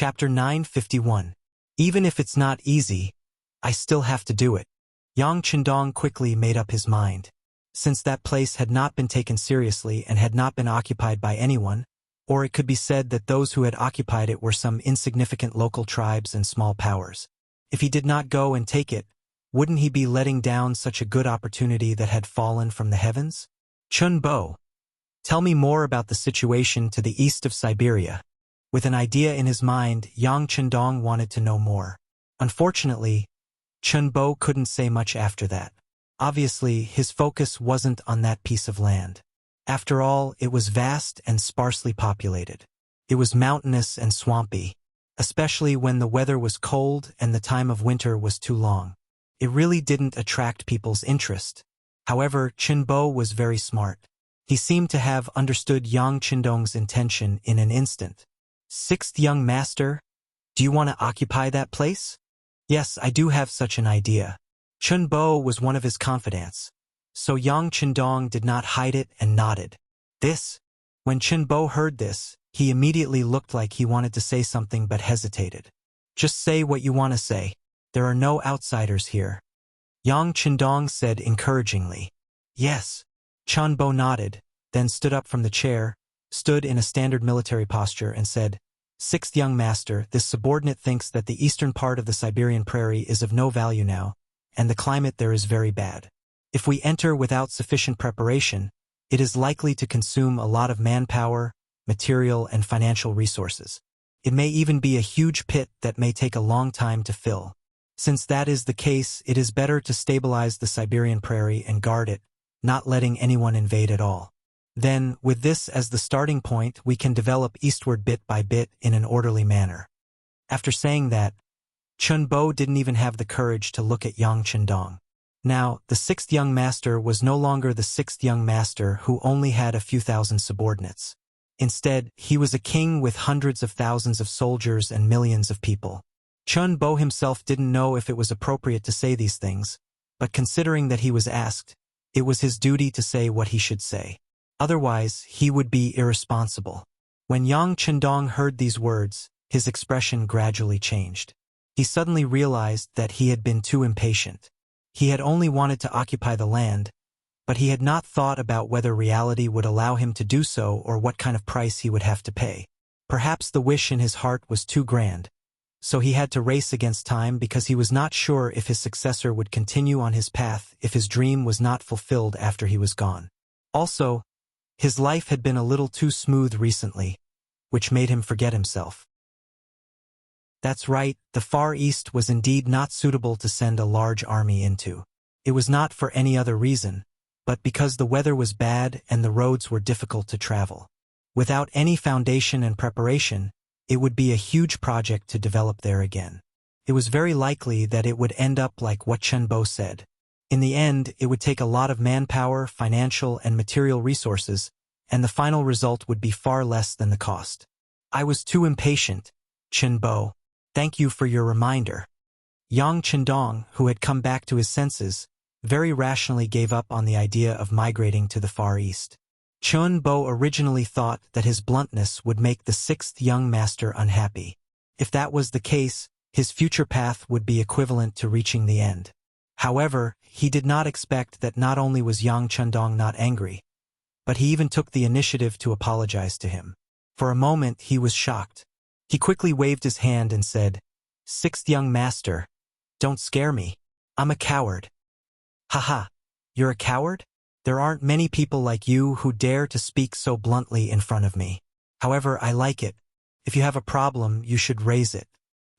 Chapter 951. Even if it's not easy, I still have to do it. Yang Chendong quickly made up his mind. Since that place had not been taken seriously and had not been occupied by anyone, or it could be said that those who had occupied it were some insignificant local tribes and small powers. If he did not go and take it, wouldn't he be letting down such a good opportunity that had fallen from the heavens? Chun Bo, tell me more about the situation to the east of Siberia. With an idea in his mind, Yang Chendong wanted to know more. Unfortunately, Chun Bo couldn't say much after that. Obviously, his focus wasn't on that piece of land. After all, it was vast and sparsely populated. It was mountainous and swampy, especially when the weather was cold and the time of winter was too long. It really didn't attract people's interest. However, Chun Bo was very smart. He seemed to have understood Yang Chendong's intention in an instant. Sixth young master, do you want to occupy that place? Yes, I do have such an idea. Chun Bo was one of his confidants, so Yang Chendong did not hide it and nodded. When Chun Bo heard this, he immediately looked like he wanted to say something but hesitated. Just say what you want to say. There are no outsiders here. Yang Chendong said encouragingly. Yes. Chun Bo nodded, then stood up from the chair, stood in a standard military posture and said, Sixth young master, this subordinate thinks that the eastern part of the Siberian prairie is of no value now, and the climate there is very bad. If we enter without sufficient preparation, it is likely to consume a lot of manpower, material, and financial resources. It may even be a huge pit that may take a long time to fill. Since that is the case, it is better to stabilize the Siberian prairie and guard it, not letting anyone invade at all. Then, with this as the starting point, we can develop eastward bit by bit in an orderly manner. After saying that, Chun Bo didn't even have the courage to look at Yang Chendong. Now, the sixth young master was no longer the sixth young master who only had a few thousand subordinates. Instead, he was a king with hundreds of thousands of soldiers and millions of people. Chun Bo himself didn't know if it was appropriate to say these things, but considering that he was asked, it was his duty to say what he should say. Otherwise, he would be irresponsible. When Yang Chendong heard these words, his expression gradually changed. He suddenly realized that he had been too impatient. He had only wanted to occupy the land, but he had not thought about whether reality would allow him to do so or what kind of price he would have to pay. Perhaps the wish in his heart was too grand, so he had to race against time because he was not sure if his successor would continue on his path if his dream was not fulfilled after he was gone. Also, his life had been a little too smooth recently, which made him forget himself. That's right, the Far East was indeed not suitable to send a large army into. It was not for any other reason, but because the weather was bad and the roads were difficult to travel. Without any foundation and preparation, it would be a huge project to develop there again. It was very likely that it would end up like what Chun Bo said. In the end, it would take a lot of manpower, financial, and material resources, and the final result would be far less than the cost. I was too impatient, Chun Bo. Thank you for your reminder. Yang Chendong, who had come back to his senses, very rationally gave up on the idea of migrating to the Far East. Chun Bo originally thought that his bluntness would make the sixth young master unhappy. If that was the case, his future path would be equivalent to reaching the end. However, he did not expect that not only was Yang Chendong not angry, but he even took the initiative to apologize to him. For a moment, he was shocked. He quickly waved his hand and said, Sixth young master, don't scare me. I'm a coward. Haha, you're a coward? There aren't many people like you who dare to speak so bluntly in front of me. However, I like it. If you have a problem, you should raise it.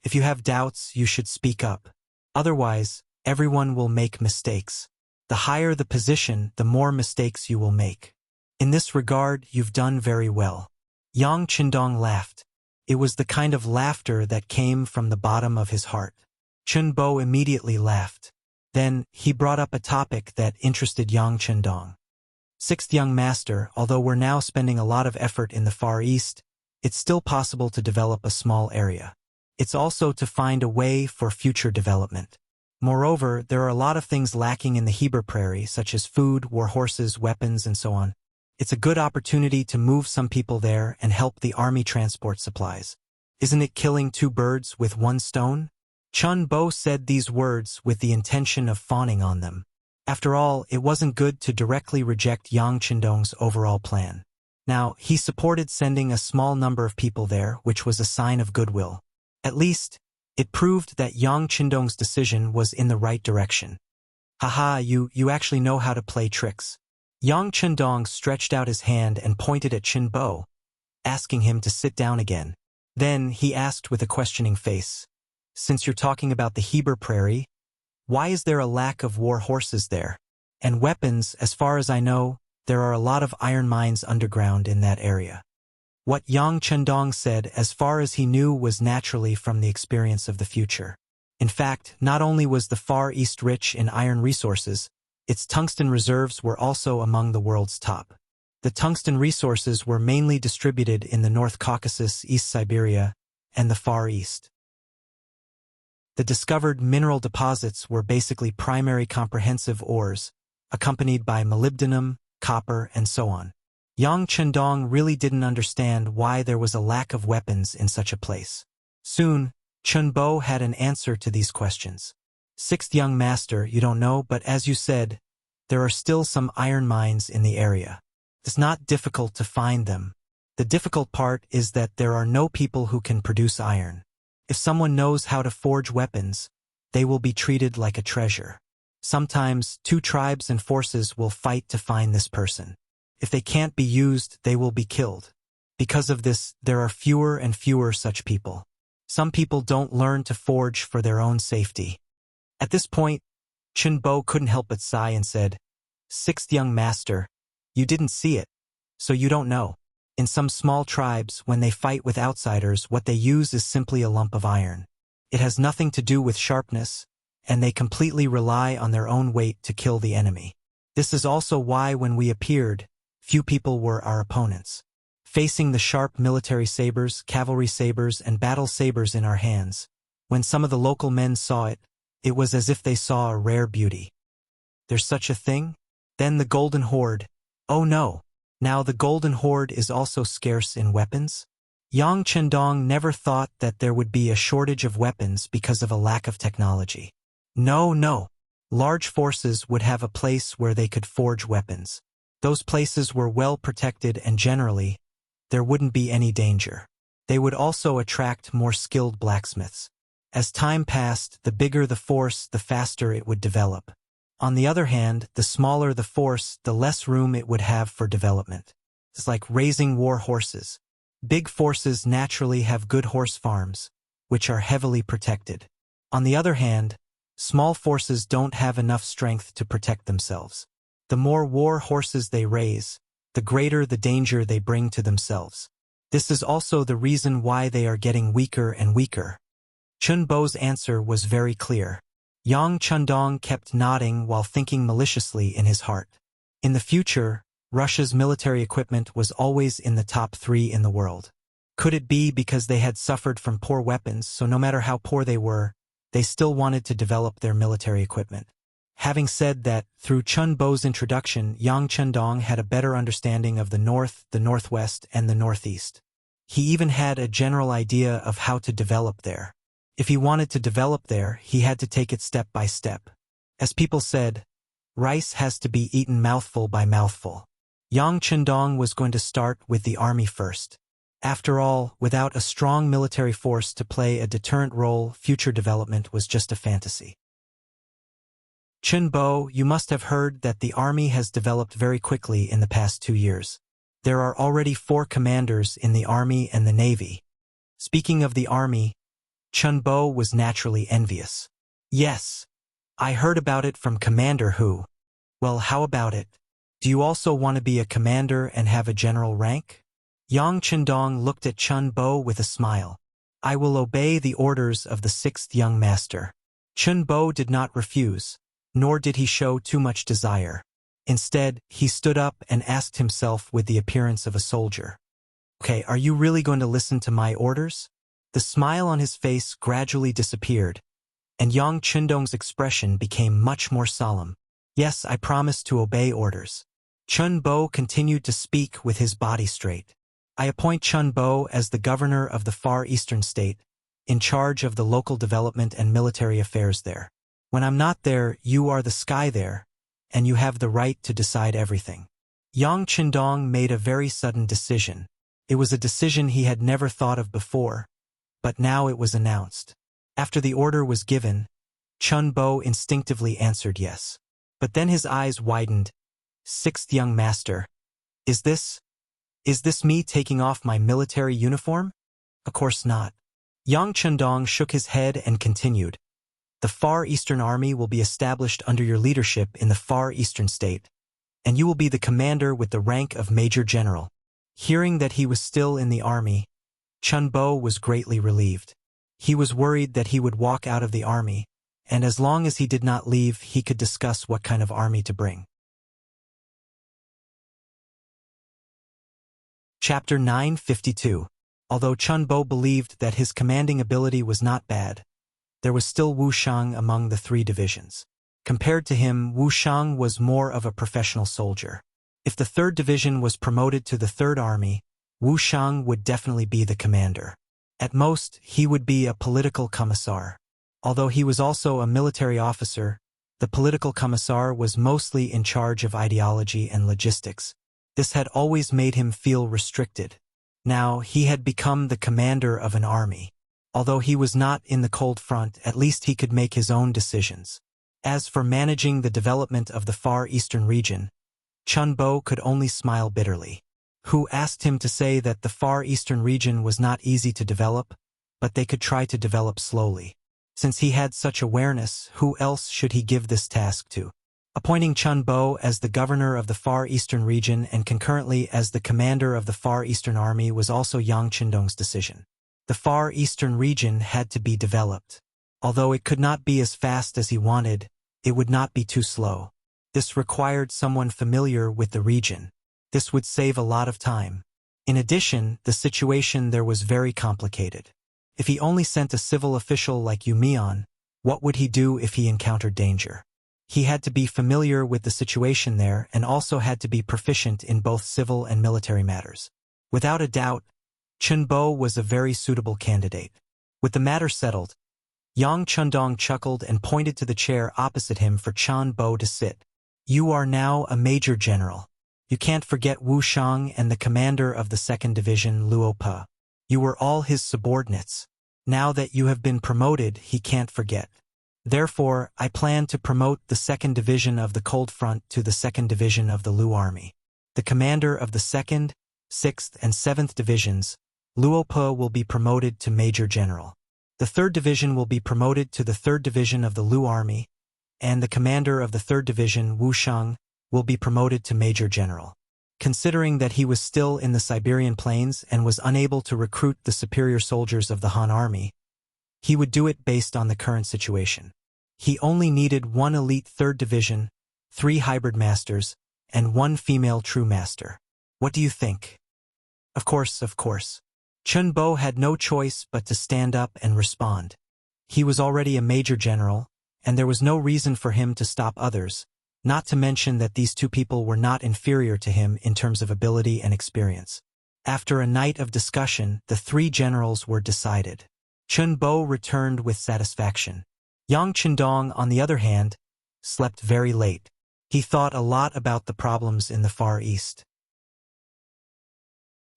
If you have doubts, you should speak up. Otherwise, everyone will make mistakes. The higher the position, the more mistakes you will make. In this regard, you've done very well. Yang Chendong laughed. It was the kind of laughter that came from the bottom of his heart. Chun Bo immediately laughed. Then, he brought up a topic that interested Yang Chendong. Sixth young master, although we're now spending a lot of effort in the Far East, it's still possible to develop a small area. It's also to find a way for future development. Moreover, there are a lot of things lacking in the Heber Prairie, such as food, war horses, weapons, and so on. It's a good opportunity to move some people there and help the army transport supplies. Isn't it killing two birds with one stone? Chun Bo said these words with the intention of fawning on them. After all, it wasn't good to directly reject Yang Chendong's overall plan. Now, he supported sending a small number of people there, which was a sign of goodwill. At least, it proved that Yang Chendong's decision was in the right direction. Haha, you actually know how to play tricks. Yang Chendong stretched out his hand and pointed at Chun Bo, asking him to sit down again. Then he asked with a questioning face, "Since you're talking about the Heber Prairie, why is there a lack of war horses there? And weapons, as far as I know, there are a lot of iron mines underground in that area." What Yang Chendong said, as far as he knew, was naturally from the experience of the future. In fact, not only was the Far East rich in iron resources, its tungsten reserves were also among the world's top. The tungsten resources were mainly distributed in the North Caucasus, East Siberia, and the Far East. The discovered mineral deposits were basically primary comprehensive ores, accompanied by molybdenum, copper, and so on. Yang Chendong really didn't understand why there was a lack of weapons in such a place. Soon, Chun Bo had an answer to these questions. "Sixth young master, you don't know, but as you said, there are still some iron mines in the area. It's not difficult to find them. The difficult part is that there are no people who can produce iron. If someone knows how to forge weapons, they will be treated like a treasure. Sometimes, two tribes and forces will fight to find this person. If they can't be used, they will be killed. Because of this, there are fewer and fewer such people. Some people don't learn to forge for their own safety." At this point, Chun Bo couldn't help but sigh and said, "Sixth young master, you didn't see it, so you don't know. In some small tribes, when they fight with outsiders, what they use is simply a lump of iron. It has nothing to do with sharpness, and they completely rely on their own weight to kill the enemy. This is also why when we appeared, few people were our opponents. Facing the sharp military sabers, cavalry sabers, and battle sabers in our hands, when some of the local men saw it, it was as if they saw a rare beauty. There's such a thing? Then the Golden Horde. Oh no! Now the Golden Horde is also scarce in weapons? Yang Chendong never thought that there would be a shortage of weapons because of a lack of technology. No. Large forces would have a place where they could forge weapons. Those places were well protected and generally, there wouldn't be any danger. They would also attract more skilled blacksmiths. As time passed, the bigger the force, the faster it would develop. On the other hand, the smaller the force, the less room it would have for development. It's like raising war horses. Big forces naturally have good horse farms, which are heavily protected. On the other hand, small forces don't have enough strength to protect themselves. The more war horses they raise, the greater the danger they bring to themselves. This is also the reason why they are getting weaker and weaker. Chun Bo's answer was very clear. Yang Chendong kept nodding while thinking maliciously in his heart. In the future, Russia's military equipment was always in the top 3 in the world. Could it be because they had suffered from poor weapons, so no matter how poor they were, they still wanted to develop their military equipment? Having said that, through Chun Bo's introduction, Yang Chendong had a better understanding of the north, the northwest, and the northeast. He even had a general idea of how to develop there. If he wanted to develop there, he had to take it step by step. As people said, rice has to be eaten mouthful by mouthful. Yang Chendong was going to start with the army first. After all, without a strong military force to play a deterrent role, future development was just a fantasy. Chun Bo, you must have heard that the army has developed very quickly in the past 2 years. There are already 4 commanders in the army and the navy. Speaking of the army, Chun Bo was naturally envious. Yes, I heard about it from Commander Hu. Well, how about it? Do you also want to be a commander and have a general rank? Yang Chendong looked at Chun Bo with a smile. I will obey the orders of the 6th young master. Chun Bo did not refuse, nor did he show too much desire. Instead, he stood up and asked himself with the appearance of a soldier. Okay, are you really going to listen to my orders? The smile on his face gradually disappeared, and Yang Chendong's expression became much more solemn. Yes, I promise to obey orders. Chun Bo continued to speak with his body straight. I appoint Chun Bo as the governor of the Far Eastern state, in charge of the local development and military affairs there. When I'm not there, you are the sky there, and you have the right to decide everything. Yang Qindong made a very sudden decision. It was a decision he had never thought of before, but now it was announced. After the order was given, Chun Bo instinctively answered yes. But then his eyes widened. Sixth young master. Is this me taking off my military uniform? Of course not. Yang Qindong shook his head and continued. The Far Eastern Army will be established under your leadership in the Far Eastern state, and you will be the commander with the rank of Major General. Hearing that he was still in the army, Chun Bo was greatly relieved. He was worried that he would walk out of the army, and as long as he did not leave, he could discuss what kind of army to bring. Chapter 952. Although Chun Bo believed that his commanding ability was not bad, there was still Wu Shang among the three divisions. Compared to him, Wu Shang was more of a professional soldier. If the 3rd Division was promoted to the 3rd Army, Wu Shang would definitely be the commander. At most, he would be a political commissar. Although he was also a military officer, the political commissar was mostly in charge of ideology and logistics. This had always made him feel restricted. Now, he had become the commander of an army. Although he was not in the cold front, at least he could make his own decisions. As for managing the development of the Far Eastern region, Chun Bo could only smile bitterly. Who asked him to say that the Far Eastern region was not easy to develop, but they could try to develop slowly. Since he had such awareness, who else should he give this task to? Appointing Chun Bo as the governor of the Far Eastern region and concurrently as the commander of the Far Eastern Army was also Yang Qindong's decision. The Far Eastern region had to be developed. Although it could not be as fast as he wanted, it would not be too slow. This required someone familiar with the region. This would save a lot of time. In addition, the situation there was very complicated. If he only sent a civil official like Yu Mian, what would he do if he encountered danger? He had to be familiar with the situation there and also had to be proficient in both civil and military matters. Without a doubt, Chun Bo was a very suitable candidate. With the matter settled, Yang Qindong chuckled and pointed to the chair opposite him for Chun Bo to sit. You are now a major general. You can't forget Wu Shang and the commander of the 2nd Division, Luo Pe. You were all his subordinates. Now that you have been promoted, he can't forget. Therefore, I plan to promote the 2nd Division of the Cold Front to the 2nd Division of the Lu Army. The commander of the 2nd, 6th, and 7th Divisions, Luo Pe, will be promoted to Major General. The 3rd Division will be promoted to the 3rd Division of the Lu Army, and the commander of the 3rd Division, Wu Shang, will be promoted to Major General. Considering that he was still in the Siberian plains and was unable to recruit the superior soldiers of the Han Army, he would do it based on the current situation. He only needed 1 elite 3rd Division, 3 hybrid masters, and 1 female true master. What do you think? Of course. Chun Bo had no choice but to stand up and respond. He was already a major general, and there was no reason for him to stop others, not to mention that these 2 people were not inferior to him in terms of ability and experience. After a night of discussion, the 3 generals were decided. Chun Bo returned with satisfaction. Yang Qindong, on the other hand, slept very late. He thought a lot about the problems in the Far East.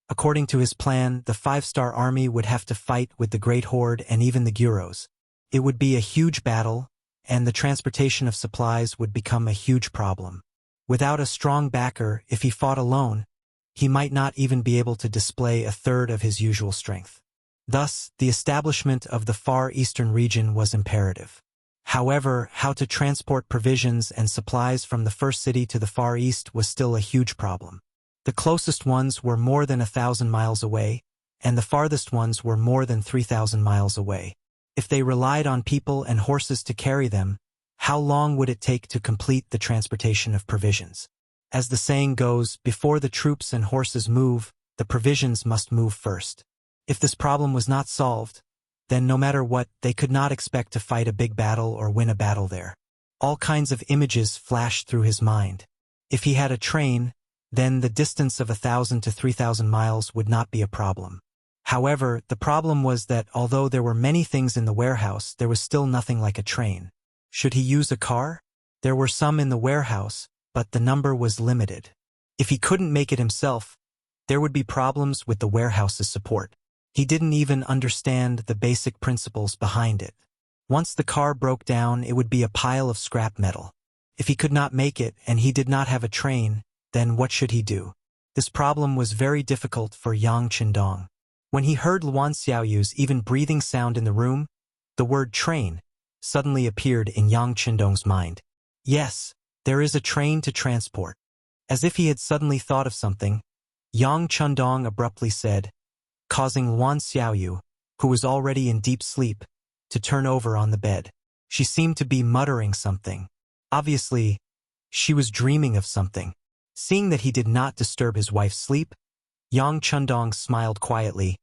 According to his plan, the 5-star army would have to fight with the Great Horde and even the Gyros. It would be a huge battle, and the transportation of supplies would become a huge problem. Without a strong backer, if he fought alone, he might not even be able to display a third of his usual strength. Thus, the establishment of the Far Eastern region was imperative. However, how to transport provisions and supplies from the first city to the Far East was still a huge problem. The closest ones were more than 1,000 miles away, and the farthest ones were more than 3,000 miles away. If they relied on people and horses to carry them, how long would it take to complete the transportation of provisions? As the saying goes, before the troops and horses move, the provisions must move first. If this problem was not solved, then no matter what, they could not expect to fight a big battle or win a battle there. All kinds of images flashed through his mind. If he had a train, then the distance of 1,000 to 3,000 miles would not be a problem. However, the problem was that although there were many things in the warehouse, there was still nothing like a train. Should he use a car? There were some in the warehouse, but the number was limited. If he couldn't make it himself, there would be problems with the warehouse's support. He didn't even understand the basic principles behind it. Once the car broke down, it would be a pile of scrap metal. If he could not make it and he did not have a train, then what should he do? This problem was very difficult for Yang Qindong. When he heard Luan Xiaoyu's even breathing sound in the room, the word train suddenly appeared in Yang Qindong's mind. Yes, there is a train to transport. As if he had suddenly thought of something, Yang Qindong abruptly said, causing Luan Xiaoyu, who was already in deep sleep, to turn over on the bed. She seemed to be muttering something. Obviously, she was dreaming of something. Seeing that he did not disturb his wife's sleep, Yang Qindong smiled quietly,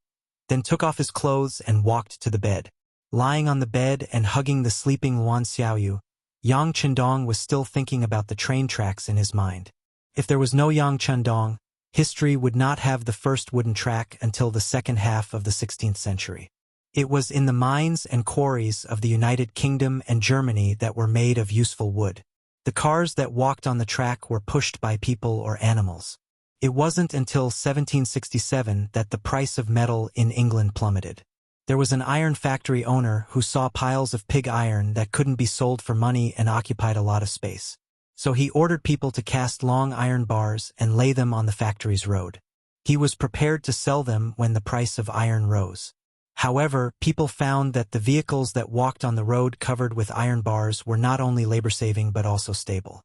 then took off his clothes and walked to the bed. Lying on the bed and hugging the sleeping Luan Xiaoyu, Yang Qindong was still thinking about the train tracks in his mind. If there was no Yang Qindong, history would not have the first wooden track until the second half of the 16th century. It was in the mines and quarries of the United Kingdom and Germany that were made of useful wood. The cars that walked on the track were pushed by people or animals. It wasn't until 1767 that the price of metal in England plummeted. There was an iron factory owner who saw piles of pig iron that couldn't be sold for money and occupied a lot of space. So he ordered people to cast long iron bars and lay them on the factory's road. He was prepared to sell them when the price of iron rose. However, people found that the vehicles that walked on the road covered with iron bars were not only labor-saving but also stable.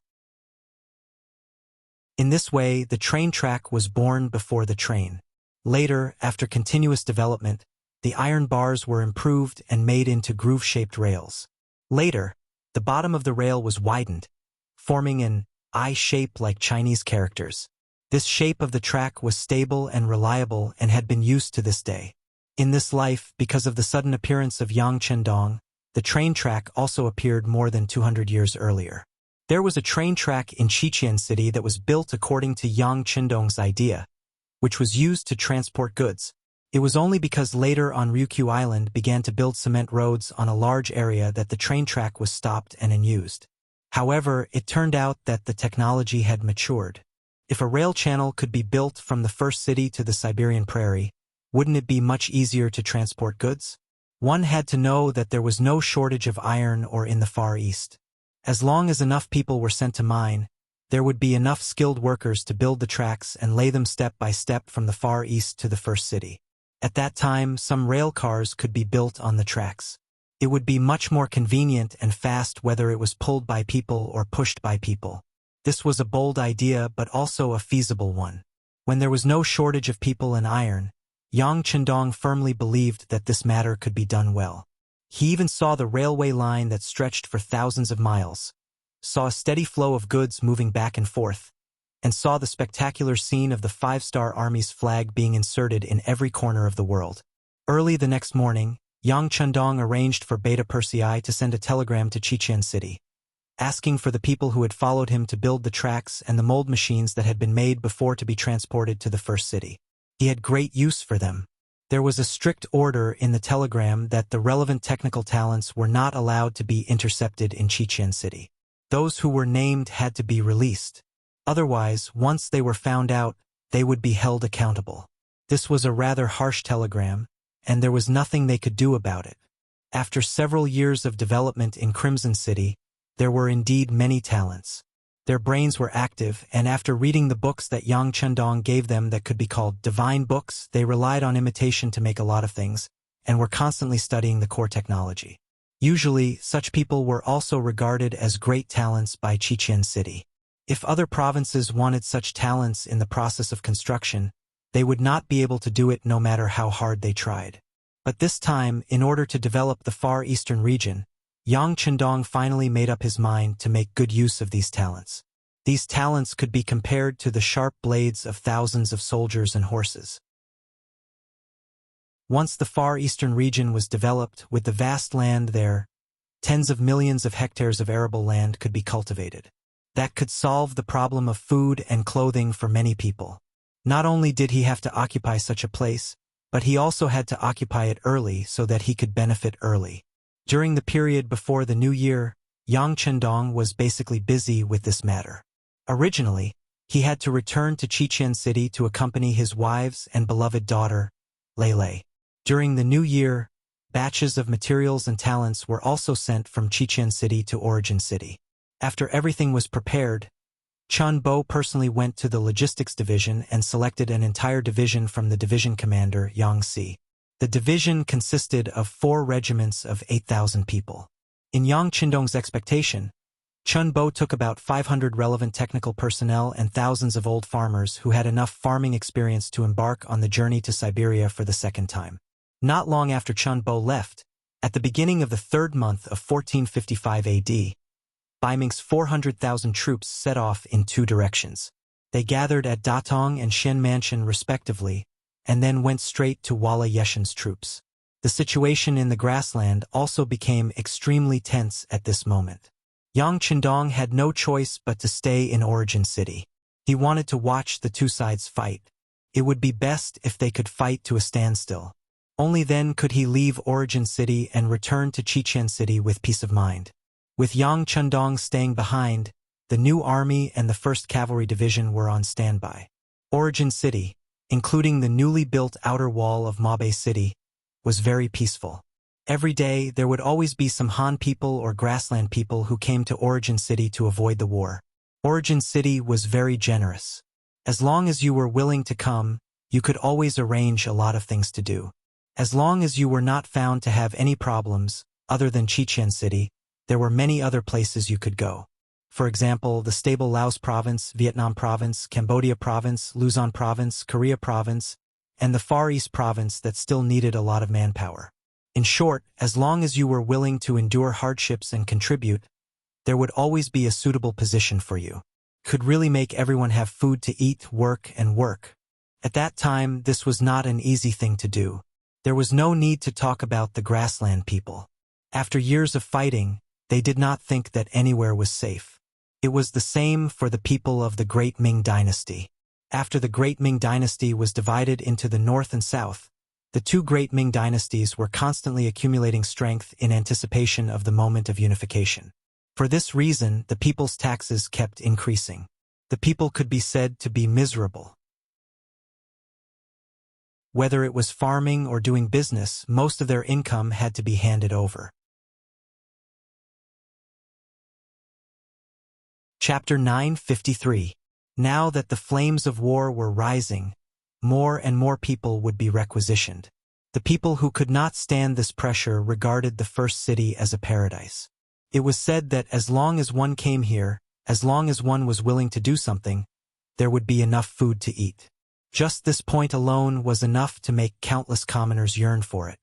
In this way, the train track was born before the train. Later, after continuous development, the iron bars were improved and made into groove-shaped rails. Later, the bottom of the rail was widened, forming an I shape like Chinese characters. This shape of the track was stable and reliable and had been used to this day. In this life, because of the sudden appearance of Yang Qindong, the train track also appeared more than 200 years earlier. There was a train track in Xiqian City that was built according to Yang Qindong's idea, which was used to transport goods. It was only because later on Ryukyu Island began to build cement roads on a large area that the train track was stopped and unused. However, it turned out that the technology had matured. If a rail channel could be built from the first city to the Siberian prairie, wouldn't it be much easier to transport goods? One had to know that there was no shortage of iron ore in the Far East. As long as enough people were sent to mine, there would be enough skilled workers to build the tracks and lay them step by step from the Far East to the first city. At that time, some rail cars could be built on the tracks. It would be much more convenient and fast whether it was pulled by people or pushed by people. This was a bold idea but also a feasible one. When there was no shortage of people and iron, Yang Qindong firmly believed that this matter could be done well. He even saw the railway line that stretched for thousands of miles, saw a steady flow of goods moving back and forth, and saw the spectacular scene of the five-star army's flag being inserted in every corner of the world. Early the next morning, Yang Qindong arranged for Beta Persei to send a telegram to Xiqian City, asking for the people who had followed him to build the tracks and the mold machines that had been made before to be transported to the first city. He had great use for them. There was a strict order in the telegram that the relevant technical talents were not allowed to be intercepted in Xiqian City. Those who were named had to be released. Otherwise, once they were found out, they would be held accountable. This was a rather harsh telegram, and there was nothing they could do about it. After several years of development in Crimson City, there were indeed many talents. Their brains were active, and after reading the books that Yang Qindong gave them that could be called divine books, they relied on imitation to make a lot of things, and were constantly studying the core technology. Usually, such people were also regarded as great talents by Xiqian City. If other provinces wanted such talents in the process of construction, they would not be able to do it no matter how hard they tried. But this time, in order to develop the Far Eastern region, Yang Qindong finally made up his mind to make good use of these talents. These talents could be compared to the sharp blades of thousands of soldiers and horses. Once the Far Eastern region was developed with the vast land there, tens of millions of hectares of arable land could be cultivated. that could solve the problem of food and clothing for many people. Not only did he have to occupy such a place, but he also had to occupy it early so that he could benefit early. During the period before the new year, Yang Chendong was basically busy with this matter. Originally, he had to return to Qiqian City to accompany his wives and beloved daughter, Lei. During the new year, batches of materials and talents were also sent from Qiqian City to Origin City. After everything was prepared, Chun Bo personally went to the logistics division and selected an entire division from the division commander, Yang Si. The division consisted of 4 regiments of 8,000 people. In Yang Chendong's expectation, Chun Bo took about 500 relevant technical personnel and thousands of old farmers who had enough farming experience to embark on the journey to Siberia for the second time. Not long after Chun Bo left, at the beginning of the 3rd month of 1455 AD, Baiming's 400,000 troops set off in 2 directions. They gathered at Datong and Shen Mansion respectively, and then went straight to Wala Yeshen's troops. The situation in the grassland also became extremely tense at this moment. Yang Chendong had no choice but to stay in Origin City. He wanted to watch the 2 sides fight. It would be best if they could fight to a standstill. Only then could he leave Origin City and return to Qiqian City with peace of mind. With Yang Chendong staying behind, the new army and the 1st Cavalry Division were on standby. Origin City, including the newly built outer wall of Mabe City, was very peaceful. Every day, there would always be some Han people or grassland people who came to Origin City to avoid the war. Origin City was very generous. As long as you were willing to come, you could always arrange a lot of things to do. As long as you were not found to have any problems, other than Qiqian City, there were many other places you could go. For example, the stable Laos Province, Vietnam Province, Cambodia Province, Luzon Province, Korea Province, and the Far East Province that still needed a lot of manpower. In short, as long as you were willing to endure hardships and contribute, there would always be a suitable position for you. Could really make everyone have food to eat, work, and work. At that time, this was not an easy thing to do. There was no need to talk about the grassland people. After years of fighting, they did not think that anywhere was safe. It was the same for the people of the Great Ming Dynasty. After the Great Ming Dynasty was divided into the North and South, the 2 Great Ming Dynasties were constantly accumulating strength in anticipation of the moment of unification. For this reason, the people's taxes kept increasing. The people could be said to be miserable. Whether it was farming or doing business, most of their income had to be handed over. Chapter 953. Now that the flames of war were rising, more and more people would be requisitioned. The people who could not stand this pressure regarded the first city as a paradise. It was said that as long as one came here, as long as one was willing to do something, there would be enough food to eat. Just this point alone was enough to make countless commoners yearn for it.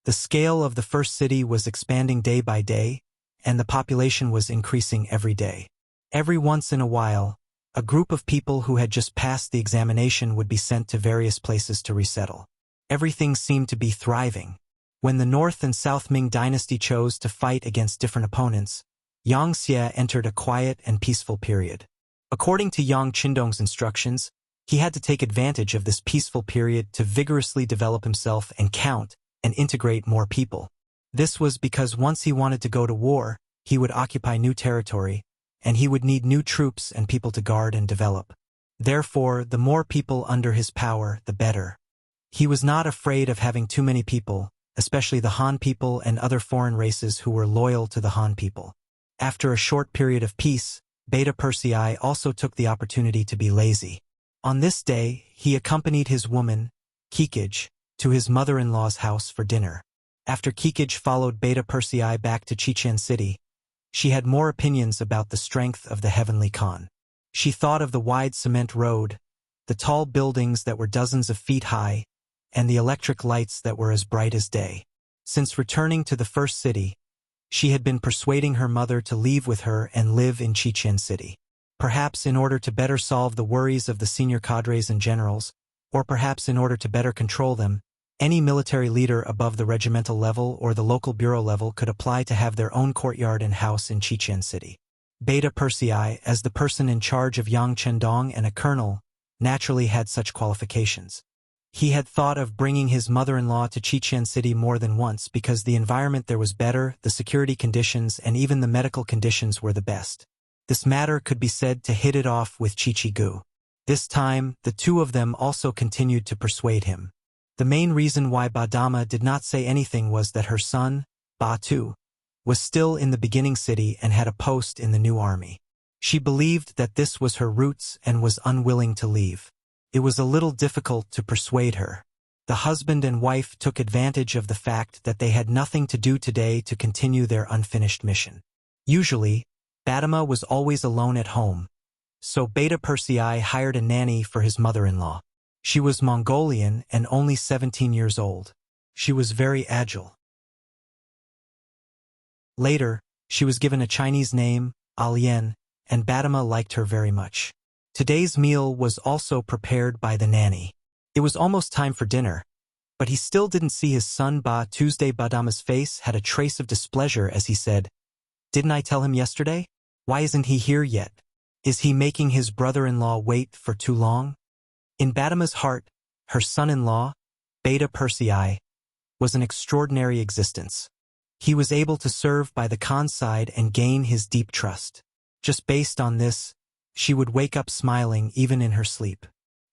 The scale of the first city was expanding day by day, and the population was increasing every day. Every once in a while, a group of people who had just passed the examination would be sent to various places to resettle. Everything seemed to be thriving. When the North and South Ming dynasty chose to fight against different opponents, Yang Xie entered a quiet and peaceful period. According to Yang Chendong's instructions, he had to take advantage of this peaceful period to vigorously develop himself and count and integrate more people. This was because once he wanted to go to war, he would occupy new territory, and he would need new troops and people to guard and develop. Therefore, the more people under his power, the better. He was not afraid of having too many people, especially the Han people and other foreign races who were loyal to the Han people. After a short period of peace, Beta Persei also took the opportunity to be lazy. On this day, he accompanied his woman, Kikij, to his mother-in-law's house for dinner. After Kikij followed Beta Persei back to Qiqian City, she had more opinions about the strength of the Heavenly Khan. She thought of the wide cement road, the tall buildings that were dozens of feet high, and the electric lights that were as bright as day. Since returning to the first city, she had been persuading her mother to leave with her and live in Qiqian City. Perhaps in order to better solve the worries of the senior cadres and generals, or perhaps in order to better control them, any military leader above the regimental level or the local bureau level could apply to have their own courtyard and house in Qiqian City. Beta Persei, as the person in charge of Yang Chendong and a colonel, naturally had such qualifications. He had thought of bringing his mother-in-law to Chichen City more than once because the environment there was better, the security conditions and even the medical conditions were the best. This matter could be said to hit it off with Chichigu. This time, the two of them also continued to persuade him. The main reason why Badama did not say anything was that her son, Batu, was still in the beginning city and had a post in the new army. She believed that this was her roots and was unwilling to leave. It was a little difficult to persuade her. The husband and wife took advantage of the fact that they had nothing to do today to continue their unfinished mission. Usually, Badama was always alone at home, so Beta Persei hired a nanny for his mother-in-law. She was Mongolian and only 17 years old. She was very agile. Later, she was given a Chinese name, Alian, and Badama liked her very much. Today's meal was also prepared by the nanny. It was almost time for dinner, but he still didn't see his son Ba. Tuesday. Badama's face had a trace of displeasure as he said, "Didn't I tell him yesterday? Why isn't he here yet? Is he making his brother-in-law wait for too long?" In Badama's heart, her son-in-law, Beta Persei, was an extraordinary existence. He was able to serve by the Khan's side and gain his deep trust. Just based on this, she would wake up smiling even in her sleep.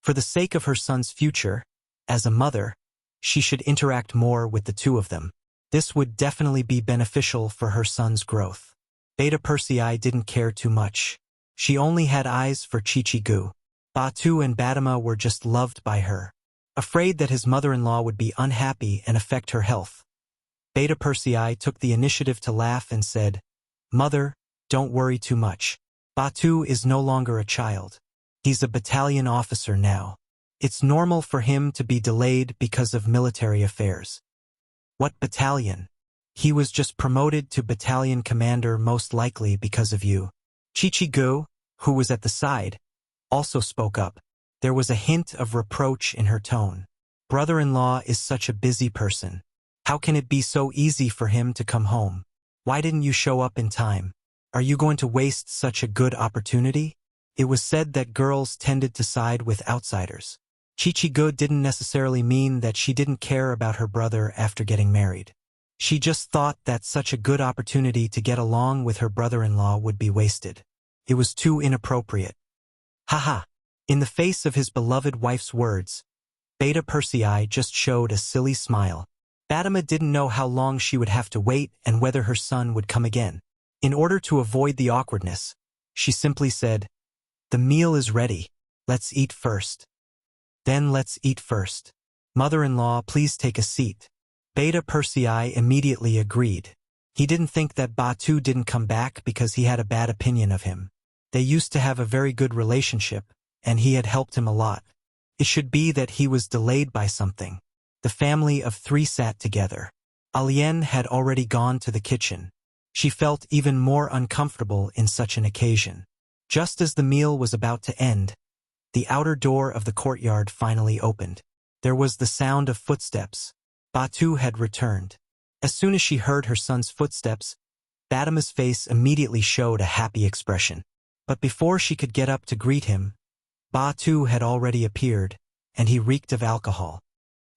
For the sake of her son's future, as a mother, she should interact more with the two of them. This would definitely be beneficial for her son's growth. Beta Persei didn't care too much. She only had eyes for Chichigu. Batu and Badama were just loved by her. Afraid that his mother-in-law would be unhappy and affect her health, Beta Persei took the initiative to laugh and said, "Mother, don't worry too much. Batu is no longer a child. He's a battalion officer now. It's normal for him to be delayed because of military affairs." "What battalion?" "He was just promoted to battalion commander, most likely because of you." Chichigu, who was at the side, also spoke up. There was a hint of reproach in her tone. "Brother-in-law is such a busy person. How can it be so easy for him to come home? Why didn't you show up in time? Are you going to waste such a good opportunity?" It was said that girls tended to side with outsiders. Chichigu didn't necessarily mean that she didn't care about her brother after getting married. She just thought that such a good opportunity to get along with her brother-in-law would be wasted. It was too inappropriate. Haha. In the face of his beloved wife's words, Beta Persei just showed a silly smile. Badama didn't know how long she would have to wait and whether her son would come again. In order to avoid the awkwardness, she simply said, "The meal is ready. Let's eat first." "Then let's eat first. Mother-in-law, please take a seat." Beta Persei immediately agreed. He didn't think that Batu didn't come back because he had a bad opinion of him. They used to have a very good relationship, and he had helped him a lot. It should be that he was delayed by something. The family of three sat together. Alian had already gone to the kitchen. She felt even more uncomfortable in such an occasion. Just as the meal was about to end, the outer door of the courtyard finally opened. There was the sound of footsteps. Batu had returned. As soon as she heard her son's footsteps, Badama's face immediately showed a happy expression. But before she could get up to greet him, Batu had already appeared, and he reeked of alcohol.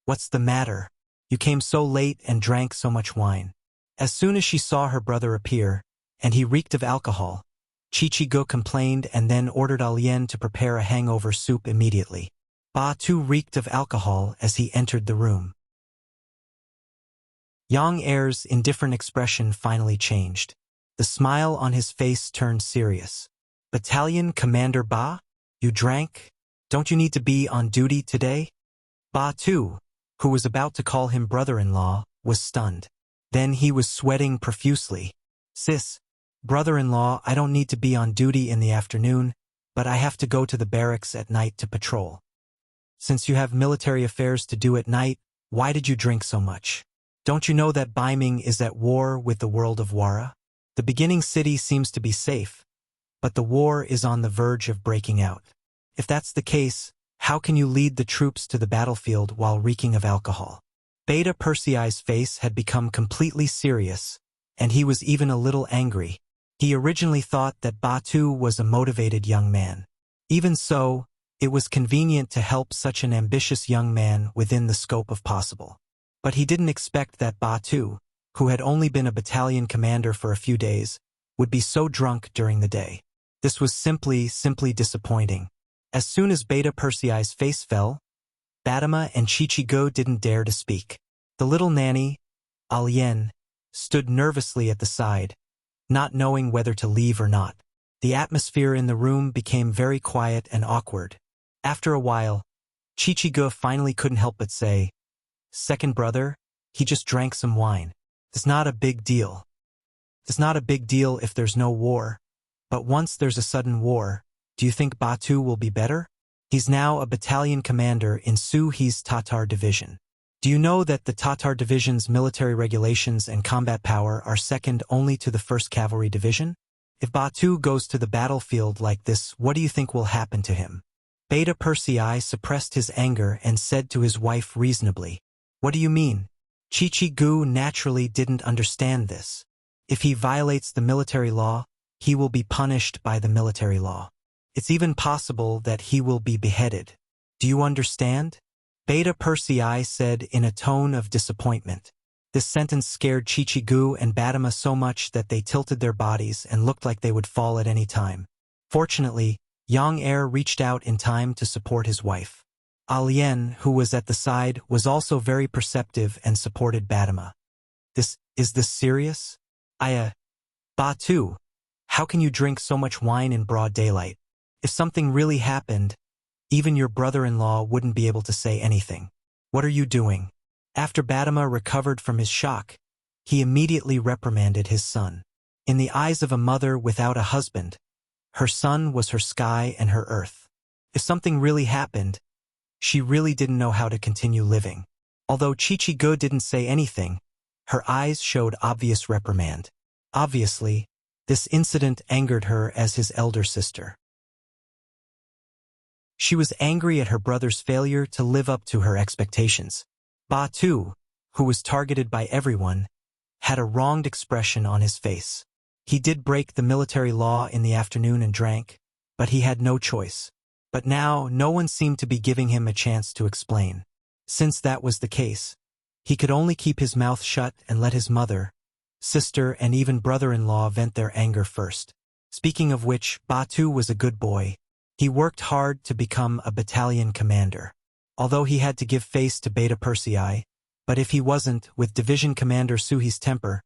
"What's the matter? You came so late and drank so much wine." As soon as she saw her brother appear, and he reeked of alcohol, Chichigu complained and then ordered Alian to prepare a hangover soup immediately. Batu reeked of alcohol as he entered the room. Yang Er's indifferent expression finally changed. The smile on his face turned serious. "Battalion Commander Ba? You drank? Don't you need to be on duty today?" Batu, who was about to call him brother-in-law, was stunned. Then he was sweating profusely. "Sis, brother-in-law, I don't need to be on duty in the afternoon, but I have to go to the barracks at night to patrol." "Since you have military affairs to do at night, why did you drink so much? Don't you know that Baiming is at war with the world of Wara? The beginning city seems to be safe, but the war is on the verge of breaking out. If that's the case, how can you lead the troops to the battlefield while reeking of alcohol?" Beta Persei's face had become completely serious, and he was even a little angry. He originally thought that Batu was a motivated young man. Even so, it was convenient to help such an ambitious young man within the scope of possible. But he didn't expect that Batu, who had only been a battalion commander for a few days, would be so drunk during the day. This was simply disappointing. As soon as Beta Persei's face fell, Batama and Chichigo didn't dare to speak. The little nanny, Alien, stood nervously at the side, not knowing whether to leave or not. The atmosphere in the room became very quiet and awkward. After a while, Chichigo finally couldn't help but say, "Second brother, he just drank some wine. It's not a big deal. It's not a big deal if there's no war. But once there's a sudden war, do you think Batu will be better? He's now a battalion commander in Suhi's Tatar division. Do you know that the Tatar division's military regulations and combat power are second only to the 1st Cavalry Division? If Batu goes to the battlefield like this, what do you think will happen to him?" Beta Persei suppressed his anger and said to his wife reasonably, "What do you mean?" Chichigu naturally didn't understand this. If he violates the military law, he will be punished by the military law. It's even possible that he will be beheaded. Do you understand? Beta Persei said in a tone of disappointment. This sentence scared Chichigu and Batama so much that they tilted their bodies and looked like they would fall at any time. Fortunately, Yang Er reached out in time to support his wife. Alien, who was at the side, was also very perceptive and supported Batama. Is this serious? Batu, how can you drink so much wine in broad daylight? If something really happened, even your brother-in-law wouldn't be able to say anything. What are you doing? After Batama recovered from his shock, he immediately reprimanded his son. In the eyes of a mother without a husband, her son was her sky and her earth. If something really happened, she really didn't know how to continue living. Although Chichigo didn't say anything, her eyes showed obvious reprimand. Obviously, this incident angered her as his elder sister. She was angry at her brother's failure to live up to her expectations. Batu, who was targeted by everyone, had a wronged expression on his face. He did break the military law in the afternoon and drank, but he had no choice. But now no one seemed to be giving him a chance to explain. Since that was the case, he could only keep his mouth shut and let his mother, sister, and even brother-in-law vent their anger first. Speaking of which, Batu was a good boy. He worked hard to become a battalion commander. Although he had to give face to Beta Persei, but if he wasn't, with Division Commander Suhi's temper,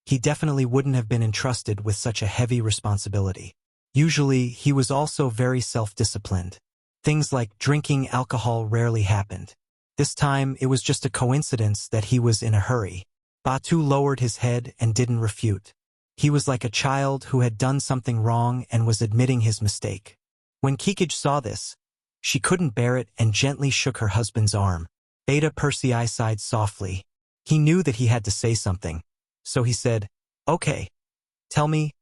he definitely wouldn't have been entrusted with such a heavy responsibility. Usually, he was also very self-disciplined. Things like drinking alcohol rarely happened. This time, it was just a coincidence that he was in a hurry. Batu lowered his head and didn't refute. He was like a child who had done something wrong and was admitting his mistake. When Kikij saw this, she couldn't bear it and gently shook her husband's arm. Beta Persei sighed softly. He knew that he had to say something, so he said, "Okay, tell me,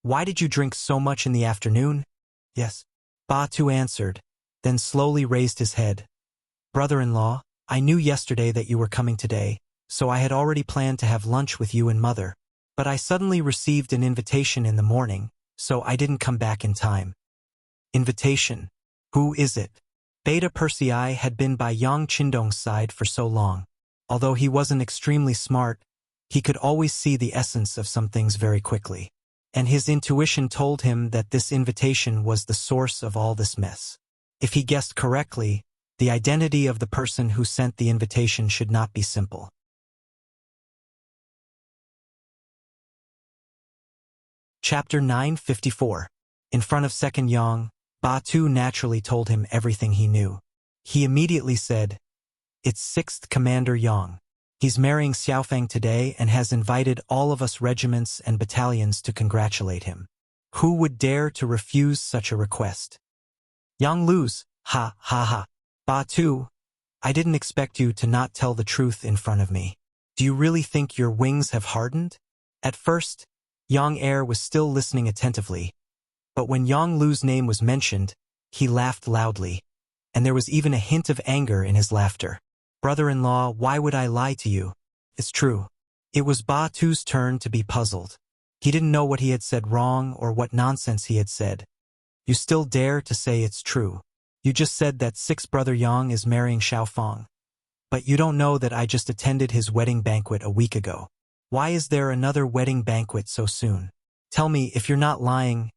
why did you drink so much in the afternoon?" "Yes," Batu answered, then slowly raised his head. "Brother-in-law, I knew yesterday that you were coming today, so I had already planned to have lunch with you and mother. But I suddenly received an invitation in the morning, so I didn't come back in time." Invitation? Who is it? Beta Persei had been by Yang Qindong's side for so long. Although he wasn't extremely smart, he could always see the essence of some things very quickly. And his intuition told him that this invitation was the source of all this mess. If he guessed correctly, the identity of the person who sent the invitation should not be simple. Chapter 954. In front of Second Yang, Batu naturally told him everything he knew. He immediately said, "It's 6th Commander Yang. He's marrying Xiaofeng today and has invited all of us regiments and battalions to congratulate him. Who would dare to refuse such a request?" Yang Lu's, ha ha ha. "Batu, I didn't expect you to not tell the truth in front of me. Do you really think your wings have hardened?" At first, Yang Er was still listening attentively, but when Yang Lu's name was mentioned, he laughed loudly, and there was even a hint of anger in his laughter. "Brother-in-law, why would I lie to you? It's true." It was Batu's turn to be puzzled. He didn't know what he had said wrong or what nonsense he had said. You still dare to say it's true. You just said that sixth brother Yang is marrying Xiaofeng. But you don't know that I just attended his wedding banquet a week ago. Why is there another wedding banquet so soon? Tell me, if you're not lying,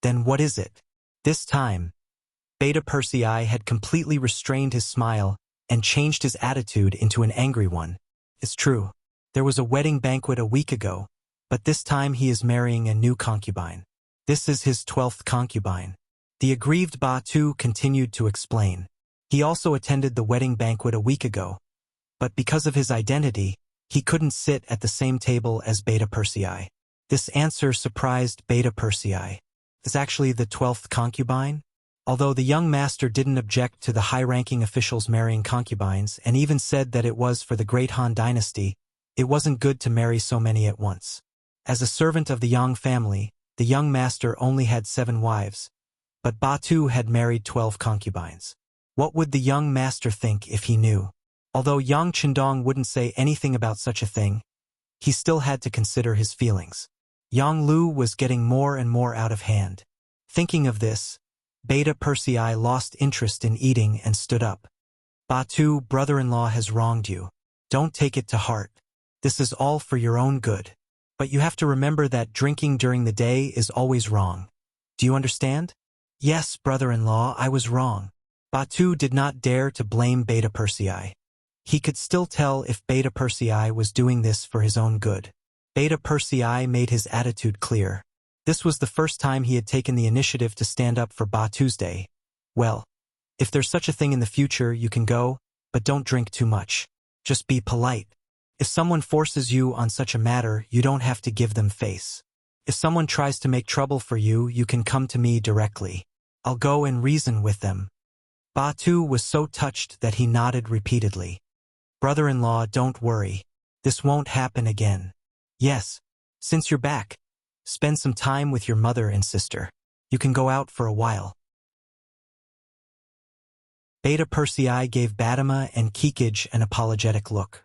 then what is it? This time, Beta Persei had completely restrained his smile and changed his attitude into an angry one. It's true. There was a wedding banquet a week ago, but this time he is marrying a new concubine. This is his 12th concubine. The aggrieved Ba Tu continued to explain. He also attended the wedding banquet a week ago, but because of his identity, he couldn't sit at the same table as Beta Persei. This answer surprised Beta Persei. Is actually the 12th concubine? Although the young master didn't object to the high-ranking officials marrying concubines and even said that it was for the great Han dynasty, it wasn't good to marry so many at once. As a servant of the Yang family, the young master only had 7 wives, but Ba Tu had married 12 concubines. What would the young master think if he knew? Although Yang Qindong wouldn't say anything about such a thing, he still had to consider his feelings. Yang Lu was getting more and more out of hand. Thinking of this, Beta Persei lost interest in eating and stood up. Ba Tu, brother-in-law has wronged you. Don't take it to heart. This is all for your own good. But you have to remember that drinking during the day is always wrong. Do you understand? Yes, brother-in-law, I was wrong. Ba Tu did not dare to blame Beta Persei. He could still tell if Beta Persei was doing this for his own good. Beta Persei made his attitude clear. This was the first time he had taken the initiative to stand up for Ba Tuesday. Well, if there's such a thing in the future, you can go, but don't drink too much. Just be polite. If someone forces you on such a matter, you don't have to give them face. If someone tries to make trouble for you, you can come to me directly. I'll go and reason with them. Ba Tu was so touched that he nodded repeatedly. Brother-in-law, don't worry. This won't happen again. Yes, since you're back, spend some time with your mother and sister. You can go out for a while. Beta Persei gave Badama and Kikij an apologetic look.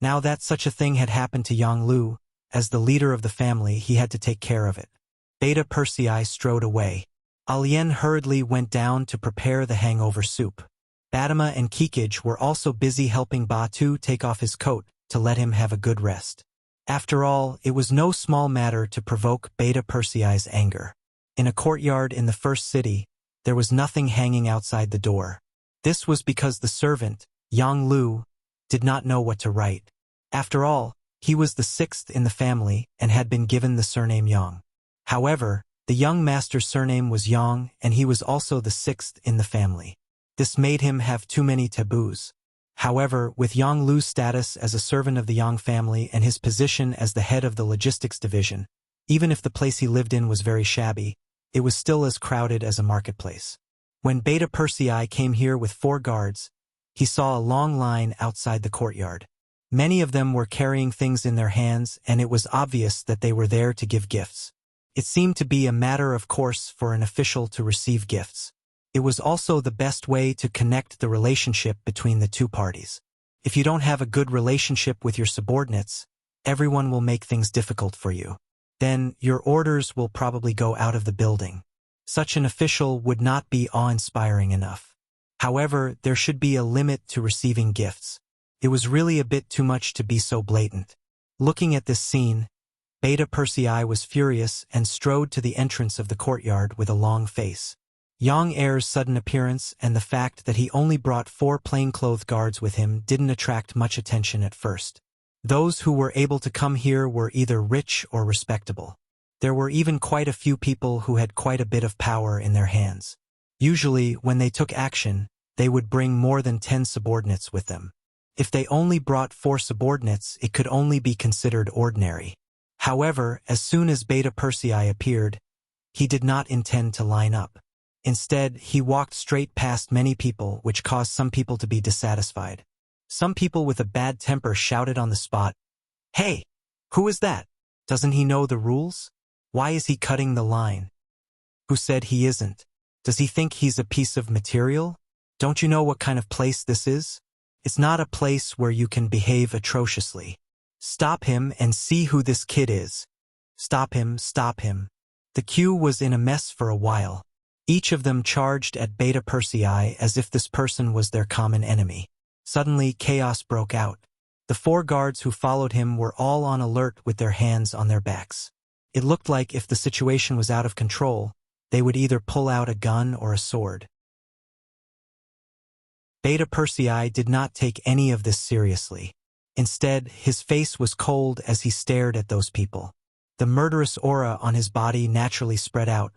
Now that such a thing had happened to Yang Lu, as the leader of the family, he had to take care of it. Beta Persei strode away. Alien hurriedly went down to prepare the hangover soup. Badama and Kikij were also busy helping Ba Tu take off his coat to let him have a good rest. After all, it was no small matter to provoke Beta Persei's anger. In a courtyard in the first city, there was nothing hanging outside the door. This was because the servant, Yang Lu, did not know what to write. After all, he was the 6th in the family and had been given the surname Yang. However, the young master's surname was Yang and he was also the 6th in the family. This made him have too many taboos. However, with Yang Lu's status as a servant of the Yang family and his position as the head of the logistics division, even if the place he lived in was very shabby, it was still as crowded as a marketplace. When Beta Persei came here with 4 guards, he saw a long line outside the courtyard. Many of them were carrying things in their hands, and it was obvious that they were there to give gifts. It seemed to be a matter of course for an official to receive gifts. It was also the best way to connect the relationship between the two parties. If you don't have a good relationship with your subordinates, everyone will make things difficult for you. Then, your orders will probably go out of the building. Such an official would not be awe-inspiring enough. However, there should be a limit to receiving gifts. It was really a bit too much to be so blatant. Looking at this scene, Beta Persei was furious and strode to the entrance of the courtyard with a long face. Yang Heir's sudden appearance and the fact that he only brought 4 plainclothes guards with him didn't attract much attention at first. Those who were able to come here were either rich or respectable. There were even quite a few people who had quite a bit of power in their hands. Usually, when they took action, they would bring more than 10 subordinates with them. If they only brought 4 subordinates, it could only be considered ordinary. However, as soon as Beta Persei appeared, he did not intend to line up. Instead, he walked straight past many people, which caused some people to be dissatisfied. Some people with a bad temper shouted on the spot, "Hey, who is that? Doesn't he know the rules? Why is he cutting the line? Who said he isn't? Does he think he's a piece of material? Don't you know what kind of place this is? It's not a place where you can behave atrociously. Stop him and see who this kid is." Stop him, stop him. The queue was in a mess for a while. Each of them charged at Beta Persei as if this person was their common enemy. Suddenly, chaos broke out. The 4 guards who followed him were all on alert with their hands on their backs. It looked like if the situation was out of control, they would either pull out a gun or a sword. Beta Persei did not take any of this seriously. Instead, his face was cold as he stared at those people. The murderous aura on his body naturally spread out,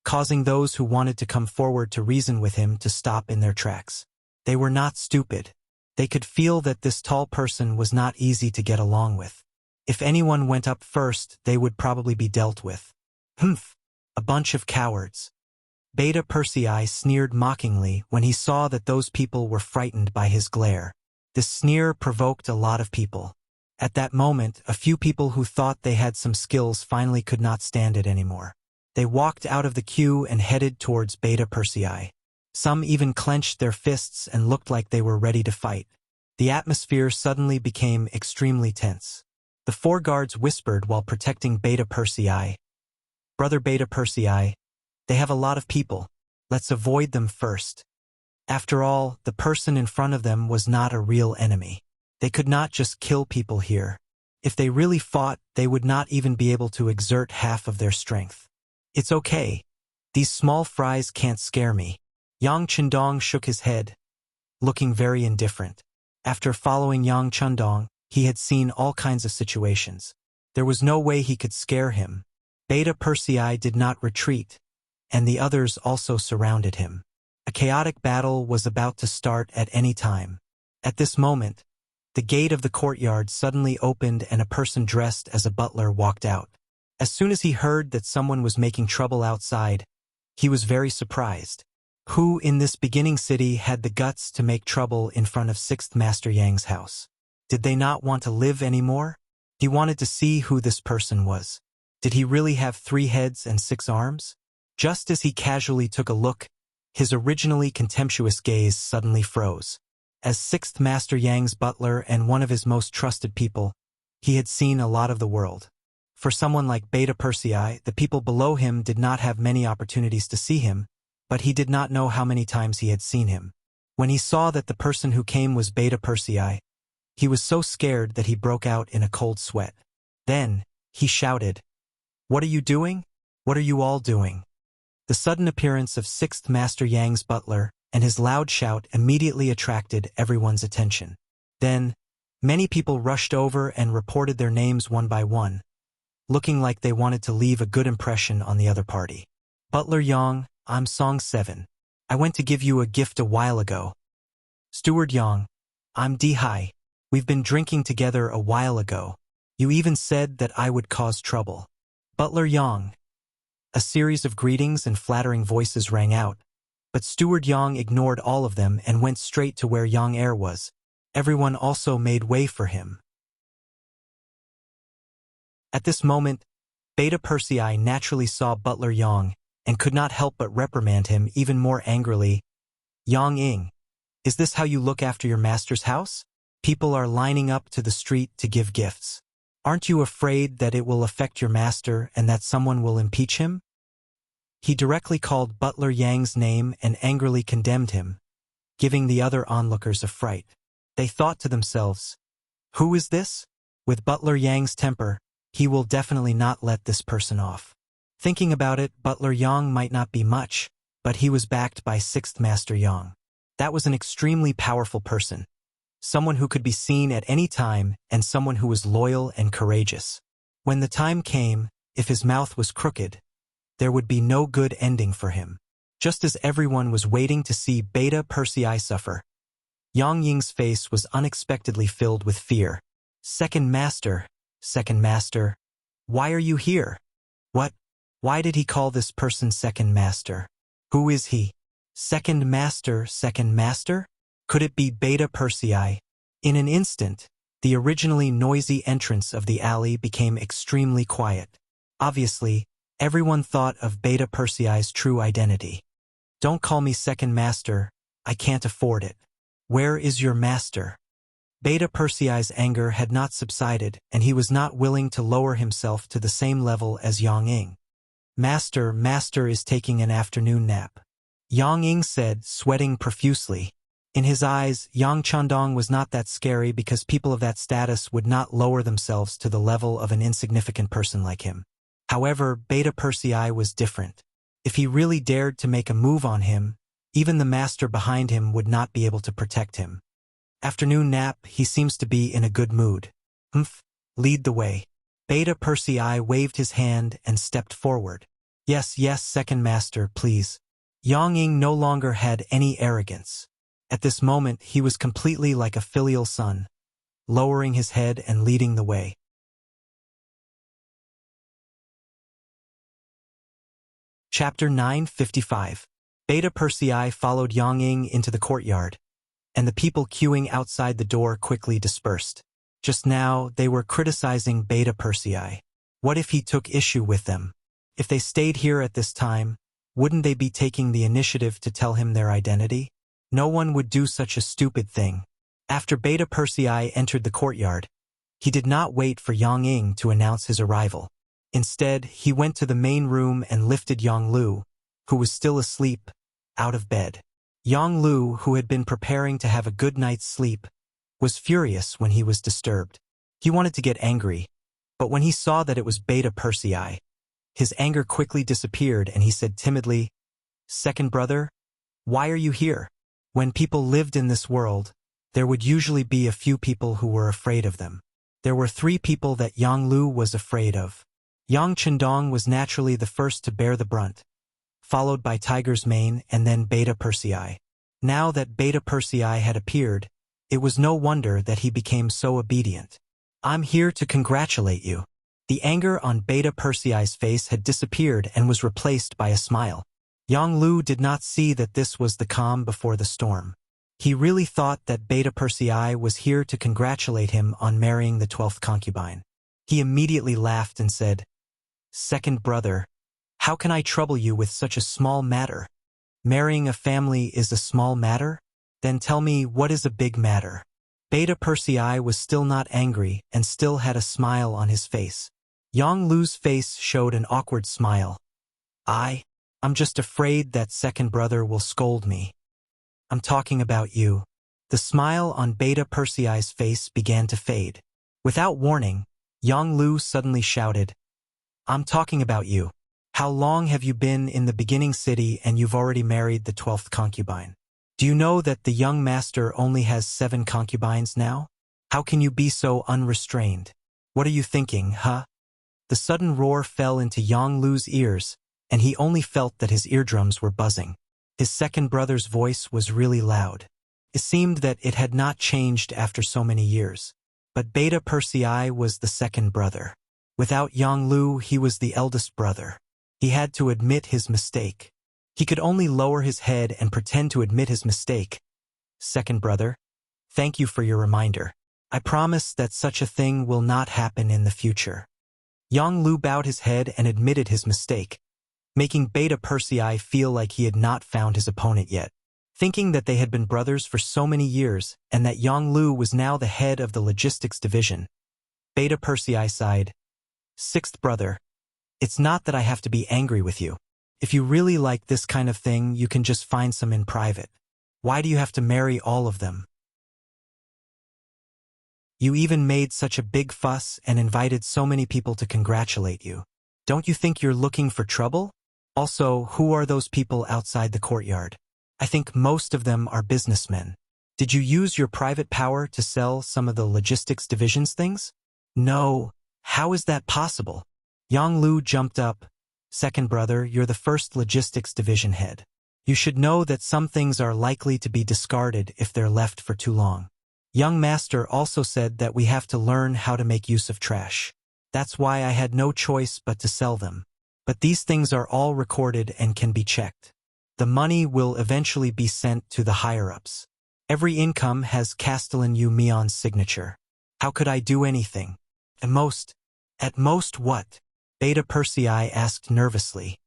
causing those who wanted to come forward to reason with him to stop in their tracks. They were not stupid. They could feel that this tall person was not easy to get along with. If anyone went up first, they would probably be dealt with. Humph! A bunch of cowards. Beta Persei sneered mockingly when he saw that those people were frightened by his glare. This sneer provoked a lot of people. At that moment, a few people who thought they had some skills finally could not stand it anymore. They walked out of the queue and headed towards Beta Persei. Some even clenched their fists and looked like they were ready to fight. The atmosphere suddenly became extremely tense. The 4 guards whispered while protecting Beta Persei. Brother Beta Persei, they have a lot of people. Let's avoid them first. After all, the person in front of them was not a real enemy. They could not just kill people here. If they really fought, they would not even be able to exert half of their strength. It's okay. These small fries can't scare me. Yang Chendong shook his head, looking very indifferent. After following Yang Chendong, he had seen all kinds of situations. There was no way he could scare him. Beta Persei did not retreat, and the others also surrounded him. A chaotic battle was about to start at any time. At this moment, the gate of the courtyard suddenly opened and a person dressed as a butler walked out. As soon as he heard that someone was making trouble outside, he was very surprised. Who in this beginning city had the guts to make trouble in front of 6th Master Yang's house? Did they not want to live anymore? He wanted to see who this person was. Did he really have 3 heads and 6 arms? Just as he casually took a look, his originally contemptuous gaze suddenly froze. As 6th Master Yang's butler and one of his most trusted people, he had seen a lot of the world. For someone like Beta Persei, the people below him did not have many opportunities to see him, but he did not know how many times he had seen him. When he saw that the person who came was Beta Persei, he was so scared that he broke out in a cold sweat. Then, he shouted, "What are you doing? What are you all doing?" The sudden appearance of 6th Master Yang's butler and his loud shout immediately attracted everyone's attention. Then, many people rushed over and reported their names one by one, looking like they wanted to leave a good impression on the other party. "Butler Yang, I'm Song 7. I went to give you a gift a while ago." "Steward Yang, I'm Di. We've been drinking together a while ago. You even said that I would cause trouble." "Butler Yang." A series of greetings and flattering voices rang out, but Steward Yang ignored all of them and went straight to where Yang Er was. Everyone also made way for him. At this moment, Beta Persei naturally saw Butler Yang and could not help but reprimand him even more angrily. "Yang Ing, is this how you look after your master's house? People are lining up to the street to give gifts. Aren't you afraid that it will affect your master and that someone will impeach him?" He directly called Butler Yang's name and angrily condemned him, giving the other onlookers a fright. They thought to themselves, "Who is this? With Butler Yang's temper, he will definitely not let this person off." Thinking about it, Butler Yang might not be much, but he was backed by 6th Master Yang. That was an extremely powerful person. Someone who could be seen at any time and someone who was loyal and courageous. When the time came, if his mouth was crooked, there would be no good ending for him. Just as everyone was waiting to see Beta Persei suffer, Yang Ying's face was unexpectedly filled with fear. Second Master, why are you here? What? Why did he call this person Second Master? Who is he? Second Master? Could it be Beta Persei? In an instant, the originally noisy entrance of the alley became extremely quiet. Obviously, everyone thought of Beta Persei's true identity. "Don't call me Second Master, I can't afford it. Where is your master?" Beta Persei's anger had not subsided, and he was not willing to lower himself to the same level as Yang Ying. Master is taking an afternoon nap," Yang Ying said, sweating profusely. In his eyes, Yang Chandong was not that scary because people of that status would not lower themselves to the level of an insignificant person like him. However, Beta Persei was different. If he really dared to make a move on him, even the master behind him would not be able to protect him. "Afternoon nap, he seems to be in a good mood. Lead the way." Beta Persei waved his hand and stepped forward. Yes, second master, please." Yang Ying no longer had any arrogance. At this moment, he was completely like a filial son, lowering his head and leading the way. Chapter 955. Beta Persei followed Yang Ying into the courtyard, and the people queuing outside the door quickly dispersed. Just now, they were criticizing Beta Persei. What if he took issue with them? If they stayed here at this time, wouldn't they be taking the initiative to tell him their identity? No one would do such a stupid thing. After Beta Persei entered the courtyard, he did not wait for Yang Ying to announce his arrival. Instead, he went to the main room and lifted Yang Lu, who was still asleep, out of bed. Yang Lu, who had been preparing to have a good night's sleep, was furious when he was disturbed. He wanted to get angry, but when he saw that it was Beta Persei, his anger quickly disappeared and he said timidly, "Second brother, why are you here?" When people lived in this world, there would usually be a few people who were afraid of them. There were 3 people that Yang Lu was afraid of. Yang Chandong was naturally the first to bear the brunt, followed by Tiger's Mane and then Beta Persei. Now that Beta Persei had appeared, it was no wonder that he became so obedient. "I'm here to congratulate you." The anger on Beta Persei's face had disappeared and was replaced by a smile. Yang Lu did not see that this was the calm before the storm. He really thought that Beta Persei was here to congratulate him on marrying the 12th concubine. He immediately laughed and said, "Second brother, how can I trouble you with such a small matter? Marrying a family is a small matter? Then tell me, what is a big matter?" Beta Persei was still not angry and still had a smile on his face. Yang Lu's face showed an awkward smile. I'm just afraid that second brother will scold me. I'm talking about you." The smile on Beta Persei's face began to fade. Without warning, Yang Lu suddenly shouted, "I'm talking about you. How long have you been in the beginning city and you've already married the 12th concubine? Do you know that the young master only has 7 concubines now? How can you be so unrestrained? What are you thinking, huh?" The sudden roar fell into Yang Lu's ears, and he only felt that his eardrums were buzzing. His second brother's voice was really loud. It seemed that it had not changed after so many years. But Beta Persei was the second brother. Without Yang Lu, he was the eldest brother. He had to admit his mistake. He could only lower his head and pretend to admit his mistake. "Second brother, thank you for your reminder. I promise that such a thing will not happen in the future." Yang Lu bowed his head and admitted his mistake, making Beta Persei feel like he had not found his opponent yet. Thinking that they had been brothers for so many years and that Yang Lu was now the head of the logistics division, Beta Persei sighed. "Sixth brother, it's not that I have to be angry with you. If you really like this kind of thing, you can just find some in private. Why do you have to marry all of them? You even made such a big fuss and invited so many people to congratulate you. Don't you think you're looking for trouble? Also, who are those people outside the courtyard? I think most of them are businessmen. Did you use your private power to sell some of the logistics division's things?" "No. How is that possible?" Yang Lu jumped up. "Second brother, you're the first logistics division head. You should know that some things are likely to be discarded if they're left for too long. Young master also said that we have to learn how to make use of trash. That's why I had no choice but to sell them. But these things are all recorded and can be checked. The money will eventually be sent to the higher-ups. Every income has Castellan Yu Mion's signature. How could I do anything? At most what?" Beta Persei asked nervously.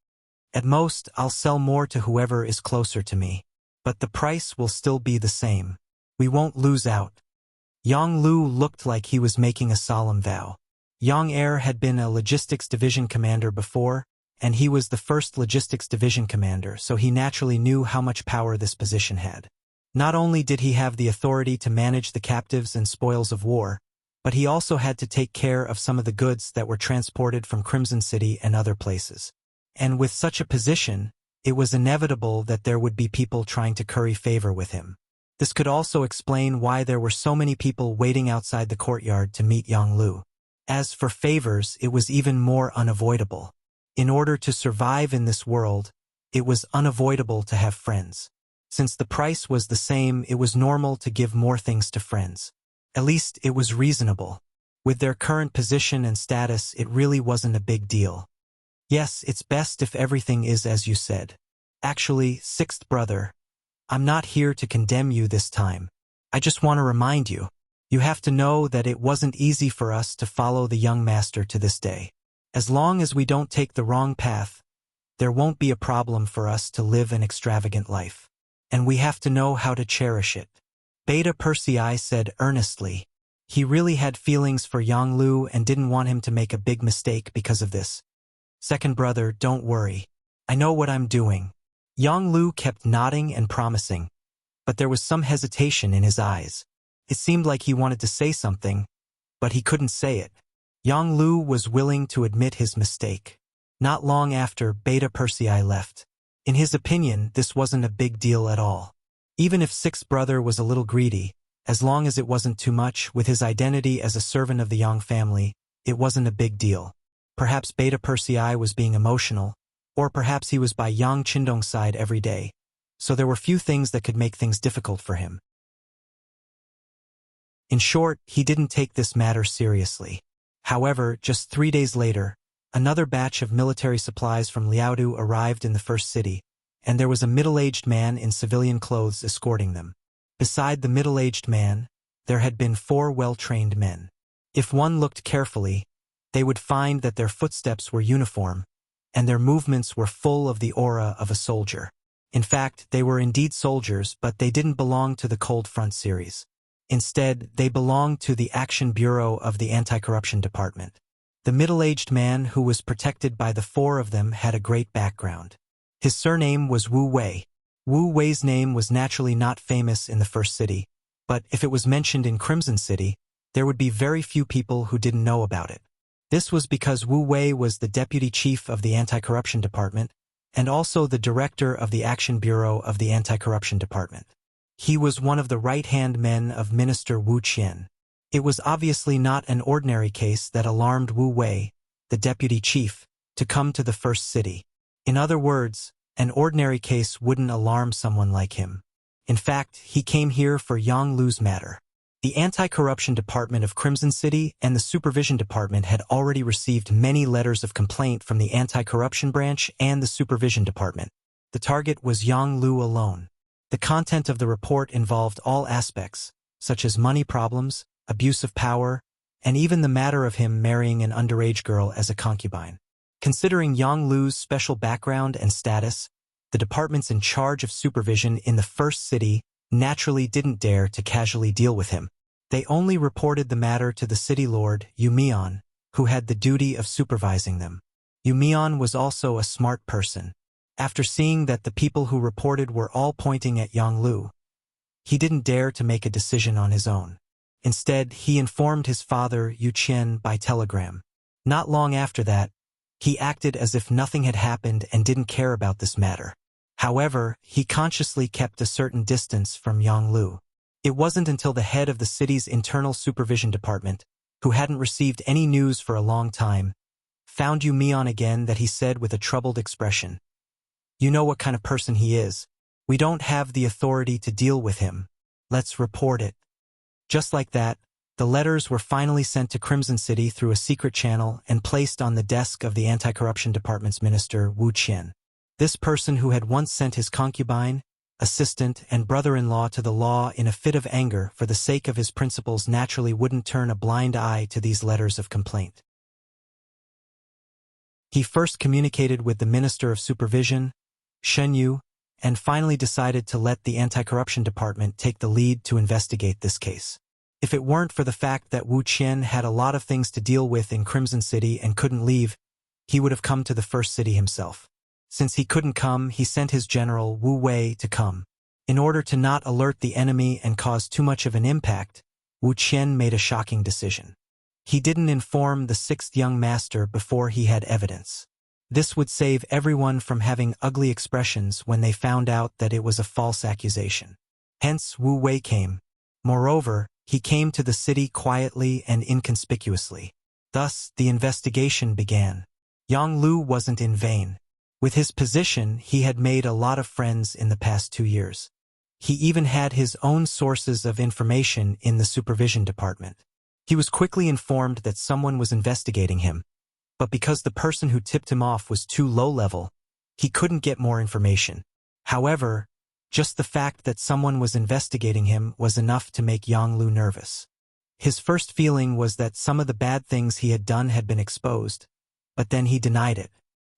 "At most, I'll sell more to whoever is closer to me. But the price will still be the same. We won't lose out." Yang Lu looked like he was making a solemn vow. Yang Er had been a logistics division commander before, and he was the first logistics division commander, so he naturally knew how much power this position had. Not only did he have the authority to manage the captives and spoils of war, but he also had to take care of some of the goods that were transported from Crimson City and other places. And with such a position, it was inevitable that there would be people trying to curry favor with him. This could also explain why there were so many people waiting outside the courtyard to meet Yang Lu. As for favors, it was even more unavoidable. In order to survive in this world, it was unavoidable to have friends. Since the price was the same, it was normal to give more things to friends. At least it was reasonable. With their current position and status, it really wasn't a big deal. Yes, it's best if everything is as you said. Actually, sixth brother, I'm not here to condemn you this time. I just want to remind you. You have to know that it wasn't easy for us to follow the young master to this day. As long as we don't take the wrong path, there won't be a problem for us to live an extravagant life. And we have to know how to cherish it. Beta Persei said earnestly. He really had feelings for Yang Lu and didn't want him to make a big mistake because of this. Second brother, don't worry. I know what I'm doing. Yang Lu kept nodding and promising, but there was some hesitation in his eyes. It seemed like he wanted to say something, but he couldn't say it. Yang Lu was willing to admit his mistake. Not long after, Beta Persei left. In his opinion, this wasn't a big deal at all. Even if sixth brother was a little greedy, as long as it wasn't too much, with his identity as a servant of the Yang family, it wasn't a big deal. Perhaps Beta Persei was being emotional, or perhaps he was by Yang Qindong's side every day, so there were few things that could make things difficult for him. In short, he didn't take this matter seriously. However, just 3 days later, another batch of military supplies from Liaodu arrived in the first city, and there was a middle-aged man in civilian clothes escorting them. Beside the middle-aged man, there had been 4 well-trained men. If one looked carefully, they would find that their footsteps were uniform, and their movements were full of the aura of a soldier. In fact, they were indeed soldiers, but they didn't belong to the Cold Front series. Instead, they belonged to the Action Bureau of the Anti-Corruption Department. The middle-aged man who was protected by the 4 of them had a great background. His surname was Wu Wei. Wu Wei's name was naturally not famous in the first city, but if it was mentioned in Crimson City, there would be very few people who didn't know about it. This was because Wu Wei was the deputy chief of the Anti-Corruption Department and also the director of the Action Bureau of the Anti-Corruption Department. He was one of the right-hand men of Minister Wu Qian. It was obviously not an ordinary case that alarmed Wu Wei, the deputy chief, to come to the first city. In other words, an ordinary case wouldn't alarm someone like him. In fact, he came here for Yang Lu's matter. The Anti-Corruption Department of Crimson City and the Supervision Department had already received many letters of complaint from the Anti-Corruption Branch and the Supervision Department. The target was Yang Lu alone. The content of the report involved all aspects, such as money problems, abuse of power, and even the matter of him marrying an underage girl as a concubine. Considering Yang Lu's special background and status, the departments in charge of supervision in the first city naturally didn't dare to casually deal with him. They only reported the matter to the city lord, Yu Mian, who had the duty of supervising them. Yu Mian was also a smart person. After seeing that the people who reported were all pointing at Yang Lu, he didn't dare to make a decision on his own. Instead, he informed his father, Yu Qian, by telegram. Not long after that, he acted as if nothing had happened and didn't care about this matter. However, he consciously kept a certain distance from Yang Lu. It wasn't until the head of the city's internal supervision department, who hadn't received any news for a long time, found Yu Mian again that he said with a troubled expression, "You know what kind of person he is. We don't have the authority to deal with him. Let's report it." Just like that, the letters were finally sent to Crimson City through a secret channel and placed on the desk of the Anti-Corruption Department's minister, Wu Qian. This person who had once sent his concubine, assistant, and brother-in-law to the law in a fit of anger for the sake of his principles naturally wouldn't turn a blind eye to these letters of complaint. He first communicated with the Minister of Supervision, Shen Yu, and finally decided to let the Anti-Corruption Department take the lead to investigate this case. If it weren't for the fact that Wu Qian had a lot of things to deal with in Crimson City and couldn't leave, he would have come to the first city himself. Since he couldn't come, he sent his general, Wu Wei, to come. In order to not alert the enemy and cause too much of an impact, Wu Qian made a shocking decision. He didn't inform the sixth young master before he had evidence. This would save everyone from having ugly expressions when they found out that it was a false accusation. Hence Wu Wei came. Moreover, he came to the city quietly and inconspicuously. Thus, the investigation began. Yang Lu wasn't in vain. With his position, he had made a lot of friends in the past 2 years. He even had his own sources of information in the supervision department. He was quickly informed that someone was investigating him, but because the person who tipped him off was too low-level, he couldn't get more information. However, just the fact that someone was investigating him was enough to make Yang Lu nervous. His first feeling was that some of the bad things he had done had been exposed, but then he denied it.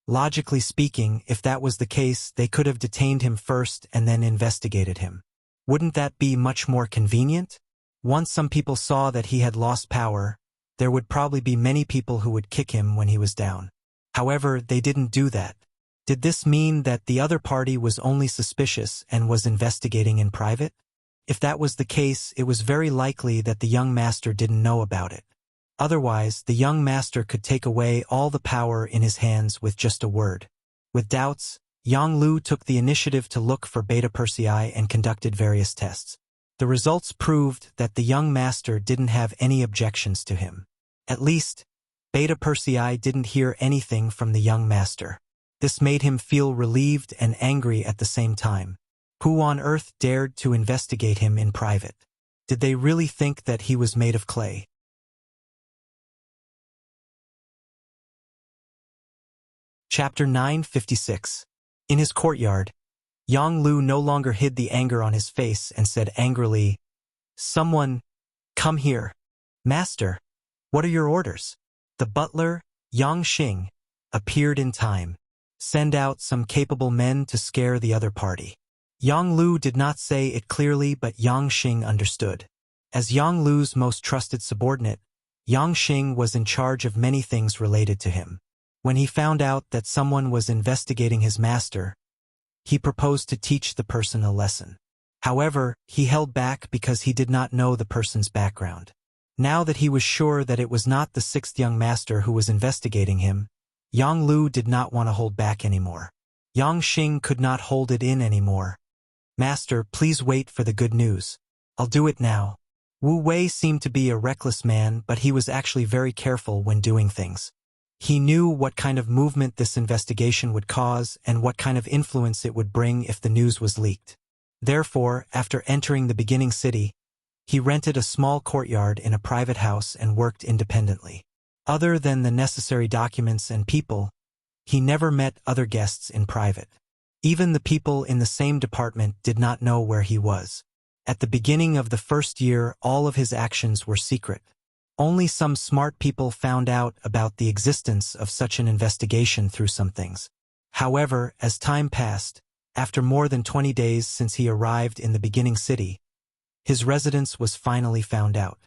Logically speaking, if that was the case, they could have detained him first and then investigated him. Wouldn't that be much more convenient? Once some people saw that he had lost power, there would probably be many people who would kick him when he was down. However, they didn't do that. Did this mean that the other party was only suspicious and was investigating in private? If that was the case, it was very likely that the young master didn't know about it. Otherwise, the young master could take away all the power in his hands with just a word. With doubts, Yang Lu took the initiative to look for Beta Persei and conducted various tests. The results proved that the young master didn't have any objections to him. At least, Beta Persei didn't hear anything from the young master. This made him feel relieved and angry at the same time. Who on earth dared to investigate him in private? Did they really think that he was made of clay? Chapter 956. In his courtyard, Yang Lu no longer hid the anger on his face and said angrily, "Someone, come here." "Master, what are your orders?" The butler, Yang Xing, appeared in time. "Send out some capable men to scare the other party." Yang Lu did not say it clearly, but Yang Xing understood. As Yang Lu's most trusted subordinate, Yang Xing was in charge of many things related to him. When he found out that someone was investigating his master, he proposed to teach the person a lesson. However, he held back because he did not know the person's background. Now that he was sure that it was not the sixth young master who was investigating him, Yang Lu did not want to hold back anymore. Yang Xing could not hold it in anymore. "Master, please wait for the good news. I'll do it now." Wu Wei seemed to be a reckless man, but he was actually very careful when doing things. He knew what kind of movement this investigation would cause and what kind of influence it would bring if the news was leaked. Therefore, after entering the beginning city, he rented a small courtyard in a private house and worked independently. Other than the necessary documents and people, he never met other guests in private. Even the people in the same department did not know where he was. At the beginning of the first year, all of his actions were secret. Only some smart people found out about the existence of such an investigation through some things. However, as time passed, after more than 20 days since he arrived in the beginning city, his residence was finally found out.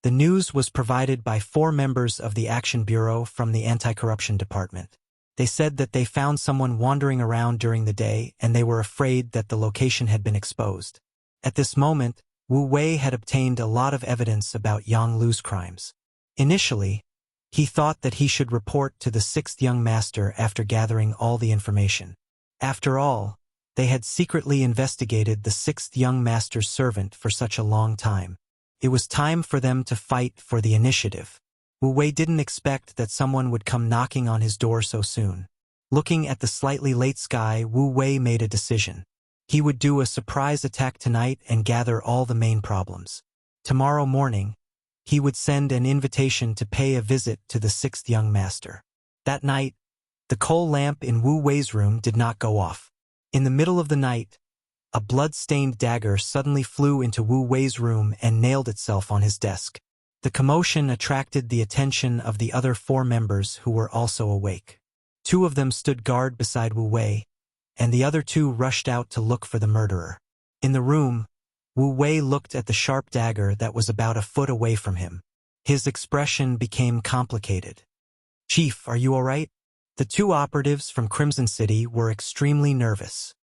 The news was provided by 4 members of the Action Bureau from the Anti-Corruption Department. They said that they found someone wandering around during the day and they were afraid that the location had been exposed. At this moment, Wu Wei had obtained a lot of evidence about Yang Lu's crimes. Initially, he thought that he should report to the sixth young master after gathering all the information. After all, they had secretly investigated the sixth young master's servant for such a long time. It was time for them to fight for the initiative. Wu Wei didn't expect that someone would come knocking on his door so soon. Looking at the slightly late sky, Wu Wei made a decision. He would do a surprise attack tonight and gather all the main problems. Tomorrow morning, he would send an invitation to pay a visit to the sixth young master. That night, the coal lamp in Wu Wei's room did not go off. In the middle of the night, a blood-stained dagger suddenly flew into Wu Wei's room and nailed itself on his desk. The commotion attracted the attention of the other 4 members who were also awake. 2 of them stood guard beside Wu Wei, and the other 2 rushed out to look for the murderer. In the room, Wu Wei looked at the sharp dagger that was about a foot away from him. His expression became complicated. "Chief, are you all right?" The two operatives from Crimson City were extremely nervous.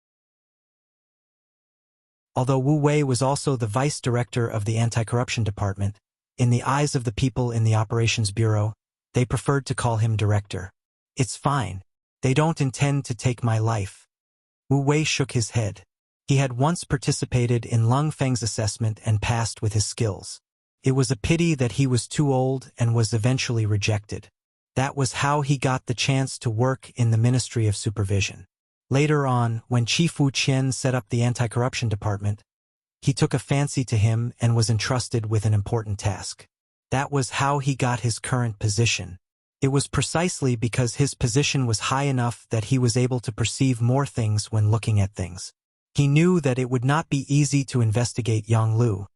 Although Wu Wei was also the vice director of the anti-corruption department, in the eyes of the people in the operations bureau, they preferred to call him director. "It's fine. They don't intend to take my life." Wu Wei shook his head. He had once participated in Lung Feng's assessment and passed with his skills. It was a pity that he was too old and was eventually rejected. That was how he got the chance to work in the Ministry of Supervision. Later on, when Chief Wu Qian set up the anti-corruption department, he took a fancy to him and was entrusted with an important task. That was how he got his current position. It was precisely because his position was high enough that he was able to perceive more things when looking at things. He knew that it would not be easy to investigate Yang Lu,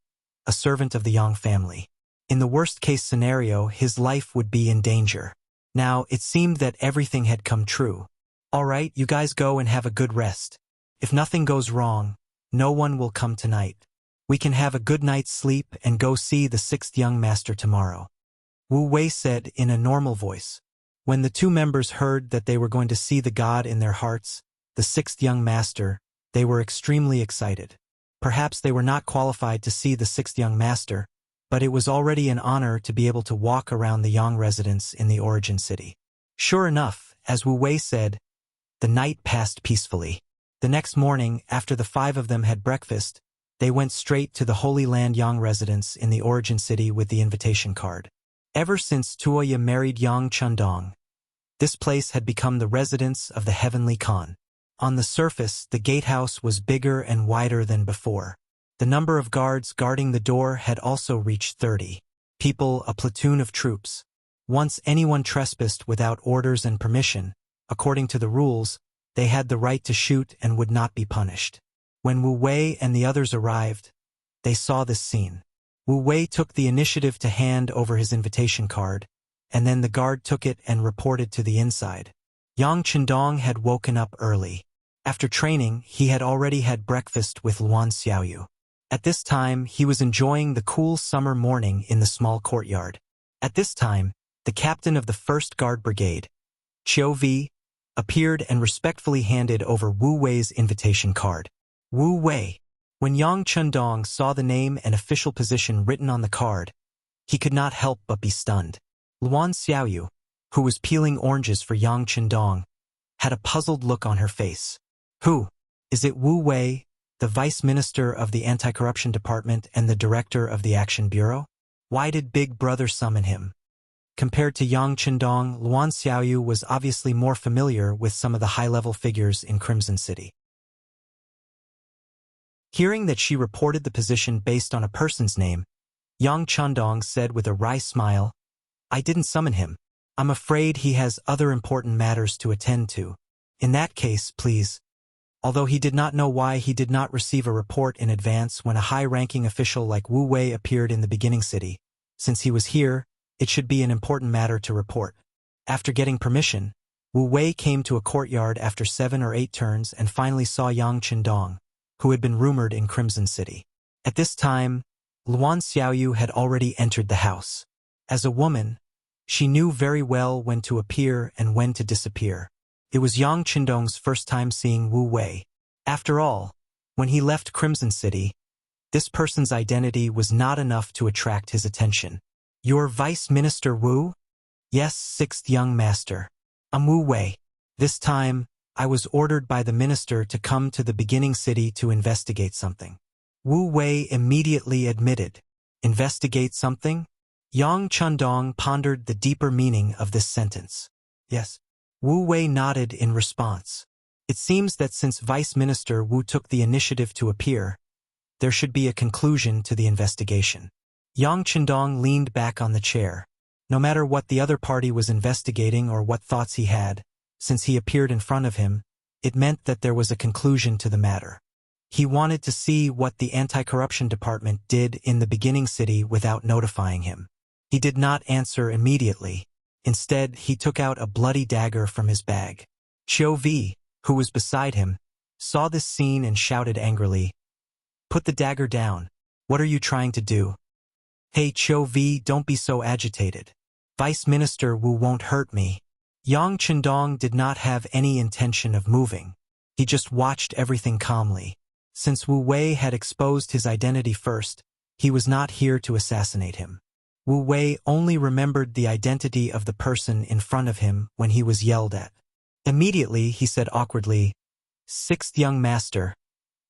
a servant of the Yang family. In the worst-case scenario, his life would be in danger. Now, it seemed that everything had come true. "All right, you guys go and have a good rest. If nothing goes wrong, no one will come tonight. We can have a good night's sleep and go see the sixth young master tomorrow," Wu Wei said in a normal voice. When the two members heard that they were going to see the god in their hearts, the sixth young master, they were extremely excited. Perhaps they were not qualified to see the sixth young master, but it was already an honor to be able to walk around the Yang residence in the origin city. Sure enough, as Wu Wei said, the night passed peacefully. The next morning, after the five of them had breakfast, they went straight to the Holy Land Yang residence in the origin city with the invitation card. Ever since Tuoya married Yang Chundong, this place had become the residence of the Heavenly Khan. On the surface, the gatehouse was bigger and wider than before. The number of guards guarding the door had also reached 30. People, a platoon of troops. Once anyone trespassed without orders and permission, according to the rules, they had the right to shoot and would not be punished. When Wu Wei and the others arrived, they saw this scene. Wu Wei took the initiative to hand over his invitation card, and then the guard took it and reported to the inside. Yang Chindong had woken up early. After training, he had already had breakfast with Luan Xiaoyu. At this time, he was enjoying the cool summer morning in the small courtyard. At this time, the captain of the 1st Guard Brigade, Qiu Vi, appeared and respectfully handed over Wu Wei's invitation card. Wu Wei. When Yang Chundong saw the name and official position written on the card, he could not help but be stunned. Luan Xiaoyu, who was peeling oranges for Yang Chundong, had a puzzled look on her face. "Who? Is it Wu Wei, the Vice Minister of the Anti-Corruption Department and the Director of the Action Bureau? Why did Big Brother summon him?" Compared to Yang Chindong, Luan Xiaoyu was obviously more familiar with some of the high-level figures in Crimson City. Hearing that she reported the position based on a person's name, Yang Chundong said with a wry smile, "I didn't summon him. I'm afraid he has other important matters to attend to. In that case, please." Although he did not know why he did not receive a report in advance when a high-ranking official like Wu Wei appeared in the beginning city, since he was here, it should be an important matter to report. After getting permission, Wu Wei came to a courtyard after 7 or 8 turns and finally saw Yang Chindong, who had been rumored in Crimson City. At this time, Luan Xiaoyu had already entered the house. As a woman, she knew very well when to appear and when to disappear. It was Yang Chindong's first time seeing Wu Wei. After all, when he left Crimson City, this person's identity was not enough to attract his attention. "Your Vice Minister Wu?" "Yes, 6th young master. I'm Wu Wei. This time, I was ordered by the minister to come to the beginning city to investigate something." Wu Wei immediately admitted. "Investigate something?" Yang Chundong pondered the deeper meaning of this sentence. "Yes." Wu Wei nodded in response. It seems that since Vice Minister Wu took the initiative to appear, there should be a conclusion to the investigation. Yang Chindong leaned back on the chair. No matter what the other party was investigating or what thoughts he had, since he appeared in front of him, it meant that there was a conclusion to the matter. He wanted to see what the anti-corruption department did in the beginning city without notifying him. He did not answer immediately. Instead, he took out a bloody dagger from his bag. Qiu Vi, who was beside him, saw this scene and shouted angrily, Put the dagger down. What are you trying to do? Hey Cho V, don't be so agitated. Vice Minister Wu won't hurt me. Yang Chendong did not have any intention of moving. He just watched everything calmly. Since Wu Wei had exposed his identity first, he was not here to assassinate him. Wu Wei only remembered the identity of the person in front of him when he was yelled at. Immediately, he said awkwardly, "Sixth young master,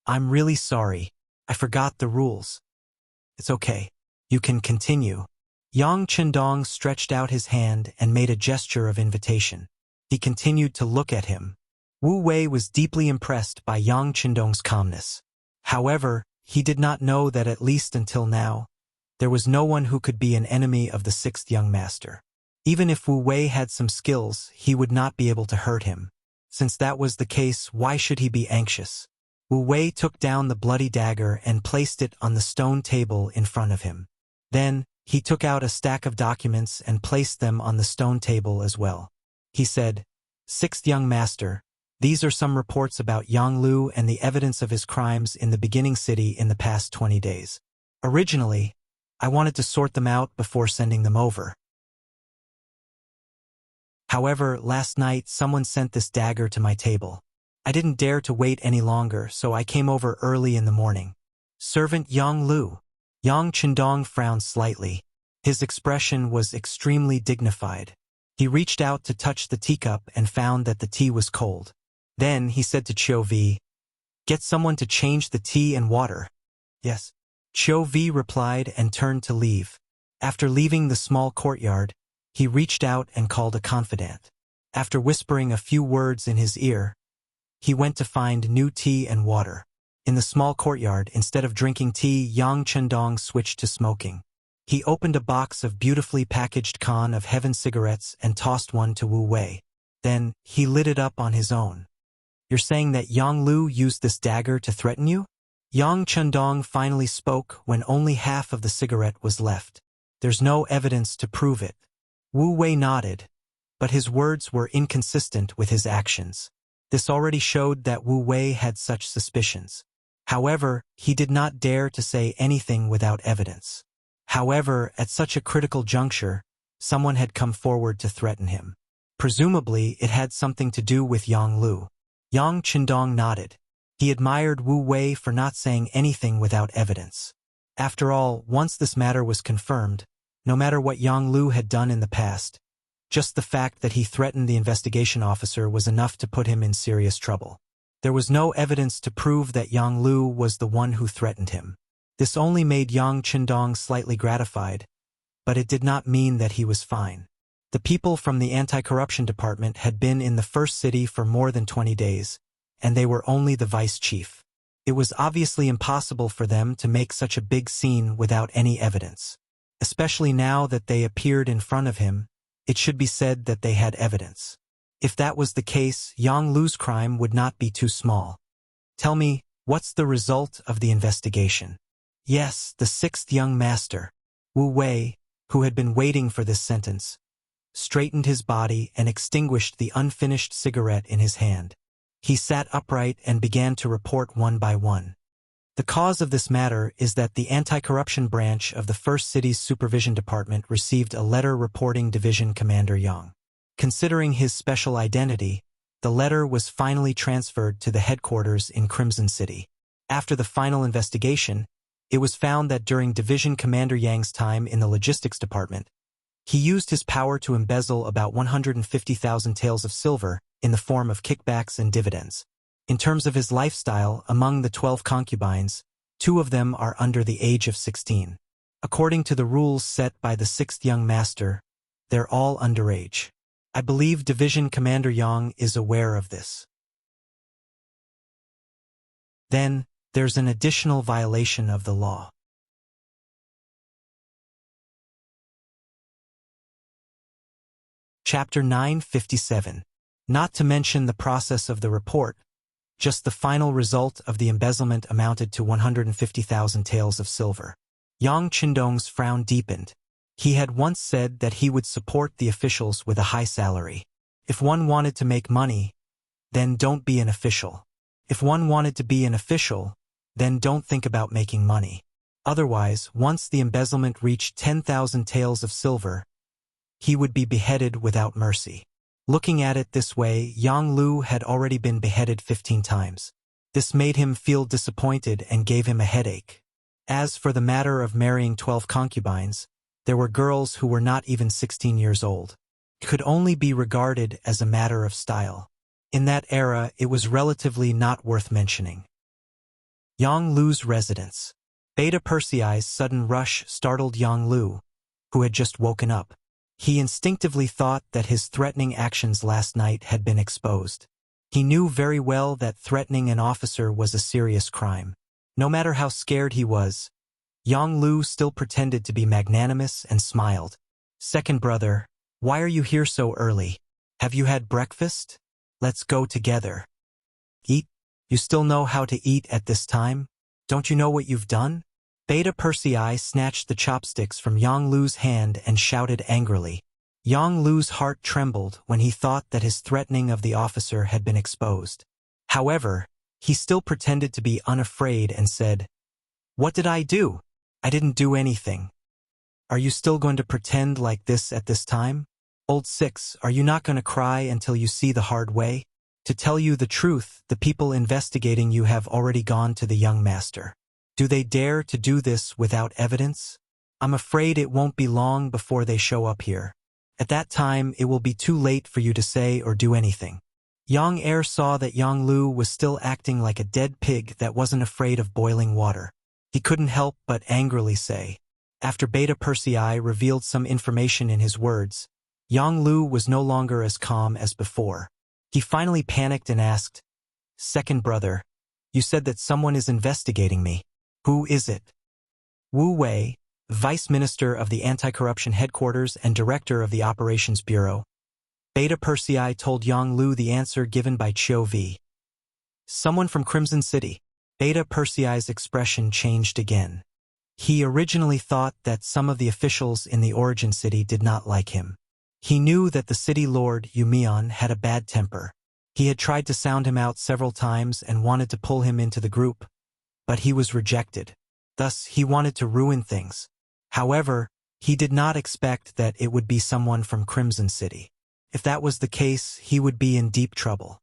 I'm really sorry. I forgot the rules." "It's okay. You can continue." Yang Chendong stretched out his hand and made a gesture of invitation. He continued to look at him. Wu Wei was deeply impressed by Yang Chendong's calmness. However, he did not know that at least until now, there was no one who could be an enemy of the sixth young master. Even if Wu Wei had some skills, he would not be able to hurt him. Since that was the case, why should he be anxious? Wu Wei took down the bloody dagger and placed it on the stone table in front of him. Then, he took out a stack of documents and placed them on the stone table as well. He said, "Sixth young master, these are some reports about Yang Lu and the evidence of his crimes in the beginning city in the past 20 days. Originally, I wanted to sort them out before sending them over. However, last night someone sent this dagger to my table. I didn't dare to wait any longer, so I came over early in the morning. Servant Yang Lu." Yang Chendong frowned slightly. His expression was extremely dignified. He reached out to touch the teacup and found that the tea was cold. Then he said to Cho V, "Get someone to change the tea and water." "Yes." Cho V replied and turned to leave. After leaving the small courtyard, he reached out and called a confidant. After whispering a few words in his ear, he went to find new tea and water. In the small courtyard, instead of drinking tea, Yang Chendong switched to smoking. He opened a box of beautifully packaged Con of Heaven cigarettes and tossed one to Wu Wei. Then, he lit it up on his own. "You're saying that Yang Lu used this dagger to threaten you?" Yang Chendong finally spoke when only half of the cigarette was left. "There's no evidence to prove it." Wu Wei nodded, but his words were inconsistent with his actions. This already showed that Wu Wei had such suspicions. However, he did not dare to say anything without evidence. However, at such a critical juncture, someone had come forward to threaten him. Presumably, it had something to do with Yang Lu. Yang Chendong nodded. He admired Wu Wei for not saying anything without evidence. After all, once this matter was confirmed, no matter what Yang Lu had done in the past, just the fact that he threatened the investigation officer was enough to put him in serious trouble. There was no evidence to prove that Yang Lu was the one who threatened him. This only made Yang Chendong slightly gratified, but it did not mean that he was fine. The people from the anti-corruption department had been in the first city for more than 20 days, and they were only the vice chief. It was obviously impossible for them to make such a big scene without any evidence. Especially now that they appeared in front of him, it should be said that they had evidence. If that was the case, Yang Lu's crime would not be too small. "Tell me, what's the result of the investigation?" "Yes, the sixth young master." Wu Wei, who had been waiting for this sentence, straightened his body and extinguished the unfinished cigarette in his hand. He sat upright and began to report one by one. "The cause of this matter is that the anti-corruption branch of the First City's Supervision Department received a letter reporting Division Commander Yang. Considering his special identity, the letter was finally transferred to the headquarters in Crimson City. After the final investigation, it was found that during Division Commander Yang's time in the Logistics Department, he used his power to embezzle about 150,000 taels of silver in the form of kickbacks and dividends. In terms of his lifestyle, among the 12 concubines, 2 of them are under the age of 16. According to the rules set by the sixth young master, they're all underage. I believe Division Commander Yang is aware of this. Then, there's an additional violation of the law. Chapter 957. Not to mention the process of the report, just the final result of the embezzlement amounted to 150,000 taels of silver. Yang Chendong's frown deepened. He had once said that he would support the officials with a high salary. If one wanted to make money, then don't be an official. If one wanted to be an official, then don't think about making money. Otherwise, once the embezzlement reached 10,000 taels of silver, he would be beheaded without mercy. Looking at it this way, Yang Lu had already been beheaded 15 times. This made him feel disappointed and gave him a headache. As for the matter of marrying 12 concubines, there were girls who were not even 16 years old. It could only be regarded as a matter of style. In that era, it was relatively not worth mentioning. Yang Lu's residence. Beta Persei's sudden rush startled Yang Lu, who had just woken up. He instinctively thought that his threatening actions last night had been exposed. He knew very well that threatening an officer was a serious crime. No matter how scared he was, Yang Lu still pretended to be magnanimous and smiled. "Second brother, why are you here so early? Have you had breakfast? Let's go together." "Eat? You still know how to eat at this time? Don't you know what you've done?" Beta Persei snatched the chopsticks from Yang Lu's hand and shouted angrily. Yang Lu's heart trembled when he thought that his threatening of the officer had been exposed. However, he still pretended to be unafraid and said, "What did I do? I didn't do anything." "Are you still going to pretend like this at this time? Old Six, are you not going to cry until you see the hard way? To tell you the truth, the people investigating you have already gone to the young master. Do they dare to do this without evidence? I'm afraid it won't be long before they show up here. At that time, it will be too late for you to say or do anything." Yang Er saw that Yang Lu was still acting like a dead pig that wasn't afraid of boiling water. He couldn't help but angrily say. After Beta Persei revealed some information in his words, Yang Lu was no longer as calm as before. He finally panicked and asked, "Second brother, you said that someone is investigating me. Who is it?" Wu Wei, Vice Minister of the Anti-Corruption Headquarters and Director of the Operations Bureau. Beta Persei told Yang Lu the answer given by Chiu Vi. "Someone from Crimson City." Beta Persei's expression changed again. He originally thought that some of the officials in the origin city did not like him. He knew that the city lord, Yumian, had a bad temper. He had tried to sound him out several times and wanted to pull him into the group, but he was rejected. Thus, he wanted to ruin things. However, he did not expect that it would be someone from Crimson City. If that was the case, he would be in deep trouble.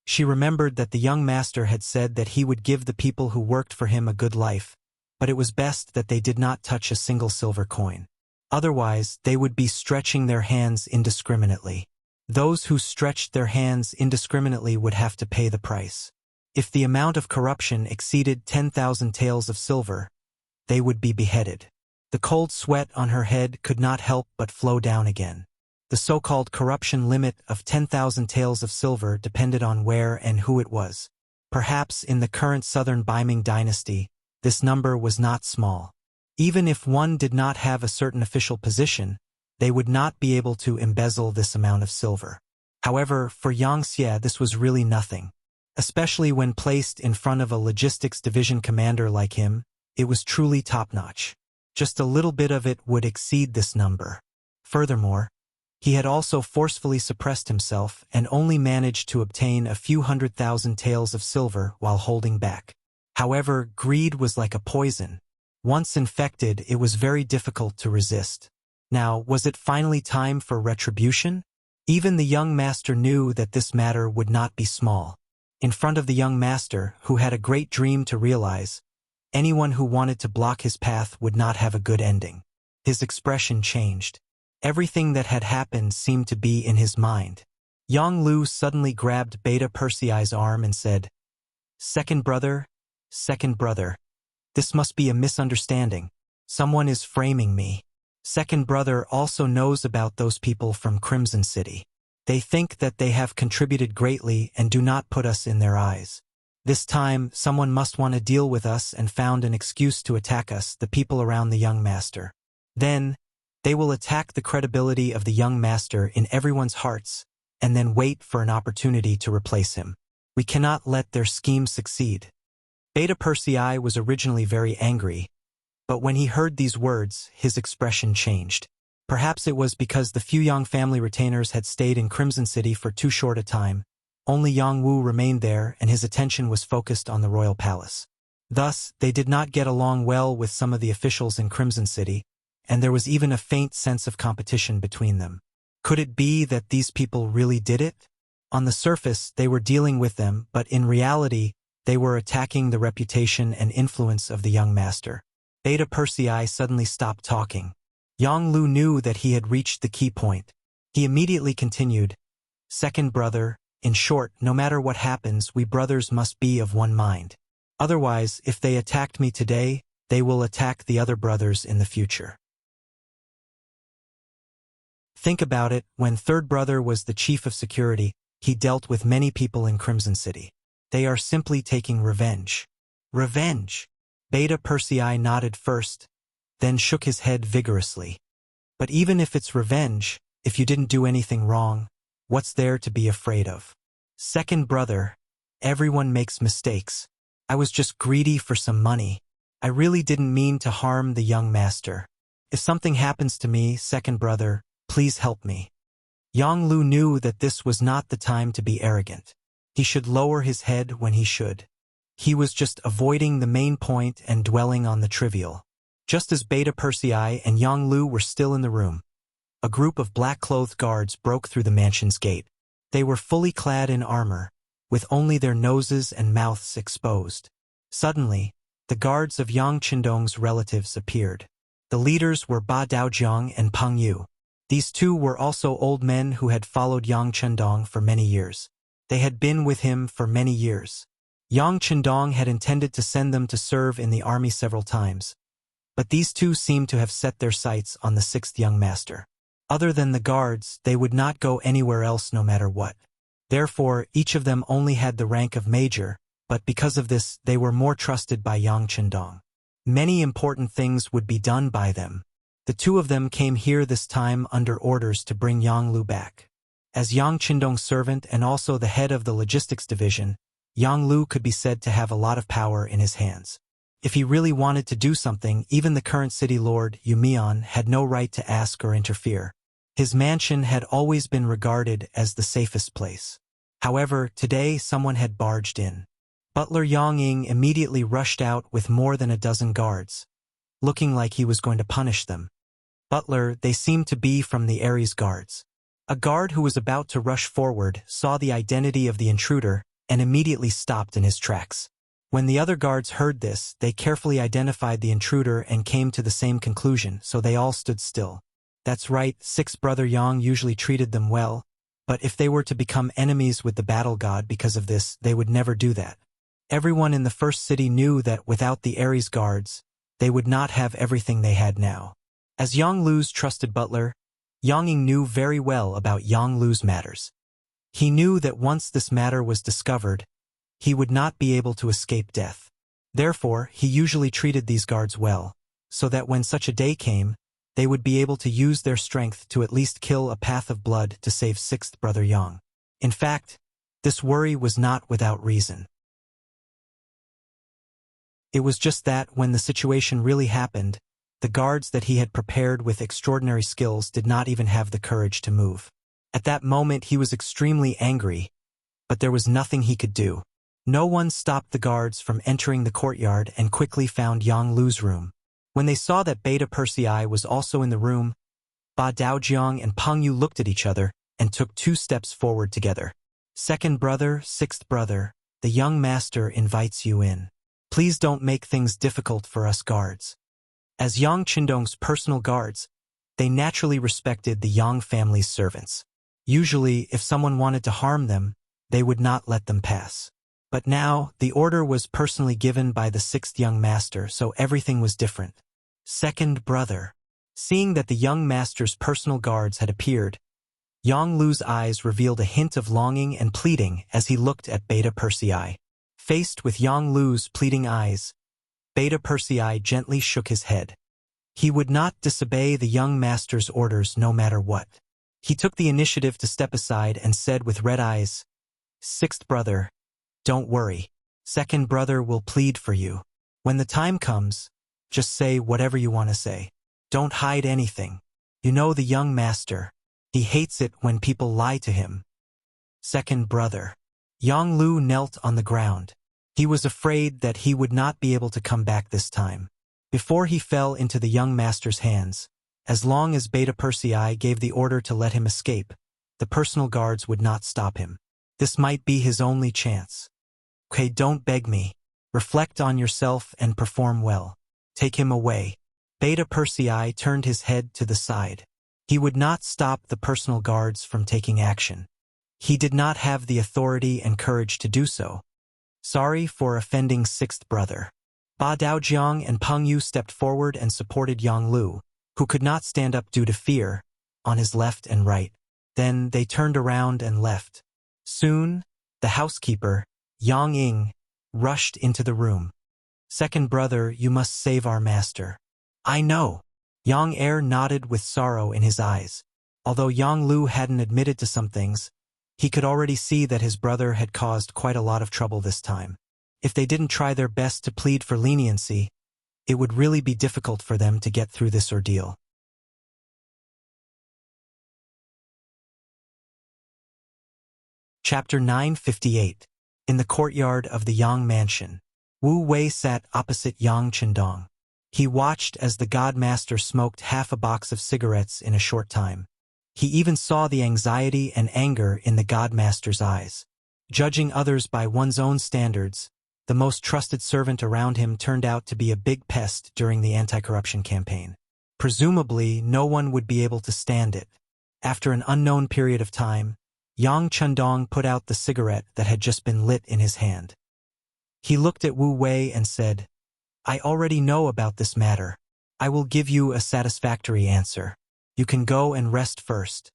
She remembered that the young master had said that he would give the people who worked for him a good life, but it was best that they did not touch a single silver coin. Otherwise, they would be stretching their hands indiscriminately. Those who stretched their hands indiscriminately would have to pay the price. If the amount of corruption exceeded 10,000 taels of silver, they would be beheaded. The cold sweat on her head could not help but flow down again. The so-called corruption limit of 10,000 taels of silver depended on where and who it was. Perhaps in the current southern Baiming dynasty, this number was not small. Even if one did not have a certain official position, they would not be able to embezzle this amount of silver. However, for Yang Xie this was really nothing. Especially when placed in front of a logistics division commander like him, it was truly top-notch. Just a little bit of it would exceed this number. Furthermore, he had also forcefully suppressed himself and only managed to obtain a few 100,000 taels of silver while holding back. However, greed was like a poison. Once infected, it was very difficult to resist. Now, was it finally time for retribution? Even the young master knew that this matter would not be small. In front of the young master, who had a great dream to realize, anyone who wanted to block his path would not have a good ending. His expression changed. Everything that had happened seemed to be in his mind. Yang Lu suddenly grabbed Beta Persei's arm and said, second brother, this must be a misunderstanding. Someone is framing me. Second brother also knows about those people from Crimson City. They think that they have contributed greatly and do not put us in their eyes. This time, someone must want to deal with us and found an excuse to attack us, the people around the young master. Then, they will attack the credibility of the young master in everyone's hearts, and then wait for an opportunity to replace him. We cannot let their scheme succeed. Beta Persei was originally very angry, but when he heard these words, his expression changed. Perhaps it was because the few young family retainers had stayed in Crimson City for too short a time, Only Yang Wu remained there, and his attention was focused on the royal palace. Thus, they did not get along well with some of the officials in Crimson City, and there was even a faint sense of competition between them. Could it be that these people really did it? On the surface, they were dealing with them, but in reality, they were attacking the reputation and influence of the young master. Beta Persei suddenly stopped talking. Yang Lu knew that he had reached the key point. He immediately continued, "Second brother, in short, no matter what happens, we brothers must be of one mind. Otherwise, if they attacked me today, they will attack the other brothers in the future." Think about it, when third brother was the chief of security, he dealt with many people in Crimson City. They are simply taking revenge. Revenge! Beta Persei nodded first, then shook his head vigorously. But even if it's revenge, if you didn't do anything wrong, what's there to be afraid of? Second brother, everyone makes mistakes. I was just greedy for some money. I really didn't mean to harm the young master. If something happens to me, second brother, please help me. Yang Lu knew that this was not the time to be arrogant. He should lower his head when he should. He was just avoiding the main point and dwelling on the trivial. Just as Beta Persei and Yang Lu were still in the room, a group of black-clothed guards broke through the mansion's gate. They were fully clad in armor, with only their noses and mouths exposed. Suddenly, the guards of Yang Qindong's relatives appeared. The leaders were Ba Daojiang and Peng Yu. These two were also old men who had followed Yang Qindong for many years. They had been with him for many years. Yang Qindong had intended to send them to serve in the army several times, but these two seemed to have set their sights on the sixth young master. Other than the guards, they would not go anywhere else no matter what. Therefore, each of them only had the rank of major, but because of this, they were more trusted by Yang Qindong. Many important things would be done by them. The two of them came here this time under orders to bring Yang Lu back. As Yang Qindong's servant and also the head of the logistics division, Yang Lu could be said to have a lot of power in his hands. If he really wanted to do something, even the current city lord, Yu Mian, had no right to ask or interfere. His mansion had always been regarded as the safest place. However, today someone had barged in. Butler Yang Ying immediately rushed out with more than a dozen guards, looking like he was going to punish them. Butler, they seemed to be from the Ares guards. A guard who was about to rush forward saw the identity of the intruder and immediately stopped in his tracks. When the other guards heard this, they carefully identified the intruder and came to the same conclusion, so they all stood still. That's right, sixth brother Yang usually treated them well, but if they were to become enemies with the battle god because of this, they would never do that. Everyone in the first city knew that without the Ares guards, they would not have everything they had now. As Yang Lu's trusted butler, Yang Ying knew very well about Yang Lu's matters. He knew that once this matter was discovered, he would not be able to escape death. Therefore, he usually treated these guards well, so that when such a day came, they would be able to use their strength to at least kill a path of blood to save sixth brother Yang. In fact, this worry was not without reason. It was just that when the situation really happened, the guards that he had prepared with extraordinary skills did not even have the courage to move. At that moment he was extremely angry, but there was nothing he could do. No one stopped the guards from entering the courtyard and quickly found Yang Lu's room. When they saw that Beta Persei was also in the room, Ba Daojiang and Peng Yu looked at each other and took 2 steps forward together. Second brother, sixth brother, the young master invites you in. Please don't make things difficult for us guards. As Yang Qindong's personal guards, they naturally respected the Yang family's servants. Usually, if someone wanted to harm them, they would not let them pass. But now, the order was personally given by the sixth young master, so everything was different. Second brother. Seeing that the young master's personal guards had appeared, Yang Lu's eyes revealed a hint of longing and pleading as he looked at Beta Persei. Faced with Yang Lu's pleading eyes, Beta Persei gently shook his head. He would not disobey the young master's orders no matter what. He took the initiative to step aside and said with red eyes, "Sixth brother, don't worry. Second brother will plead for you. When the time comes, just say whatever you want to say. Don't hide anything. You know the young master. He hates it when people lie to him. Second brother." Yang Lu knelt on the ground. He was afraid that he would not be able to come back this time. Before he fell into the young master's hands, as long as Beta Persei gave the order to let him escape, the personal guards would not stop him. This might be his only chance. Okay, don't beg me. Reflect on yourself and perform well. Take him away. Beta Persei turned his head to the side. He would not stop the personal guards from taking action. He did not have the authority and courage to do so. Sorry for offending sixth brother. Ba Daojiang and Peng Yu stepped forward and supported Yang Lu, who could not stand up due to fear, on his left and right. Then they turned around and left. Soon, the housekeeper, Yang Ying, rushed into the room. Second brother, you must save our master. I know. Yang Er nodded with sorrow in his eyes. Although Yang Lu hadn't admitted to some things, he could already see that his brother had caused quite a lot of trouble this time. If they didn't try their best to plead for leniency, it would really be difficult for them to get through this ordeal. Chapter 958. In the courtyard of the Yang mansion, Wu Wei sat opposite Yang Qindong. He watched as the God Master smoked half a box of cigarettes in a short time. He even saw the anxiety and anger in the God Master's eyes. Judging others by one's own standards, the most trusted servant around him turned out to be a big pest during the anti-corruption campaign. Presumably, no one would be able to stand it. After an unknown period of time, Yang Qindong put out the cigarette that had just been lit in his hand. He looked at Wu Wei and said, I already know about this matter. I will give you a satisfactory answer. You can go and rest first.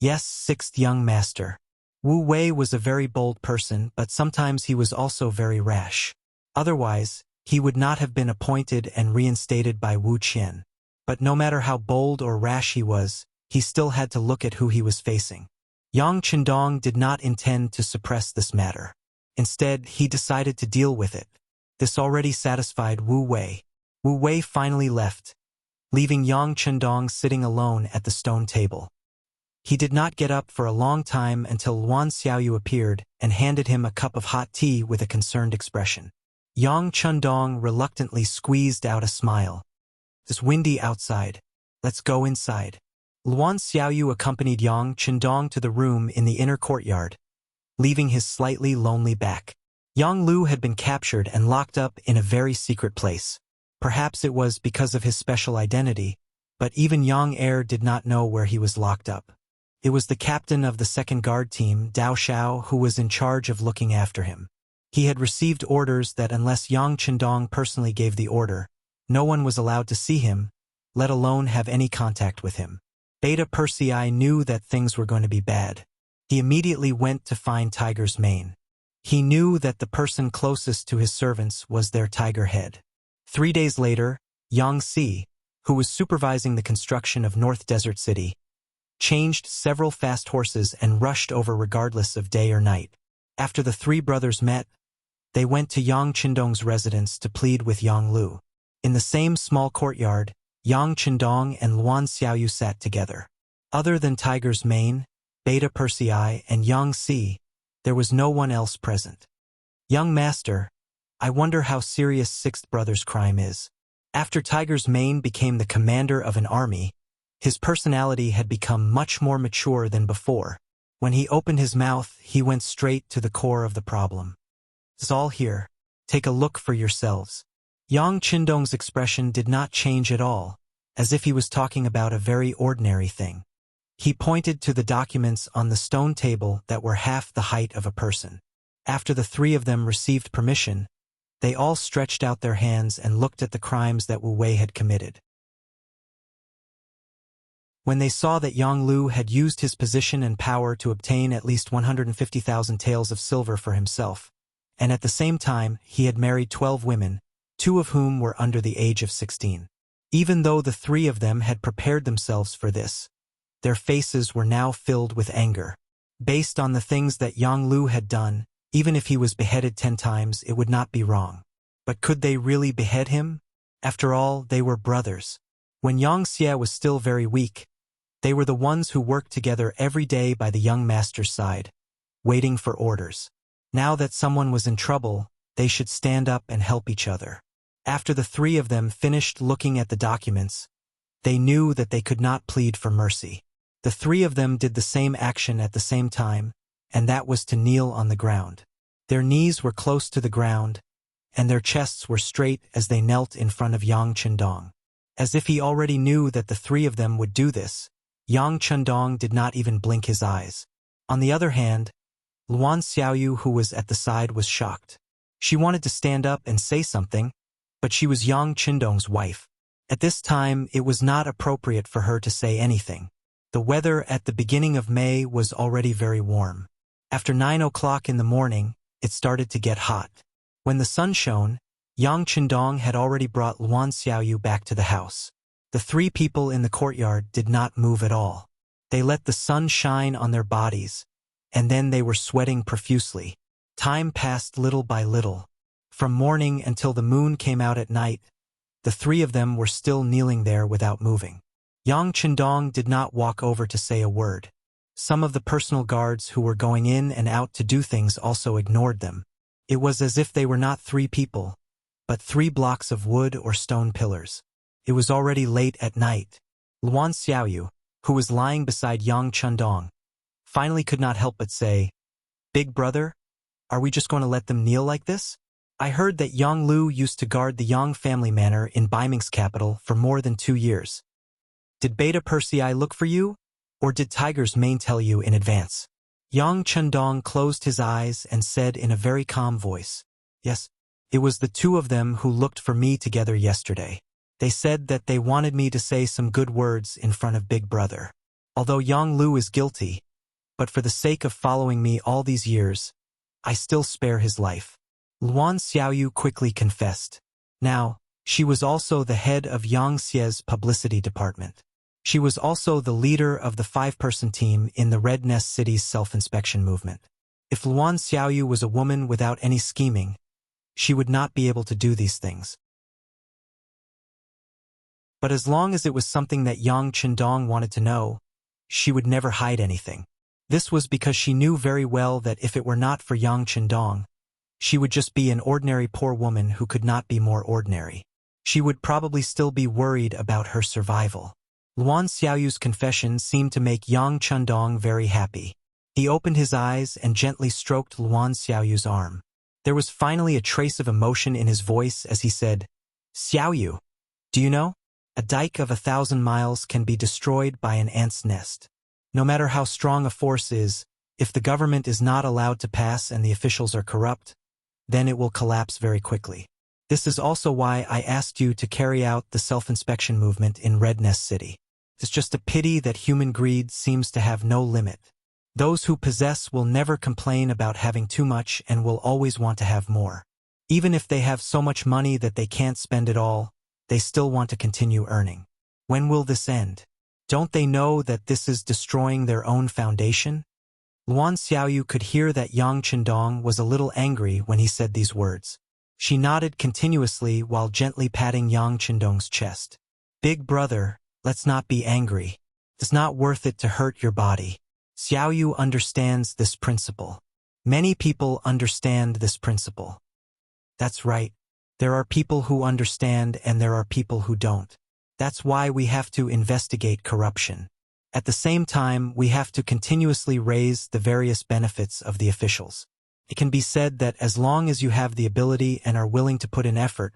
Yes, sixth young master. Wu Wei was a very bold person, but sometimes he was also very rash. Otherwise, he would not have been appointed and reinstated by Wu Qian. But no matter how bold or rash he was, he still had to look at who he was facing. Yang Qindong did not intend to suppress this matter. Instead, he decided to deal with it. This already satisfied Wu Wei. Wu Wei finally left, leaving Yang Qindong sitting alone at the stone table. He did not get up for a long time until Luan Xiaoyu appeared and handed him a cup of hot tea with a concerned expression. Yang Qindong reluctantly squeezed out a smile. It's windy outside. Let's go inside. Luan Xiaoyu accompanied Yang Qindong to the room in the inner courtyard, leaving his slightly lonely back. Yang Lu had been captured and locked up in a very secret place. Perhaps it was because of his special identity, but even Yang Er did not know where he was locked up. It was the captain of the second guard team, Dao Xiao, who was in charge of looking after him. He had received orders that unless Yang Qindong personally gave the order, no one was allowed to see him, let alone have any contact with him. Beta Persei knew that things were going to be bad. He immediately went to find Tiger's mane. He knew that the person closest to his servants was their tiger head. 3 days later, Yang Si, who was supervising the construction of North Desert City, changed several fast horses and rushed over regardless of day or night. After the three brothers met, they went to Yang Qindong's residence to plead with Yang Lu. In the same small courtyard, Yang Qindong and Luan Xiaoyu sat together. Other than Tiger's mane, Beta Persei, and Yang Si, there was no one else present. Young master, I wonder how serious sixth brother's crime is. After Tiger's mane became the commander of an army, his personality had become much more mature than before. When he opened his mouth, he went straight to the core of the problem. It's all here. Take a look for yourselves. Yang Qindong's expression did not change at all, as if he was talking about a very ordinary thing. He pointed to the documents on the stone table that were half the height of a person. After the three of them received permission, they all stretched out their hands and looked at the crimes that Wu Wei had committed. When they saw that Yang Lu had used his position and power to obtain at least 150,000 taels of silver for himself, and at the same time he had married 12 women, 2 of whom were under the age of 16. Even though the 3 of them had prepared themselves for this, their faces were now filled with anger. Based on the things that Yang Lu had done, even if he was beheaded 10 times, it would not be wrong. But could they really behead him? After all, they were brothers. When Yang Xie was still very weak, they were the ones who worked together every day by the young master's side, waiting for orders. Now that someone was in trouble, they should stand up and help each other. After the three of them finished looking at the documents, they knew that they could not plead for mercy. The three of them did the same action at the same time, and that was to kneel on the ground. Their knees were close to the ground, and their chests were straight as they knelt in front of Yang Chendong. As if he already knew that the three of them would do this, Yang Chendong did not even blink his eyes. On the other hand, Luan Xiaoyu, who was at the side, was shocked. She wanted to stand up and say something, but she was Yang Chendong's wife. At this time, it was not appropriate for her to say anything. The weather at the beginning of May was already very warm. After 9 o'clock in the morning, it started to get hot. When the sun shone, Yang Chendong had already brought Luan Xiaoyu back to the house. The three people in the courtyard did not move at all. They let the sun shine on their bodies, and then they were sweating profusely. Time passed little by little. From morning until the moon came out at night, the three of them were still kneeling there without moving. Yang Chendong did not walk over to say a word. Some of the personal guards who were going in and out to do things also ignored them. It was as if they were not three people, but 3 blocks of wood or stone pillars. It was already late at night. Luan Xiaoyu, who was lying beside Yang Chendong, finally could not help but say, "Big brother, are we just going to let them kneel like this? I heard that Yang Lu used to guard the Yang family manor in Baiming's capital for more than 2 years. Did Beta Persei look for you, or did Tiger's Mane tell you in advance?" Yang Chendong closed his eyes and said in a very calm voice, "Yes, it was the two of them who looked for me together yesterday. They said that they wanted me to say some good words in front of Big Brother. Although Yang Lu is guilty, but for the sake of following me all these years, I still spare his life." Luan Xiaoyu quickly confessed. Now, she was also the head of Yang Xie's publicity department. She was also the leader of the 5-person team in the Red Nest City's self-inspection movement. If Luan Xiaoyu was a woman without any scheming, she would not be able to do these things. But as long as it was something that Yang Chendong wanted to know, she would never hide anything. This was because she knew very well that if it were not for Yang Chendong, she would just be an ordinary poor woman who could not be more ordinary. She would probably still be worried about her survival. Luan Xiaoyu's confession seemed to make Yang Chendong very happy. He opened his eyes and gently stroked Luan Xiaoyu's arm. There was finally a trace of emotion in his voice as he said, "Xiaoyu, do you know? A dike of 1,000 miles can be destroyed by an ant's nest. No matter how strong a force is, if the government is not allowed to pass and the officials are corrupt, then it will collapse very quickly. This is also why I asked you to carry out the self-inspection movement in Red Nest City. It's just a pity that human greed seems to have no limit. Those who possess will never complain about having too much and will always want to have more. Even if they have so much money that they can't spend it all, they still want to continue earning. When will this end? Don't they know that this is destroying their own foundation?" Luan Xiaoyu could hear that Yang Chendong was a little angry when he said these words. She nodded continuously while gently patting Yang Chendong's chest. "Big brother, let's not be angry. It's not worth it to hurt your body. Xiaoyu understands this principle. Many people understand this principle." That's right. There are people who understand and there are people who don't. That's why we have to investigate corruption. At the same time, we have to continuously raise the various benefits of the officials. It can be said that as long as you have the ability and are willing to put in effort,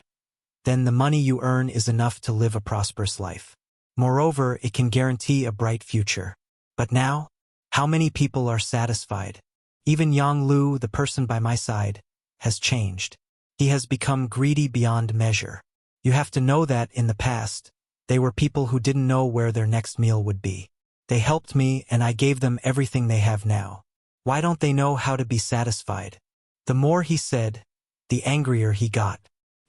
then the money you earn is enough to live a prosperous life. Moreover, it can guarantee a bright future. But now, how many people are satisfied? Even Yang Lu, the person by my side, has changed. He has become greedy beyond measure. You have to know that in the past, they were people who didn't know where their next meal would be. They helped me and I gave them everything they have now. Why don't they know how to be satisfied? The more he said, the angrier he got.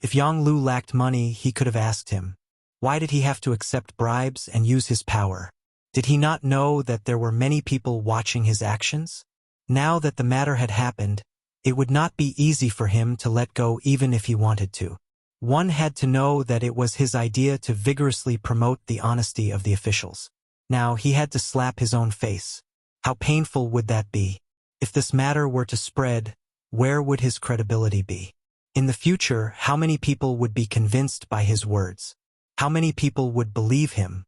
If Yang Lu lacked money, he could have asked him. Why did he have to accept bribes and use his power? Did he not know that there were many people watching his actions? Now that the matter had happened, it would not be easy for him to let go even if he wanted to. One had to know that it was his idea to vigorously promote the honesty of the officials. Now he had to slap his own face. How painful would that be? If this matter were to spread, where would his credibility be? In the future, how many people would be convinced by his words? How many people would believe him?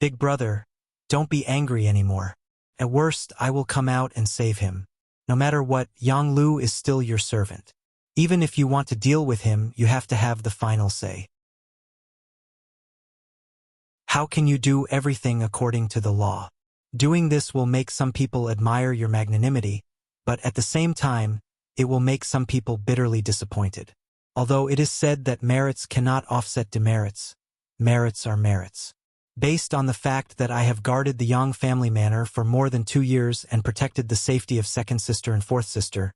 Big brother, don't be angry anymore. At worst, I will come out and save him. No matter what, Yang Lu is still your servant. Even if you want to deal with him, you have to have the final say. How can you do everything according to the law? Doing this will make some people admire your magnanimity, but at the same time, it will make some people bitterly disappointed. Although it is said that merits cannot offset demerits, merits are merits. Based on the fact that I have guarded the Yang family manor for more than 2 years and protected the safety of second sister and fourth sister,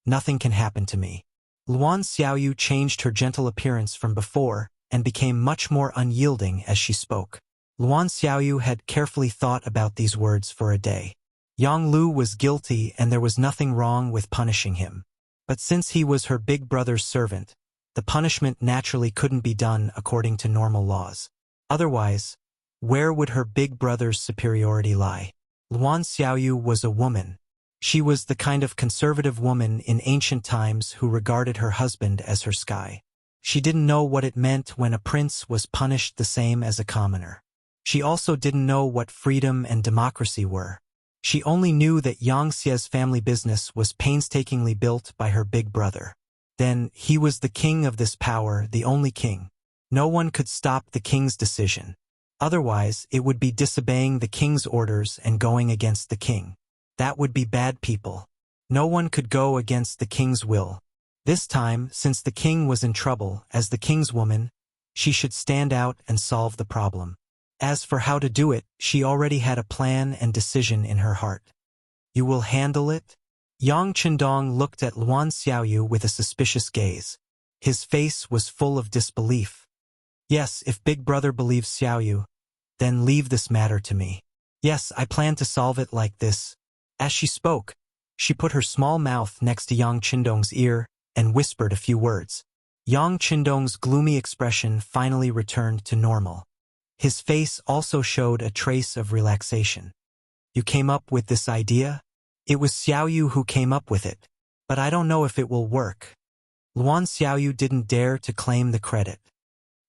nothing can happen to me. Luan Xiaoyu changed her gentle appearance from before and became much more unyielding as she spoke. Luan Xiaoyu had carefully thought about these words for a day. Yang Lu was guilty and there was nothing wrong with punishing him. But since he was her big brother's servant, the punishment naturally couldn't be done according to normal laws. Otherwise, where would her big brother's superiority lie? Luan Xiaoyu was a woman. She was the kind of conservative woman in ancient times who regarded her husband as her sky. She didn't know what it meant when a prince was punished the same as a commoner. She also didn't know what freedom and democracy were. She only knew that Yang Xie's family business was painstakingly built by her big brother. Then, he was the king of this power, the only king. No one could stop the king's decision. Otherwise, it would be disobeying the king's orders and going against the king. That would be bad people. No one could go against the king's will. This time, since the king was in trouble, as the king's woman, she should stand out and solve the problem. As for how to do it, she already had a plan and decision in her heart. You will handle it? Yang Chendong looked at Luan Xiaoyu with a suspicious gaze. His face was full of disbelief. Yes, if Big Brother believes Xiaoyu, then leave this matter to me. Yes, I plan to solve it like this. As she spoke, she put her small mouth next to Yang Chendong's ear and whispered a few words. Yang Chendong's gloomy expression finally returned to normal. His face also showed a trace of relaxation. You came up with this idea? It was Xiaoyu who came up with it, but I don't know if it will work. Luan Xiaoyu didn't dare to claim the credit.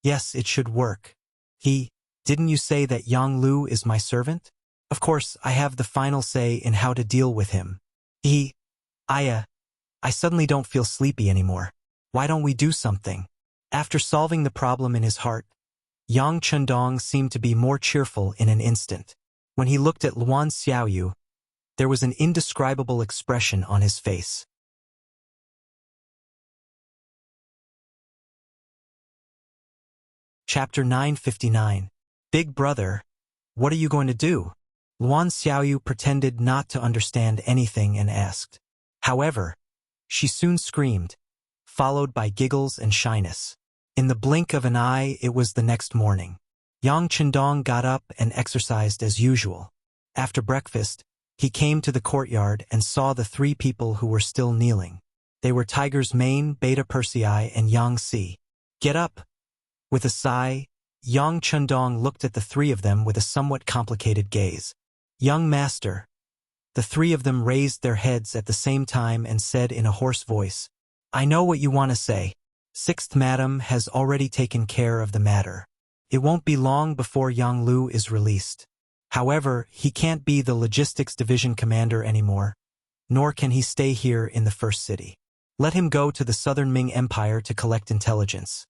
Yes, it should work. Didn't you say that Yang Lu is my servant? Of course, I have the final say in how to deal with him. I suddenly don't feel sleepy anymore. Why don't we do something? After solving the problem in his heart, Yang Chendong seemed to be more cheerful in an instant. When he looked at Luan Xiaoyu, there was an indescribable expression on his face. Chapter 959. Big Brother, what are you going to do? Luan Xiaoyu pretended not to understand anything and asked. However, she soon screamed, followed by giggles and shyness. In the blink of an eye, it was the next morning. Yang Chendong got up and exercised as usual. After breakfast, he came to the courtyard and saw the 3 people who were still kneeling. They were Tiger's Mane, Beta Persei, and Yang Si. Get up! With a sigh, Yang Chendong looked at the 3 of them with a somewhat complicated gaze. Young master. The 3 of them raised their heads at the same time and said in a hoarse voice, I know what you want to say. 6th Madam has already taken care of the matter. It won't be long before Yang Lu is released. However, he can't be the logistics division commander anymore, nor can he stay here in the first city. Let him go to the Southern Ming Empire to collect intelligence.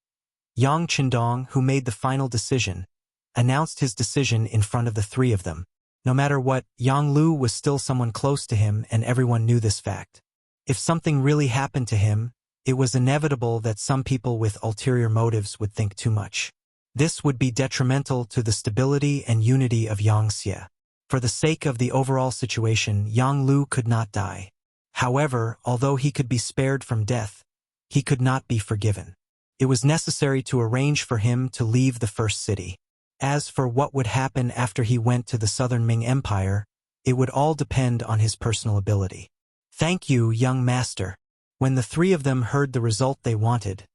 Yang Chendong, who made the final decision, announced his decision in front of the 3 of them. No matter what, Yang Lu was still someone close to him and everyone knew this fact. If something really happened to him, it was inevitable that some people with ulterior motives would think too much. This would be detrimental to the stability and unity of Yangxia. For the sake of the overall situation, Yang Lu could not die. However, although he could be spared from death, he could not be forgiven. It was necessary to arrange for him to leave the first city. As for what would happen after he went to the Southern Ming Empire, it would all depend on his personal ability. Thank you, young master. When the 3 of them heard the result they wanted,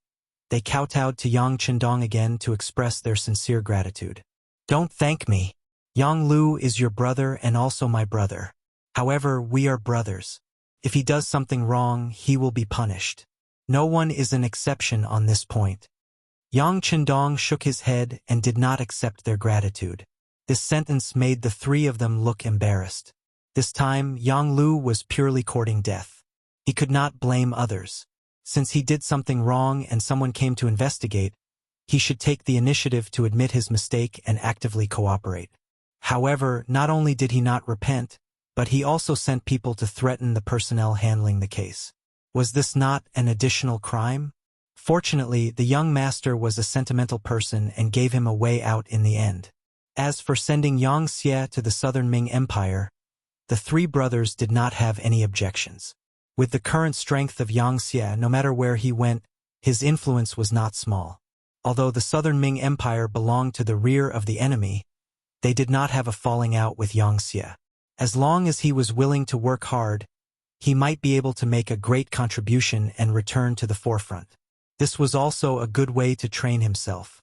they kowtowed to Yang Chendong again to express their sincere gratitude. Don't thank me. Yang Lu is your brother and also my brother. However, we are brothers. If he does something wrong, he will be punished. No one is an exception on this point. Yang Chendong shook his head and did not accept their gratitude. This sentence made the three of them look embarrassed. This time, Yang Lu was purely courting death. He could not blame others. Since he did something wrong and someone came to investigate, he should take the initiative to admit his mistake and actively cooperate. However, not only did he not repent, but he also sent people to threaten the personnel handling the case. Was this not an additional crime? Fortunately, the young master was a sentimental person and gave him a way out in the end. As for sending Yang Xie to the southern Ming Empire, the three brothers did not have any objections. With the current strength of Yang Xie, no matter where he went, his influence was not small. Although the southern Ming Empire belonged to the rear of the enemy, they did not have a falling out with Yang Xie. As long as he was willing to work hard, he might be able to make a great contribution and return to the forefront. This was also a good way to train himself.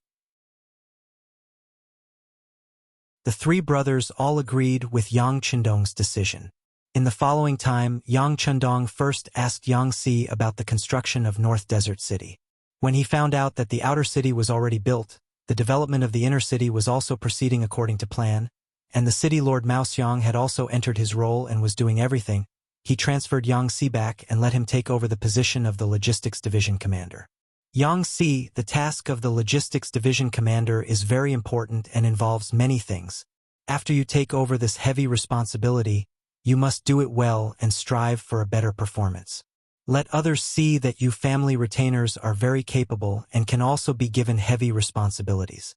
The three brothers all agreed with Yang Chendong's decision. In the following time, Yang Chendong first asked Yang Si about the construction of North Desert City. When he found out that the outer city was already built, the development of the inner city was also proceeding according to plan, and the city lord Mao Xiang had also entered his role and was doing everything, he transferred Yang Si back and let him take over the position of the Logistics Division Commander. Yang Si, the task of the Logistics Division Commander is very important and involves many things. After you take over this heavy responsibility, you must do it well and strive for a better performance. Let others see that you family retainers are very capable and can also be given heavy responsibilities.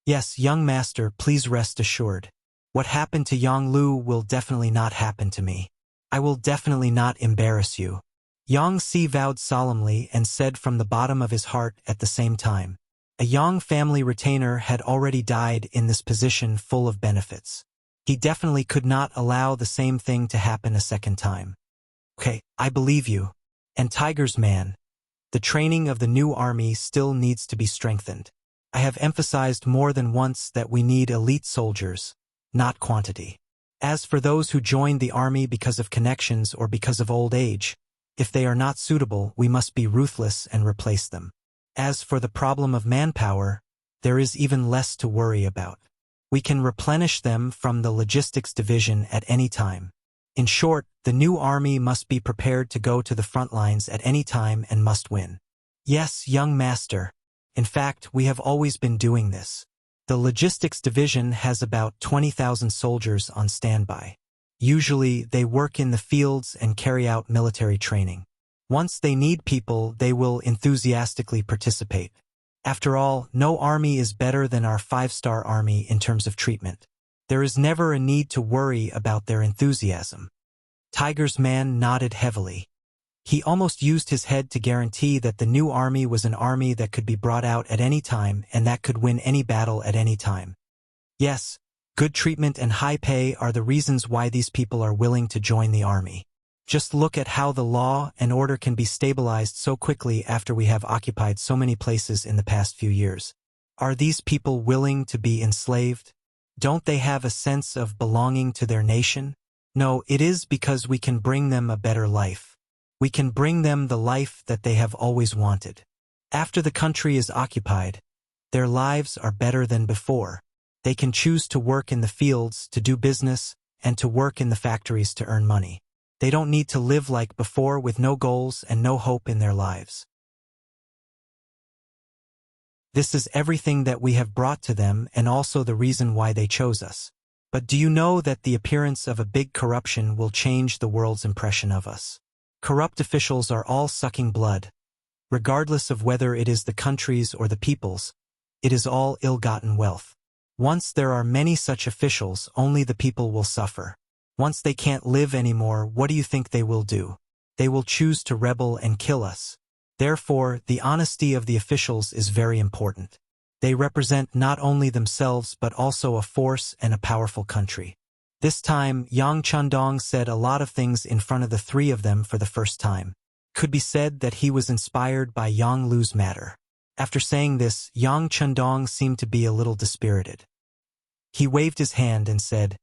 Yes, young master, please rest assured. What happened to Yang Lu will definitely not happen to me. I will definitely not embarrass you. Yang Si vowed solemnly and said from the bottom of his heart at the same time. A Yang family retainer had already died in this position full of benefits. He definitely could not allow the same thing to happen a second time. Okay, I believe you. And Tiger's man, the training of the new army still needs to be strengthened. I have emphasized more than once that we need elite soldiers, not quantity. As for those who joined the army because of connections or because of old age, if they are not suitable, we must be ruthless and replace them. As for the problem of manpower, there is even less to worry about. We can replenish them from the logistics division at any time. In short, the new army must be prepared to go to the front lines at any time and must win. Yes, young master. In fact, we have always been doing this. The logistics division has about 20,000 soldiers on standby. Usually, they work in the fields and carry out military training. Once they need people, they will enthusiastically participate. After all, no army is better than our 5-star army in terms of treatment. There is never a need to worry about their enthusiasm. Tiger's man nodded heavily. He almost used his head to guarantee that the new army was an army that could be brought out at any time and that could win any battle at any time. Yes, good treatment and high pay are the reasons why these people are willing to join the army. Just look at how the law and order can be stabilized so quickly after we have occupied so many places in the past few years. Are these people willing to be enslaved? Don't they have a sense of belonging to their nation? No, it is because we can bring them a better life. We can bring them the life that they have always wanted. After the country is occupied, their lives are better than before. They can choose to work in the fields, to do business, and to work in the factories to earn money. They don't need to live like before with no goals and no hope in their lives. This is everything that we have brought to them and also the reason why they chose us. But do you know that the appearance of a big corruption will change the world's impression of us? Corrupt officials are all sucking blood. Regardless of whether it is the countries or the peoples, it is all ill-gotten wealth. Once there are many such officials, only the people will suffer. Once they can't live anymore, what do you think they will do? They will choose to rebel and kill us. Therefore, the honesty of the officials is very important. They represent not only themselves but also a force and a powerful country. This time, Yang Chendong said a lot of things in front of the three of them for the first time. Could be said that he was inspired by Yang Lu's matter. After saying this, Yang Chendong seemed to be a little dispirited. He waved his hand and said,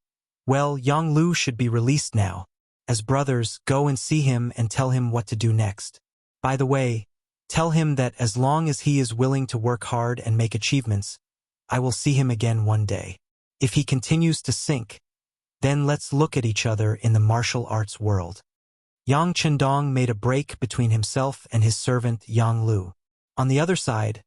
"Well, Yang Lu should be released now. As brothers, go and see him and tell him what to do next. By the way, tell him that as long as he is willing to work hard and make achievements, I will see him again one day. If he continues to sink, then let's look at each other in the martial arts world. Yang Chendong made a break between himself and his servant Yang Lu. On the other side,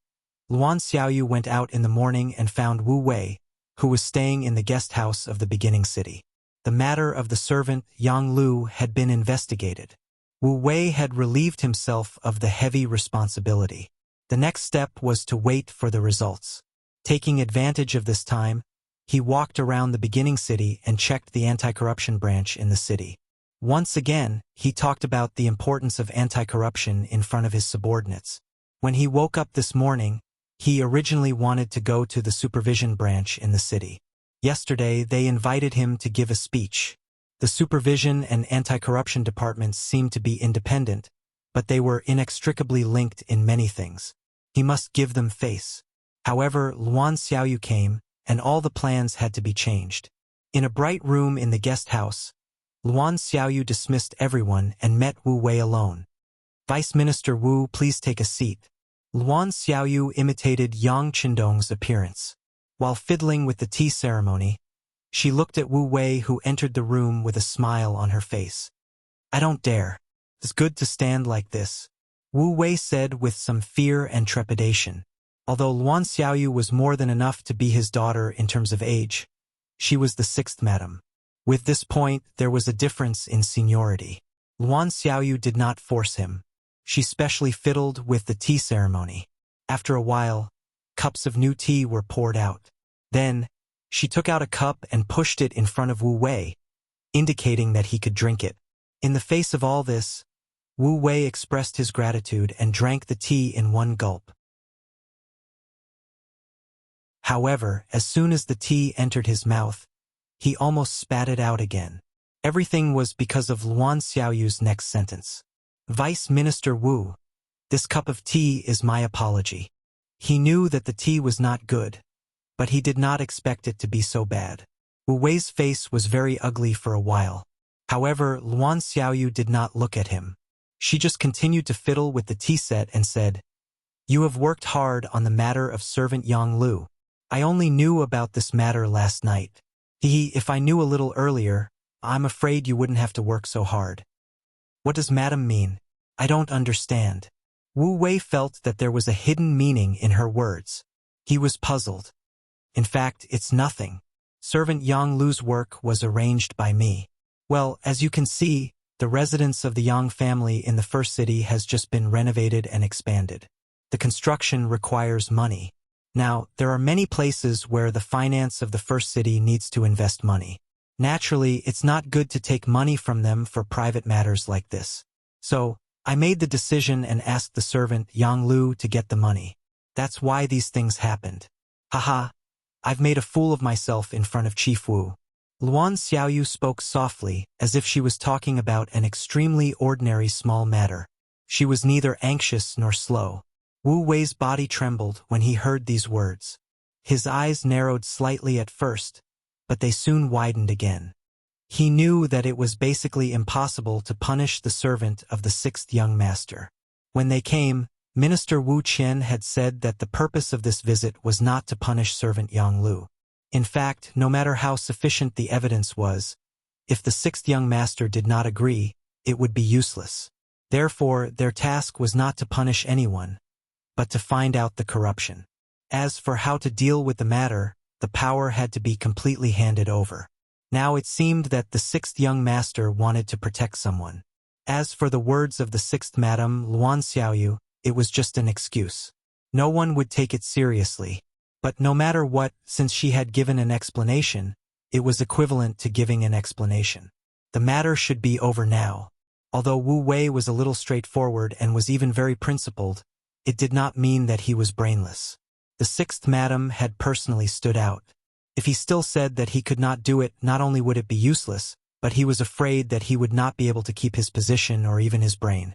Luan Xiaoyu went out in the morning and found Wu Wei, who was staying in the guest house of the beginning city. The matter of the servant Yang Lu had been investigated. Wu Wei had relieved himself of the heavy responsibility. The next step was to wait for the results. Taking advantage of this time, he walked around the beginning city and checked the anti-corruption branch in the city. Once again, he talked about the importance of anti-corruption in front of his subordinates. When he woke up this morning, he originally wanted to go to the supervision branch in the city. Yesterday, they invited him to give a speech. The supervision and anti-corruption departments seemed to be independent, but they were inextricably linked in many things. He must give them face. However, Luan Xiaoyu came, and all the plans had to be changed. In a bright room in the guest house, Luan Xiaoyu dismissed everyone and met Wu Wei alone. Vice Minister Wu, please take a seat. Luan Xiaoyu imitated Yang Chendong's appearance. While fiddling with the tea ceremony, she looked at Wu Wei, who entered the room with a smile on her face. I don't dare. It's good to stand like this, Wu Wei said with some fear and trepidation. Although Luan Xiaoyu was more than enough to be his daughter in terms of age, she was the sixth madam. With this point, there was a difference in seniority. Luan Xiaoyu did not force him. She specially fiddled with the tea ceremony. After a while, cups of new tea were poured out. Then, she took out a cup and pushed it in front of Wu Wei, indicating that he could drink it. In the face of all this, Wu Wei expressed his gratitude and drank the tea in one gulp. However, as soon as the tea entered his mouth, he almost spat it out again. Everything was because of Luan Xiaoyu's next sentence. Vice Minister Wu, this cup of tea is my apology. He knew that the tea was not good, but he did not expect it to be so bad. Wu Wei's face was very ugly for a while. However, Luan Xiaoyu did not look at him. She just continued to fiddle with the tea set and said, You have worked hard on the matter of servant Yang Lu. I only knew about this matter last night. If I knew a little earlier, I'm afraid you wouldn't have to work so hard. What does madam mean? I don't understand. Wu Wei felt that there was a hidden meaning in her words. He was puzzled. In fact, it's nothing. Servant Yang Lu's work was arranged by me. Well, as you can see, the residence of the Yang family in the first city has just been renovated and expanded. The construction requires money. Now, there are many places where the finance of the first city needs to invest money. Naturally, it's not good to take money from them for private matters like this. So, I made the decision and asked the servant Yang Lu to get the money. That's why these things happened. Haha, I've made a fool of myself in front of Chief Wu. Luan Xiaoyu spoke softly, as if she was talking about an extremely ordinary small matter. She was neither anxious nor slow. Wu Wei's body trembled when he heard these words. His eyes narrowed slightly at first, but they soon widened again. He knew that it was basically impossible to punish the servant of the sixth young master. When they came, Minister Wu Qian had said that the purpose of this visit was not to punish servant Yang Lu. In fact, no matter how sufficient the evidence was, if the sixth young master did not agree, it would be useless. Therefore, their task was not to punish anyone, but to find out the corruption. As for how to deal with the matter, the power had to be completely handed over. Now it seemed that the sixth young master wanted to protect someone. As for the words of the sixth madam, Luan Xiaoyu, it was just an excuse. No one would take it seriously. But no matter what, since she had given an explanation, it was equivalent to giving an explanation. The matter should be over now. Although Wu Wei was a little straightforward and was even very principled, it did not mean that he was brainless. The sixth madam had personally stood out. If he still said that he could not do it, not only would it be useless, but he was afraid that he would not be able to keep his position or even his brain.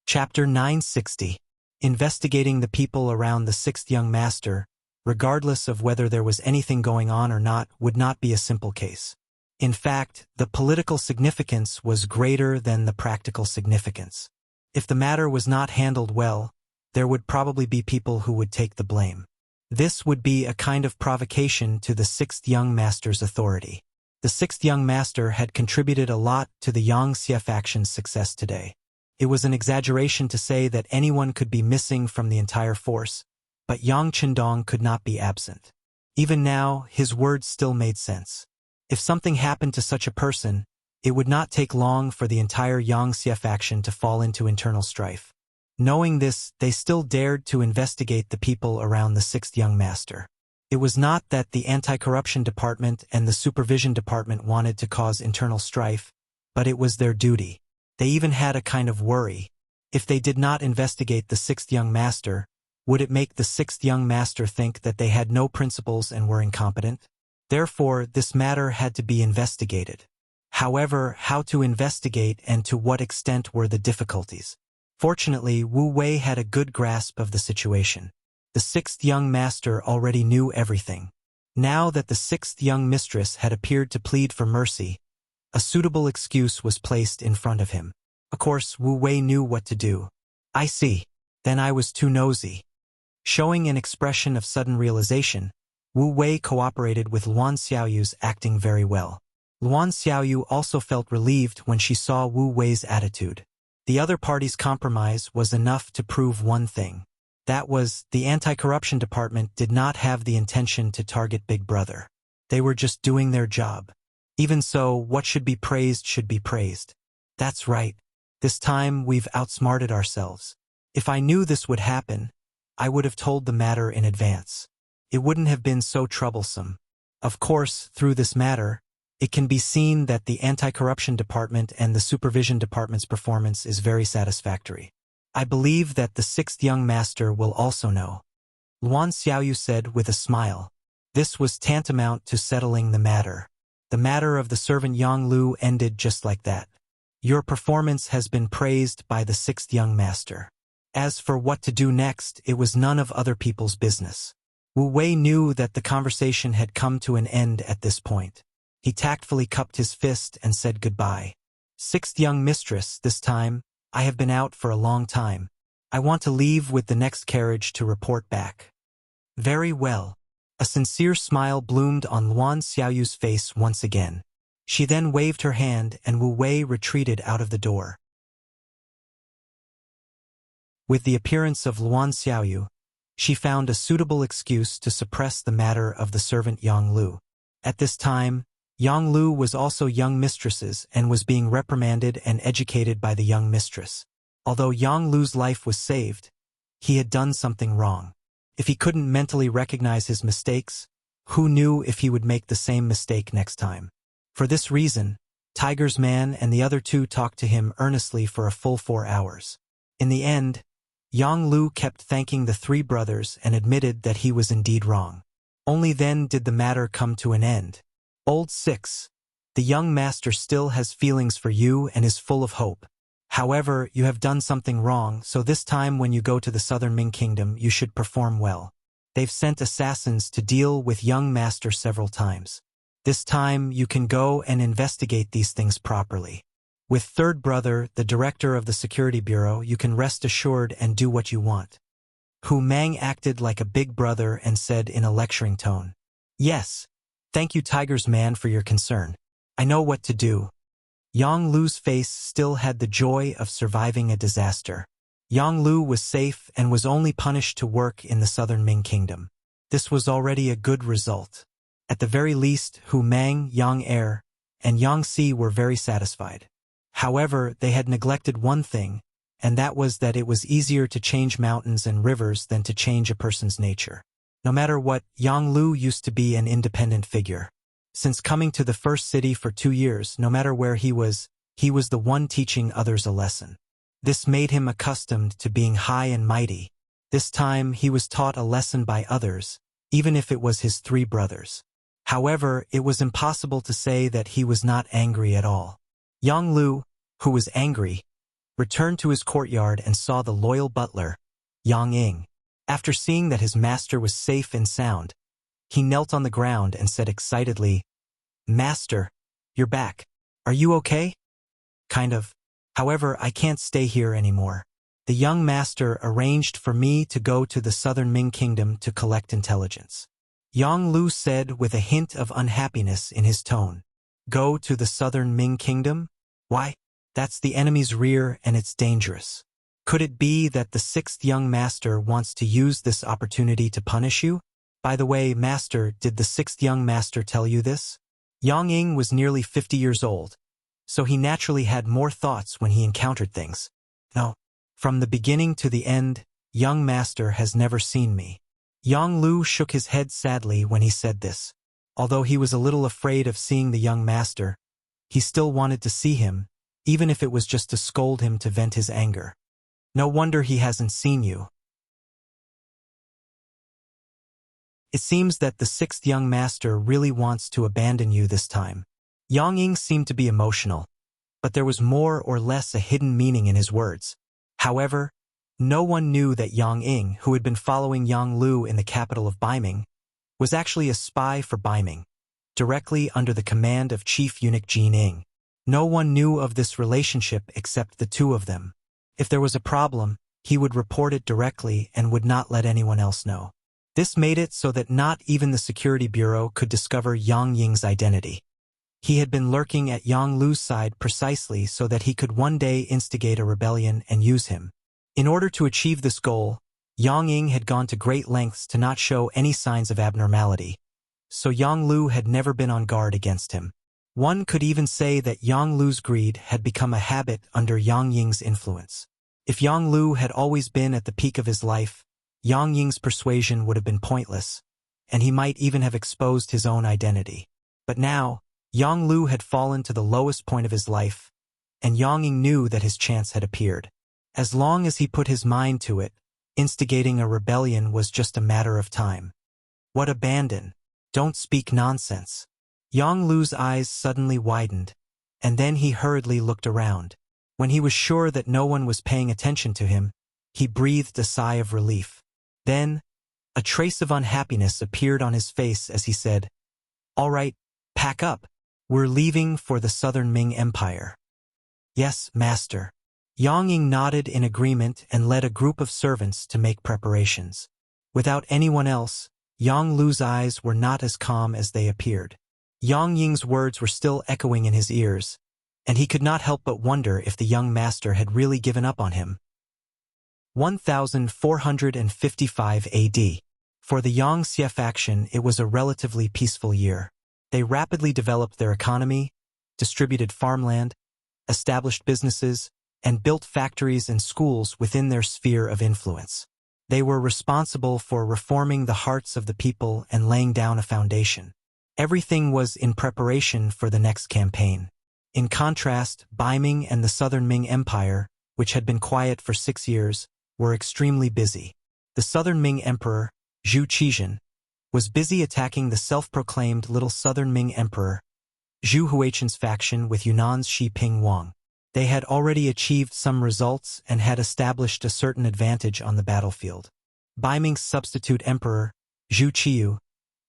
Chapter 960. Investigating the people around the sixth young master, regardless of whether there was anything going on or not, would not be a simple case. In fact, the political significance was greater than the practical significance. If the matter was not handled well, there would probably be people who would take the blame. This would be a kind of provocation to the sixth young master's authority. The sixth young master had contributed a lot to the Wuxia faction's success today. It was an exaggeration to say that anyone could be missing from the entire force, but Yang Qindong could not be absent. Even now, his words still made sense. If something happened to such a person, it would not take long for the entire Wuxia faction to fall into internal strife. Knowing this, they still dared to investigate the people around the sixth young master. It was not that the anti-corruption department and the supervision department wanted to cause internal strife, but it was their duty. They even had a kind of worry. If they did not investigate the sixth young master, would it make the sixth young master think that they had no principles and were incompetent? Therefore, this matter had to be investigated. However, how to investigate and to what extent were the difficulties? Fortunately, Wu Wei had a good grasp of the situation. The sixth young master already knew everything. Now that the sixth young mistress had appeared to plead for mercy, a suitable excuse was placed in front of him. Of course, Wu Wei knew what to do. I see. Then I was too nosy. Showing an expression of sudden realization, Wu Wei cooperated with Luan Xiaoyu's acting very well. Luan Xiaoyu also felt relieved when she saw Wu Wei's attitude. The other party's compromise was enough to prove one thing. That was, the anti-corruption department did not have the intention to target Big Brother. They were just doing their job. Even so, what should be praised should be praised. That's right. This time we've outsmarted ourselves. If I knew this would happen, I would have told the matter in advance. It wouldn't have been so troublesome. Of course, through this matter, it can be seen that the anti-corruption department and the supervision department's performance is very satisfactory. I believe that the sixth young master will also know. Luan Xiaoyu said with a smile. This was tantamount to settling the matter. The matter of the servant Yang Lu ended just like that. Your performance has been praised by the sixth young master. As for what to do next, it was none of other people's business. Wu Wei knew that the conversation had come to an end at this point. He tactfully cupped his fist and said goodbye. Sixth young mistress, this time, I have been out for a long time. I want to leave with the next carriage to report back. Very well. A sincere smile bloomed on Luan Xiaoyu's face once again. She then waved her hand and Wu Wei retreated out of the door. With the appearance of Luan Xiaoyu, she found a suitable excuse to suppress the matter of the servant Yang Lu. At this time, Yang Lu was also young mistresses and was being reprimanded and educated by the young mistress. Although Yang Lu's life was saved, he had done something wrong. If he couldn't mentally recognize his mistakes, who knew if he would make the same mistake next time? For this reason, Tiger's man and the other two talked to him earnestly for a full 4 hours. In the end, Yang Lu kept thanking the three brothers and admitted that he was indeed wrong. Only then did the matter come to an end. Old Six, the young master still has feelings for you and is full of hope. However, you have done something wrong, so this time when you go to the southern Ming Kingdom you should perform well. They've sent assassins to deal with young master several times. This time you can go and investigate these things properly. With third brother, the director of the security bureau, you can rest assured and do what you want. Hu Mang acted like a big brother and said in a lecturing tone. Yes. Thank you, Tiger's man, for your concern. I know what to do. Yang Lu's face still had the joy of surviving a disaster. Yang Lu was safe and was only punished to work in the southern Ming Kingdom. This was already a good result. At the very least, Hu Mang, Yang Er, and Yang Si were very satisfied. However, they had neglected one thing, and that was that it was easier to change mountains and rivers than to change a person's nature. No matter what, Yang Lu used to be an independent figure. Since coming to the first city for 2 years, no matter where he was the one teaching others a lesson. This made him accustomed to being high and mighty. This time he was taught a lesson by others, even if it was his 3 brothers. However, it was impossible to say that he was not angry at all. Yang Lu, who was angry, returned to his courtyard and saw the loyal butler, Yang Ying. After seeing that his master was safe and sound, he knelt on the ground and said excitedly, "Master, you're back. Are you okay?" "Kind of. However, I can't stay here anymore. The young master arranged for me to go to the southern Ming kingdom to collect intelligence." Yang Lu said with a hint of unhappiness in his tone. "Go to the southern Ming kingdom? Why? That's the enemy's rear and it's dangerous. Could it be that the sixth young master wants to use this opportunity to punish you? By the way, master, did the sixth young master tell you this?" Yang Ying was nearly 50 years old, so he naturally had more thoughts when he encountered things. "No. From the beginning to the end, young master has never seen me." Yang Lu shook his head sadly when he said this. Although he was a little afraid of seeing the young master, he still wanted to see him, even if it was just to scold him to vent his anger. "No wonder he hasn't seen you. It seems that the sixth young master really wants to abandon you this time." Yang Ying seemed to be emotional, but there was more or less a hidden meaning in his words. However, no one knew that Yang Ying, who had been following Yang Lu in the capital of Baiming, was actually a spy for Baiming, directly under the command of Chief Eunuch Jin Ying. No one knew of this relationship except the two of them. If there was a problem, he would report it directly and would not let anyone else know. This made it so that not even the security bureau could discover Yang Ying's identity. He had been lurking at Yang Lu's side precisely so that he could one day instigate a rebellion and use him. In order to achieve this goal, Yang Ying had gone to great lengths to not show any signs of abnormality, so Yang Lu had never been on guard against him. One could even say that Yang Lu's greed had become a habit under Yang Ying's influence. If Yang Lu had always been at the peak of his life, Yang Ying's persuasion would have been pointless, and he might even have exposed his own identity. But now, Yang Lu had fallen to the lowest point of his life, and Yang Ying knew that his chance had appeared. As long as he put his mind to it, instigating a rebellion was just a matter of time. "What abandon? Don't speak nonsense." Yang Lu's eyes suddenly widened, and then he hurriedly looked around. When he was sure that no one was paying attention to him, he breathed a sigh of relief. Then, a trace of unhappiness appeared on his face as he said, "All right, pack up. We're leaving for the Southern Ming Empire." "Yes, master." Yang Ying nodded in agreement and led a group of servants to make preparations. Without anyone else, Yang Lu's eyes were not as calm as they appeared. Yang Ying's words were still echoing in his ears, and he could not help but wonder if the young master had really given up on him. 1455 AD. For the Yangxia faction, it was a relatively peaceful year. They rapidly developed their economy, distributed farmland, established businesses, and built factories and schools within their sphere of influence. They were responsible for reforming the hearts of the people and laying down a foundation. Everything was in preparation for the next campaign. In contrast, Baiming and the Southern Ming Empire, which had been quiet for 6 years, were extremely busy. The Southern Ming Emperor, Zhu Qizhen, was busy attacking the self-proclaimed Little Southern Ming Emperor, Zhu Huichen's faction with Yunnan's Shi Ping Wang. They had already achieved some results and had established a certain advantage on the battlefield. Baiming's substitute emperor, Zhu Qiyu,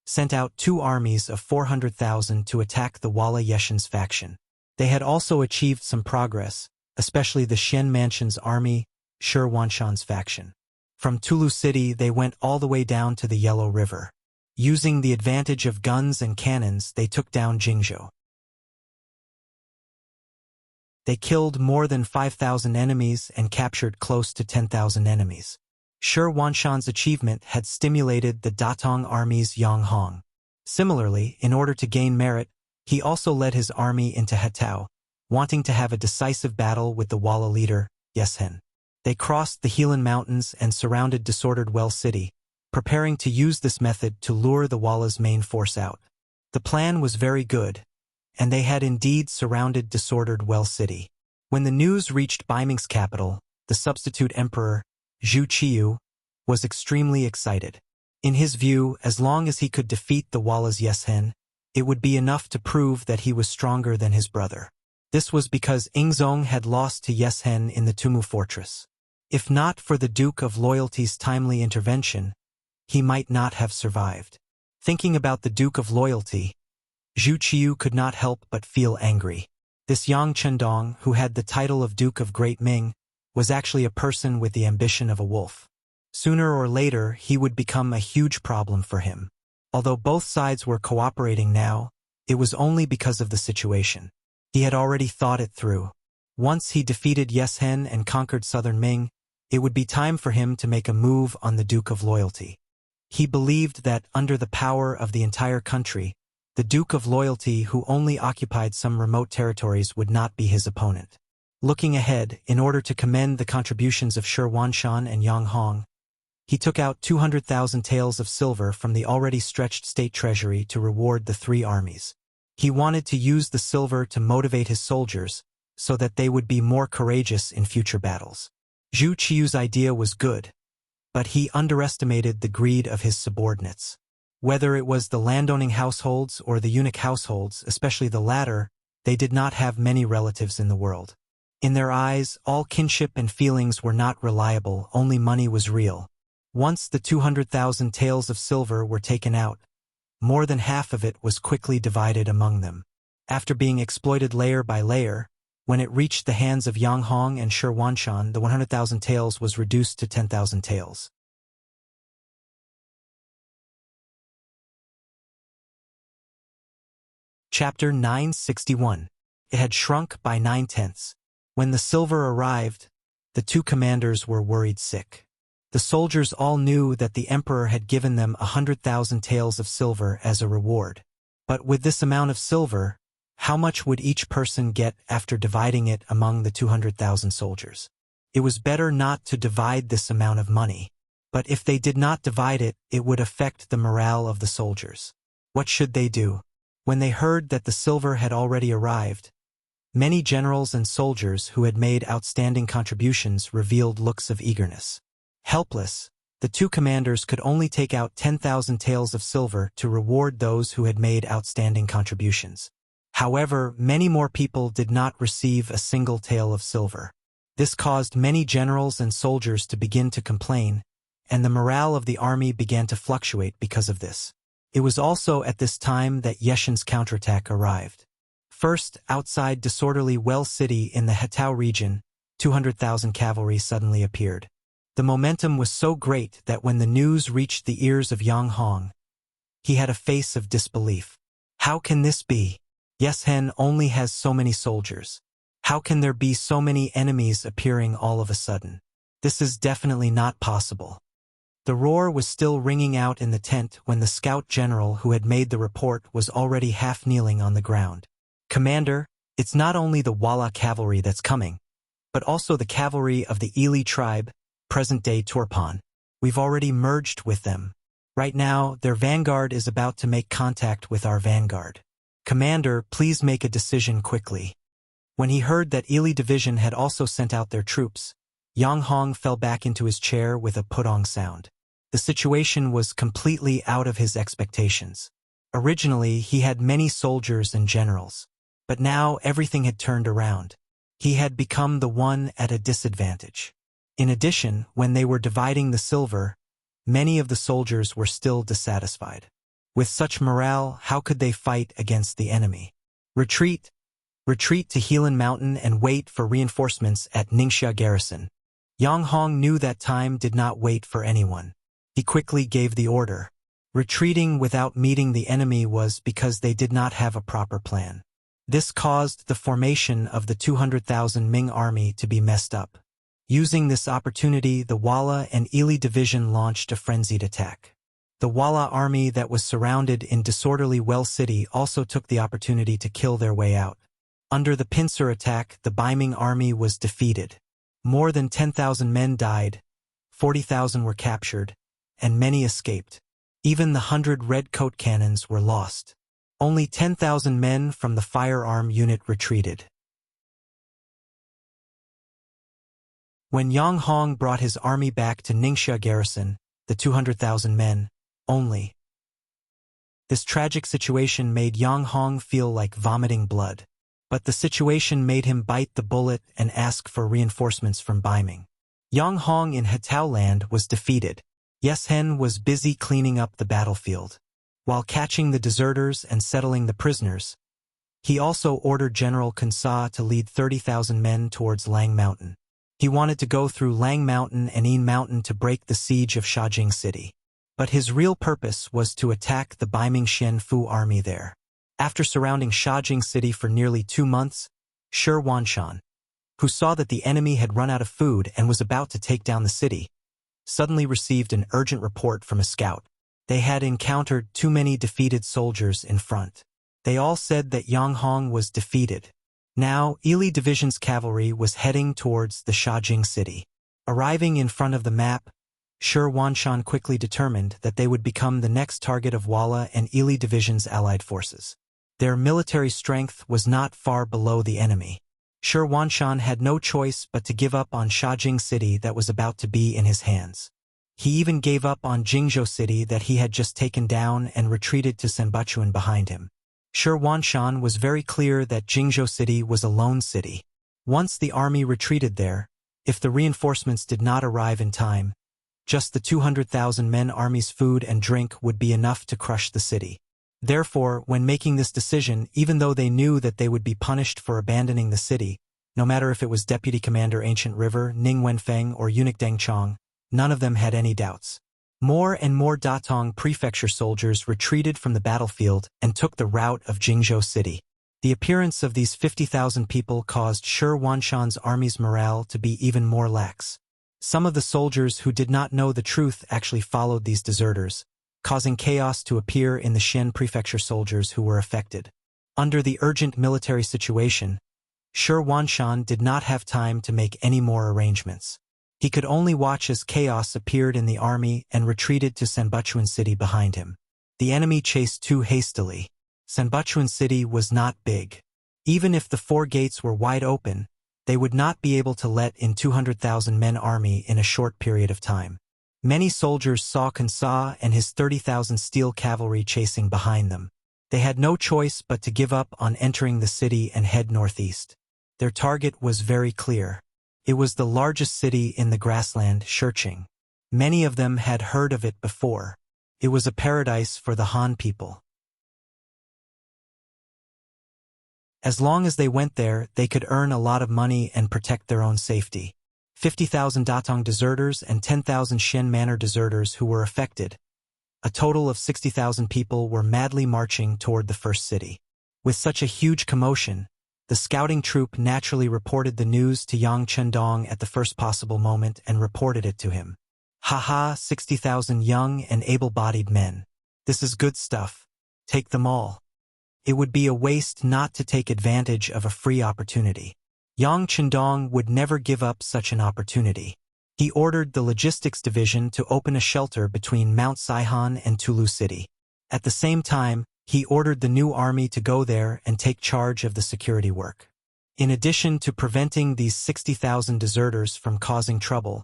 sent out 2 armies of 400,000 to attack the Wala Yeshen's faction. They had also achieved some progress, especially the Xian Mansion's army, Shi Wanshan's faction. From Tulu City they went all the way down to the Yellow River. Using the advantage of guns and cannons, they took down Jingzhou. They killed more than 5,000 enemies and captured close to 10,000 enemies. Shi Wanshan's achievement had stimulated the Datong army's Yang Hong. Similarly, in order to gain merit, he also led his army into Hetao, wanting to have a decisive battle with the Wala leader, Yeshen. They crossed the Helan Mountains and surrounded disordered Well City, preparing to use this method to lure the Wala's main force out. The plan was very good, and they had indeed surrounded disordered Well City. When the news reached Baiming's capital, the substitute emperor, Zhu Qiyu, was extremely excited. In his view, as long as he could defeat the Wala's Yeshen, it would be enough to prove that he was stronger than his brother. This was because Ingzong had lost to Yeshen in the Tumu fortress. If not for the Duke of Loyalty's timely intervention, he might not have survived. Thinking about the Duke of Loyalty, Zhu Qiu could not help but feel angry. This Yang Chendong, who had the title of Duke of Great Ming, was actually a person with the ambition of a wolf. Sooner or later, he would become a huge problem for him. Although both sides were cooperating now, it was only because of the situation. He had already thought it through. Once he defeated Yeshen and conquered southern Ming, it would be time for him to make a move on the Duke of Loyalty. He believed that under the power of the entire country, the Duke of Loyalty, who only occupied some remote territories, would not be his opponent. Looking ahead, in order to commend the contributions of Shi Wanshan and Yang Hong, he took out 200,000 taels of silver from the already stretched state treasury to reward the three armies. He wanted to use the silver to motivate his soldiers so that they would be more courageous in future battles. Zhu Qiu's idea was good, but he underestimated the greed of his subordinates. Whether it was the landowning households or the eunuch households, especially the latter, they did not have many relatives in the world. In their eyes, all kinship and feelings were not reliable, only money was real. Once the 200,000 taels of silver were taken out, more than half of it was quickly divided among them. After being exploited layer by layer, when it reached the hands of Yang Hong and Shi Wanshan, the 100,000 taels was reduced to 10,000 taels. Chapter 961. It had shrunk by 9/10. When the silver arrived, the two commanders were worried sick. The soldiers all knew that the emperor had given them 100,000 taels of silver as a reward. But with this amount of silver, how much would each person get after dividing it among the 200,000 soldiers? It was better not to divide this amount of money. But if they did not divide it, it would affect the morale of the soldiers. What should they do? When they heard that the silver had already arrived, many generals and soldiers who had made outstanding contributions revealed looks of eagerness. Helpless, the two commanders could only take out 10,000 taels of silver to reward those who had made outstanding contributions. However, many more people did not receive a single tael of silver. This caused many generals and soldiers to begin to complain, and the morale of the army began to fluctuate because of this. It was also at this time that Yeshen's counterattack arrived. First, outside disorderly Well City in the Hetao region, 200,000 cavalry suddenly appeared. The momentum was so great that when the news reached the ears of Yang Hong, he had a face of disbelief. How can this be? Yeshen only has so many soldiers. How can there be so many enemies appearing all of a sudden? This is definitely not possible. The roar was still ringing out in the tent when the scout general who had made the report was already half kneeling on the ground. Commander, it's not only the Walla cavalry that's coming, but also the cavalry of the Ili tribe, present-day Turpan. We've already merged with them. Right now, their vanguard is about to make contact with our vanguard. Commander, please make a decision quickly. When he heard that Ili division had also sent out their troops, Yang Hong fell back into his chair with a putong sound. The situation was completely out of his expectations. Originally, he had many soldiers and generals, but now everything had turned around. He had become the one at a disadvantage. In addition, when they were dividing the silver, many of the soldiers were still dissatisfied. With such morale, how could they fight against the enemy? Retreat! Retreat to Helan Mountain and wait for reinforcements at Ningxia Garrison. Yang Hong knew that time did not wait for anyone. He quickly gave the order. Retreating without meeting the enemy was because they did not have a proper plan. This caused the formation of the 200,000 Ming army to be messed up. Using this opportunity, the Walla and Ili division launched a frenzied attack. The Walla army that was surrounded in disorderly Well City also took the opportunity to kill their way out. Under the pincer attack, the Baiming army was defeated. More than 10,000 men died, 40,000 were captured, and many escaped. Even the 100 red-coat cannons were lost. Only 10,000 men from the firearm unit retreated. When Yang Hong brought his army back to Ningxia Garrison, the 200,000 men, only. This tragic situation made Yang Hong feel like vomiting blood. But the situation made him bite the bullet and ask for reinforcements from Baiming. Yang Hong in Hetao land was defeated. Yes Hen was busy cleaning up the battlefield. While catching the deserters and settling the prisoners, he also ordered General Kun Sa to lead 30,000 men towards Lang Mountain. He wanted to go through Lang Mountain and Yin Mountain to break the siege of Shajing City. But his real purpose was to attack the Baiming Xian Fu army there. After surrounding Shajing City for nearly 2 months, Shi Wanshan, who saw that the enemy had run out of food and was about to take down the city, suddenly received an urgent report from a scout. They had encountered too many defeated soldiers in front. They all said that Yang Hong was defeated. Now, Ili Division's cavalry was heading towards the Shajing city. Arriving in front of the map, Shi Wanshan quickly determined that they would become the next target of Walla and Ili Division's allied forces. Their military strength was not far below the enemy. Shi Wanshan had no choice but to give up on Shajing city that was about to be in his hands. He even gave up on Jingzhou city that he had just taken down and retreated to Sanbachuan behind him. Shi Wanshan was very clear that Jingzhou city was a lone city. Once the army retreated there, if the reinforcements did not arrive in time, just the 200,000 men army's food and drink would be enough to crush the city. Therefore, when making this decision, even though they knew that they would be punished for abandoning the city, no matter if it was Deputy Commander Ancient River, Ning Wenfeng, or eunuch Deng Chong, none of them had any doubts. More and more Datong prefecture soldiers retreated from the battlefield and took the route of Jingzhou city. The appearance of these 50,000 people caused Shi Wanshan's army's morale to be even more lax. Some of the soldiers who did not know the truth actually followed these deserters, causing chaos to appear in the Xian prefecture soldiers who were affected. Under the urgent military situation, Shi Wanshan did not have time to make any more arrangements. He could only watch as chaos appeared in the army and retreated to Sanbachuan city behind him. The enemy chased too hastily. Sanbachuan city was not big. Even if the 4 gates were wide open, they would not be able to let in 200,000 men army in a short period of time. Many soldiers saw Kun Sa and his 30,000 steel cavalry chasing behind them. They had no choice but to give up on entering the city and head northeast. Their target was very clear. It was the largest city in the grassland, Shurching. Many of them had heard of it before. It was a paradise for the Han people. As long as they went there, they could earn a lot of money and protect their own safety. 50,000 Datong deserters and 10,000 Xian Manor deserters who were affected. A total of 60,000 people were madly marching toward the first city. With such a huge commotion, the scouting troop naturally reported the news to Yang Chendong at the first possible moment and reported it to him. Haha, 60,000 young and able-bodied men. This is good stuff. Take them all. It would be a waste not to take advantage of a free opportunity. Yang Chendong would never give up such an opportunity. He ordered the logistics division to open a shelter between Mount Saihan and Tulu City. At the same time, he ordered the new army to go there and take charge of the security work. In addition to preventing these 60,000 deserters from causing trouble,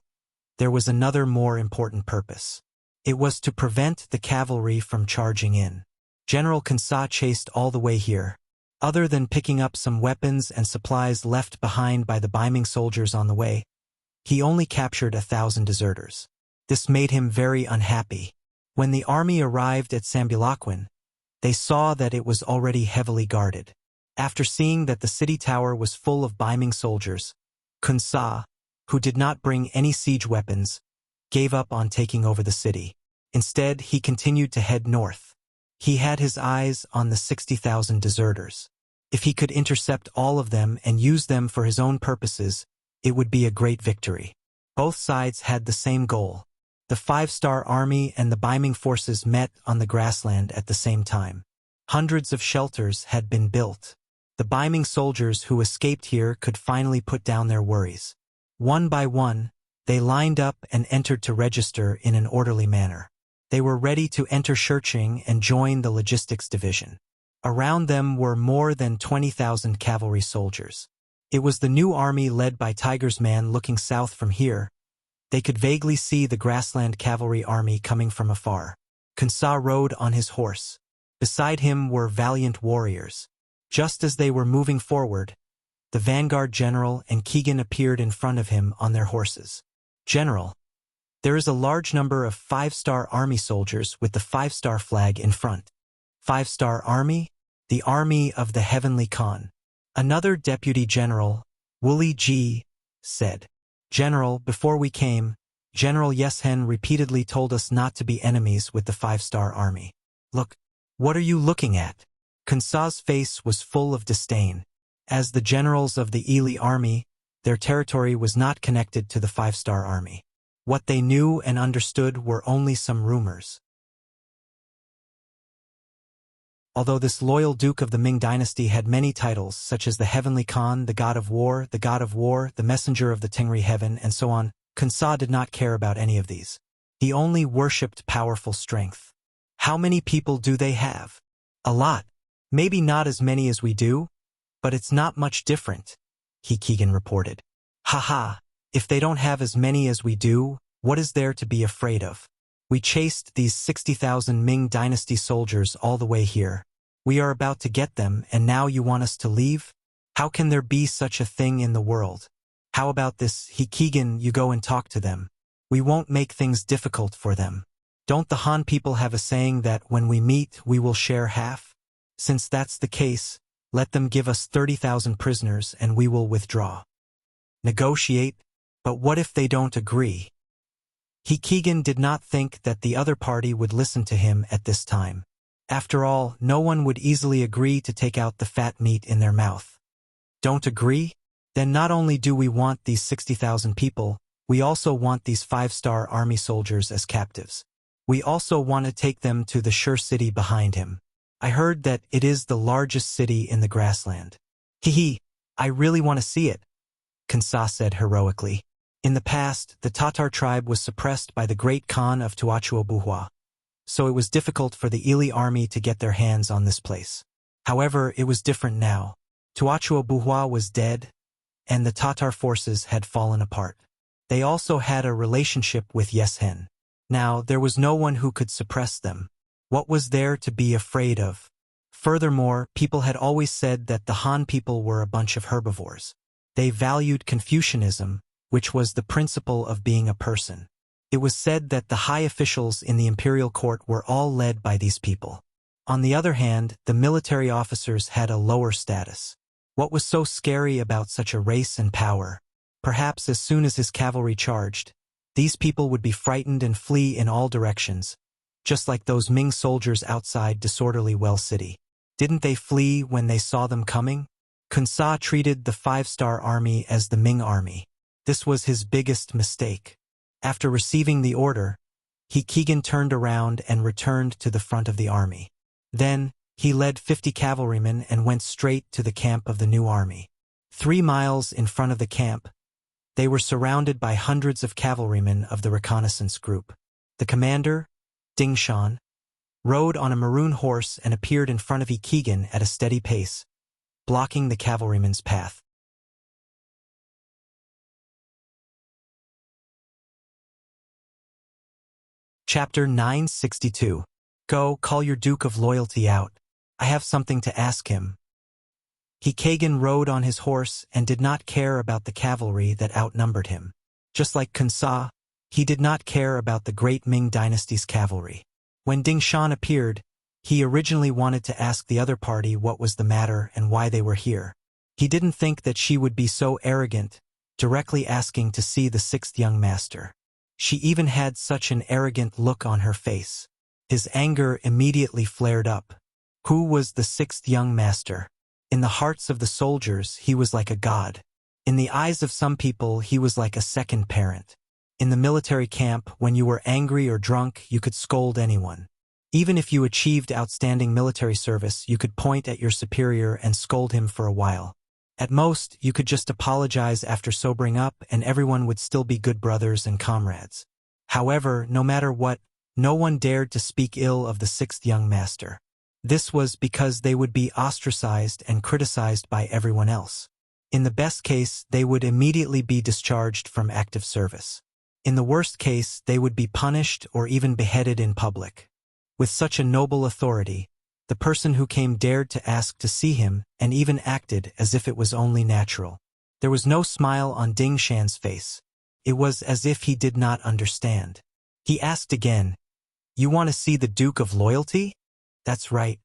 there was another more important purpose. It was to prevent the cavalry from charging in. General Kun Sa chased all the way here. Other than picking up some weapons and supplies left behind by the Baiming soldiers on the way, he only captured 1,000 deserters. This made him very unhappy. When the army arrived at Sambulakwin, they saw that it was already heavily guarded. After seeing that the city tower was full of Baiming soldiers, Kun Sa, who did not bring any siege weapons, gave up on taking over the city. Instead, he continued to head north. He had his eyes on the 60,000 deserters. If he could intercept all of them and use them for his own purposes, it would be a great victory. Both sides had the same goal. The 5-star army and the Baiming forces met on the grassland at the same time. Hundreds of shelters had been built. The Baiming soldiers who escaped here could finally put down their worries. One by one, they lined up and entered to register in an orderly manner. They were ready to enter Shurching and join the logistics division. Around them were more than 20,000 cavalry soldiers. It was the new army led by Tiger's Man looking south from here. They could vaguely see the grassland cavalry army coming from afar. Kun Sa rode on his horse. Beside him were valiant warriors. Just as they were moving forward, the vanguard general and Keegan appeared in front of him on their horses. General, there is a large number of 5-star army soldiers with the 5-star flag in front. 5-star army? The army of the heavenly Khan. Another deputy general, Wooly G, said. General, before we came, General Yeshen repeatedly told us not to be enemies with the 5-star army. Look, what are you looking at? Kansa's face was full of disdain. As the generals of the Ili army, their territory was not connected to the 5-star army. What they knew and understood were only some rumors. Although this loyal duke of the Ming dynasty had many titles such as the Heavenly Khan, the God of War, the Messenger of the Tengri Heaven, and so on, Kansa did not care about any of these. He only worshipped powerful strength. How many people do they have? A lot. Maybe not as many as we do, but it's not much different, Keegan reported. Haha, if they don't have as many as we do, what is there to be afraid of? We chased these 60,000 Ming dynasty soldiers all the way here. We are about to get them, and now you want us to leave? How can there be such a thing in the world? How about this, Keegan, you go and talk to them. We won't make things difficult for them. Don't the Han people have a saying that when we meet, we will share half? Since that's the case, let them give us 30,000 prisoners and we will withdraw. Negotiate? But what if they don't agree? Keegan did not think that the other party would listen to him at this time. After all, no one would easily agree to take out the fat meat in their mouth. Don't agree? Then not only do we want these 60,000 people, we also want these 5-star army soldiers as captives. We also want to take them to the sure city behind him. I heard that it is the largest city in the grassland. I really want to see it, Kansa said heroically. In the past, the Tatar tribe was suppressed by the great Khan of Tuachuobuhua, so it was difficult for the Ili army to get their hands on this place. However, it was different now. Tuachuobuhua was dead, and the Tatar forces had fallen apart. They also had a relationship with Yeshen. Now, there was no one who could suppress them. What was there to be afraid of? Furthermore, people had always said that the Han people were a bunch of herbivores. They valued Confucianism, which was the principle of being a person. It was said that the high officials in the imperial court were all led by these people. On the other hand, the military officers had a lower status. What was so scary about such a race and power? Perhaps as soon as his cavalry charged, these people would be frightened and flee in all directions, just like those Ming soldiers outside disorderly Well City. Didn't they flee when they saw them coming? Kansa treated the 5-star army as the Ming army. This was his biggest mistake. After receiving the order, Keegan turned around and returned to the front of the army. Then, he led 50 cavalrymen and went straight to the camp of the new army. 3 miles in front of the camp, they were surrounded by hundreds of cavalrymen of the reconnaissance group. The commander, Ding Shan, rode on a maroon horse and appeared in front of Keegan at a steady pace, blocking the cavalrymen's path. Chapter 962. Go, call your Duke of Loyalty out. I have something to ask him. Keegan rode on his horse and did not care about the cavalry that outnumbered him. Just like Kansa, he did not care about the great Ming dynasty's cavalry. When Ding Shan appeared, he originally wanted to ask the other party what was the matter and why they were here. He didn't think that she would be so arrogant, directly asking to see the 6th young master. She even had such an arrogant look on her face. His anger immediately flared up. Who was the 6th young master? In the hearts of the soldiers, he was like a god. In the eyes of some people, he was like a second parent. In the military camp, when you were angry or drunk, you could scold anyone. Even if you achieved outstanding military service, you could point at your superior and scold him for a while. At most, you could just apologize after sobering up and everyone would still be good brothers and comrades. However, no matter what, no one dared to speak ill of the 6th young master. This was because they would be ostracized and criticized by everyone else. In the best case, they would immediately be discharged from active service. In the worst case, they would be punished or even beheaded in public. With such a noble authority, the person who came dared to ask to see him and even acted as if it was only natural. There was no smile on Ding Shan's face. It was as if he did not understand. He asked again, "You want to see the Duke of Loyalty?" "That's right."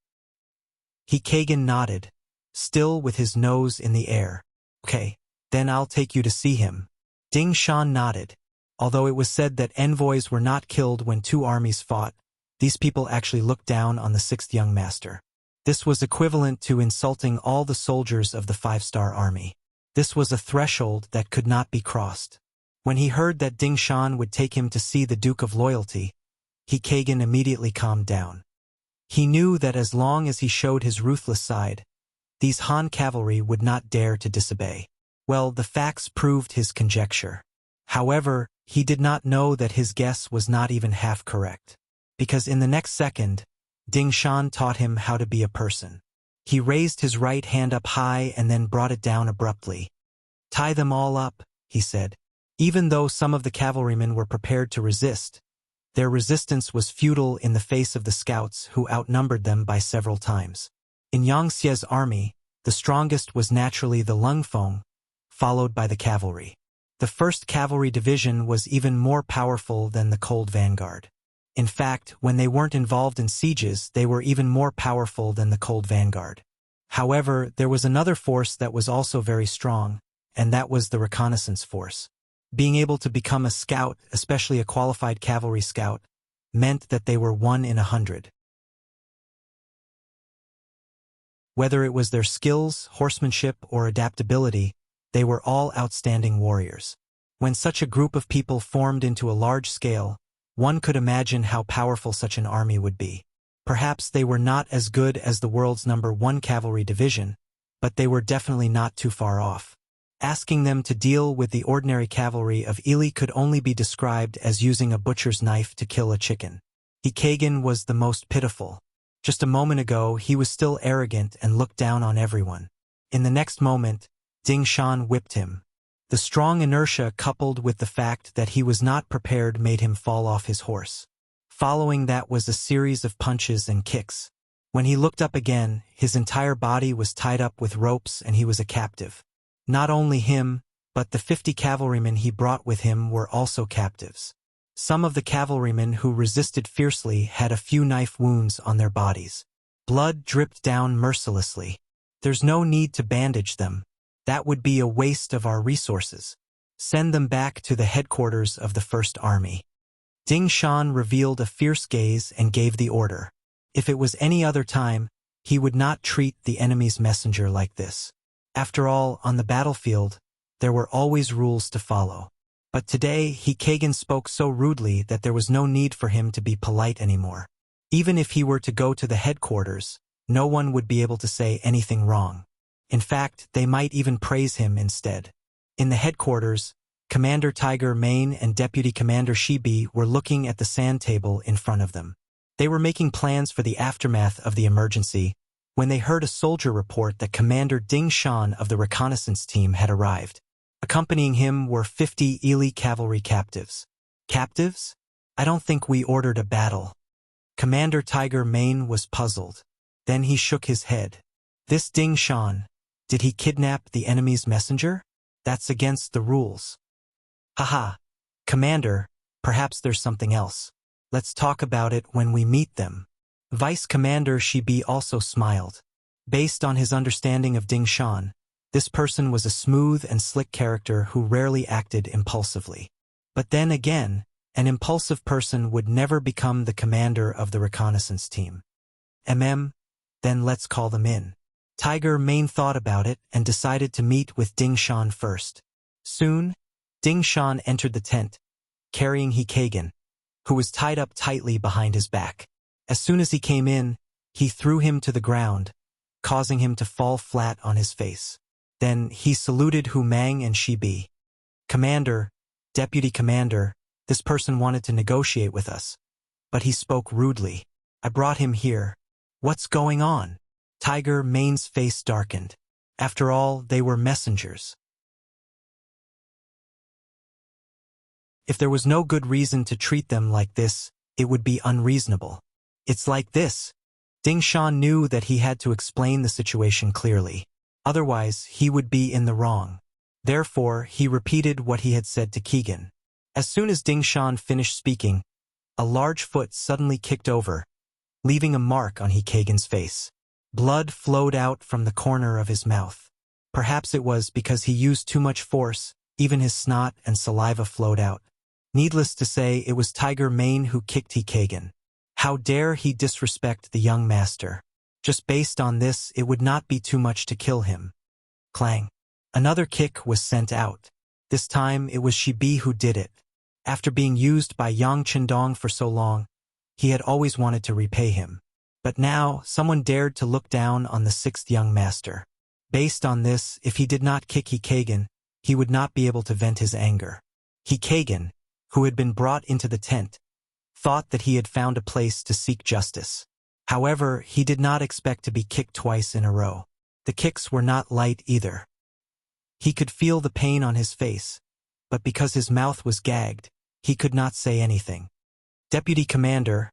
Kagan nodded, still with his nose in the air. "Okay, then I'll take you to see him." Ding Shan nodded. Although it was said that envoys were not killed when two armies fought, these people actually looked down on the sixth young master. This was equivalent to insulting all the soldiers of the five-star army. This was a threshold that could not be crossed. When he heard that Ding Shan would take him to see the Duke of Loyalty, Kagan immediately calmed down. He knew that as long as he showed his ruthless side, these Han cavalry would not dare to disobey. Well, the facts proved his conjecture. However, he did not know that his guess was not even half correct. Because in the next second, Ding Shan taught him how to be a person. He raised his right hand up high and then brought it down abruptly. "Tie them all up," he said. Even though some of the cavalrymen were prepared to resist, their resistance was futile in the face of the scouts who outnumbered them by several times. In Yang Xie's army, the strongest was naturally the Lungfeng, followed by the cavalry. The 1st Cavalry Division was even more powerful than the Cold Vanguard. In fact, when they weren't involved in sieges, they were even more powerful than the Cold Vanguard. However, there was another force that was also very strong, and that was the reconnaissance force. Being able to become a scout, especially a qualified cavalry scout, meant that they were 1 in 100. Whether it was their skills, horsemanship, or adaptability, they were all outstanding warriors. When such a group of people formed into a large scale, one could imagine how powerful such an army would be. Perhaps they were not as good as the world's #1 cavalry division, but they were definitely not too far off. Asking them to deal with the ordinary cavalry of Ili could only be described as using a butcher's knife to kill a chicken. Kagan was the most pitiful. Just a moment ago, he was still arrogant and looked down on everyone. In the next moment, Ding Shan whipped him. The strong inertia coupled with the fact that he was not prepared made him fall off his horse. Following that was a series of punches and kicks. When he looked up again, his entire body was tied up with ropes and he was a captive. Not only him, but the 50 cavalrymen he brought with him were also captives. Some of the cavalrymen who resisted fiercely had a few knife wounds on their bodies. Blood dripped down mercilessly. There's no need to bandage them. That would be a waste of our resources. Send them back to the headquarters of the First Army. Ding Shan revealed a fierce gaze and gave the order. If it was any other time, he would not treat the enemy's messenger like this. After all, on the battlefield, there were always rules to follow. But today, Kagan spoke so rudely that there was no need for him to be polite anymore. Even if he were to go to the headquarters, no one would be able to say anything wrong. In fact, they might even praise him instead. In the headquarters, Commander Tiger Mane and Deputy Commander Shibi were looking at the sand table in front of them. They were making plans for the aftermath of the emergency when they heard a soldier report that Commander Ding Shan of the reconnaissance team had arrived. Accompanying him were 50 Ili cavalry captives. Captives? I don't think we ordered a battle. Commander Tiger Mane was puzzled. Then he shook his head. This Ding Shan, did he kidnap the enemy's messenger? That's against the rules. Haha. Commander, perhaps there's something else. Let's talk about it when we meet them. Vice Commander Shibi also smiled. Based on his understanding of Ding Shan, this person was a smooth and slick character who rarely acted impulsively. But then again, an impulsive person would never become the commander of the reconnaissance team. Then let's call them in. Tiger Mane thought about it and decided to meet with Ding Shan first. Soon, Ding Shan entered the tent, carrying Kagan, who was tied up tightly behind his back. As soon as he came in, he threw him to the ground, causing him to fall flat on his face. Then he saluted Hu Mang and Shibi. Commander, Deputy Commander, this person wanted to negotiate with us, but he spoke rudely. I brought him here. What's going on? Tiger Mane's face darkened. After all, they were messengers. If there was no good reason to treat them like this, it would be unreasonable. It's like this. Ding Shan knew that he had to explain the situation clearly. Otherwise, he would be in the wrong. Therefore, he repeated what he had said to Keegan. As soon as Ding Shan finished speaking, a large foot suddenly kicked over, leaving a mark on Keegan's face. Blood flowed out from the corner of his mouth. Perhaps it was because he used too much force, even his snot and saliva flowed out. Needless to say, it was Tiger Mane who kicked Keegan. How dare he disrespect the young master? Just based on this, it would not be too much to kill him. Clang. Another kick was sent out. This time, it was Shibi who did it. After being used by Yang Chendong for so long, he had always wanted to repay him. But now, someone dared to look down on the sixth young master. Based on this, if he did not kick Keegan, he would not be able to vent his anger. Keegan, who had been brought into the tent, thought that he had found a place to seek justice. However, he did not expect to be kicked twice in a row. The kicks were not light either. He could feel the pain on his face, but because his mouth was gagged, he could not say anything. Deputy Commander,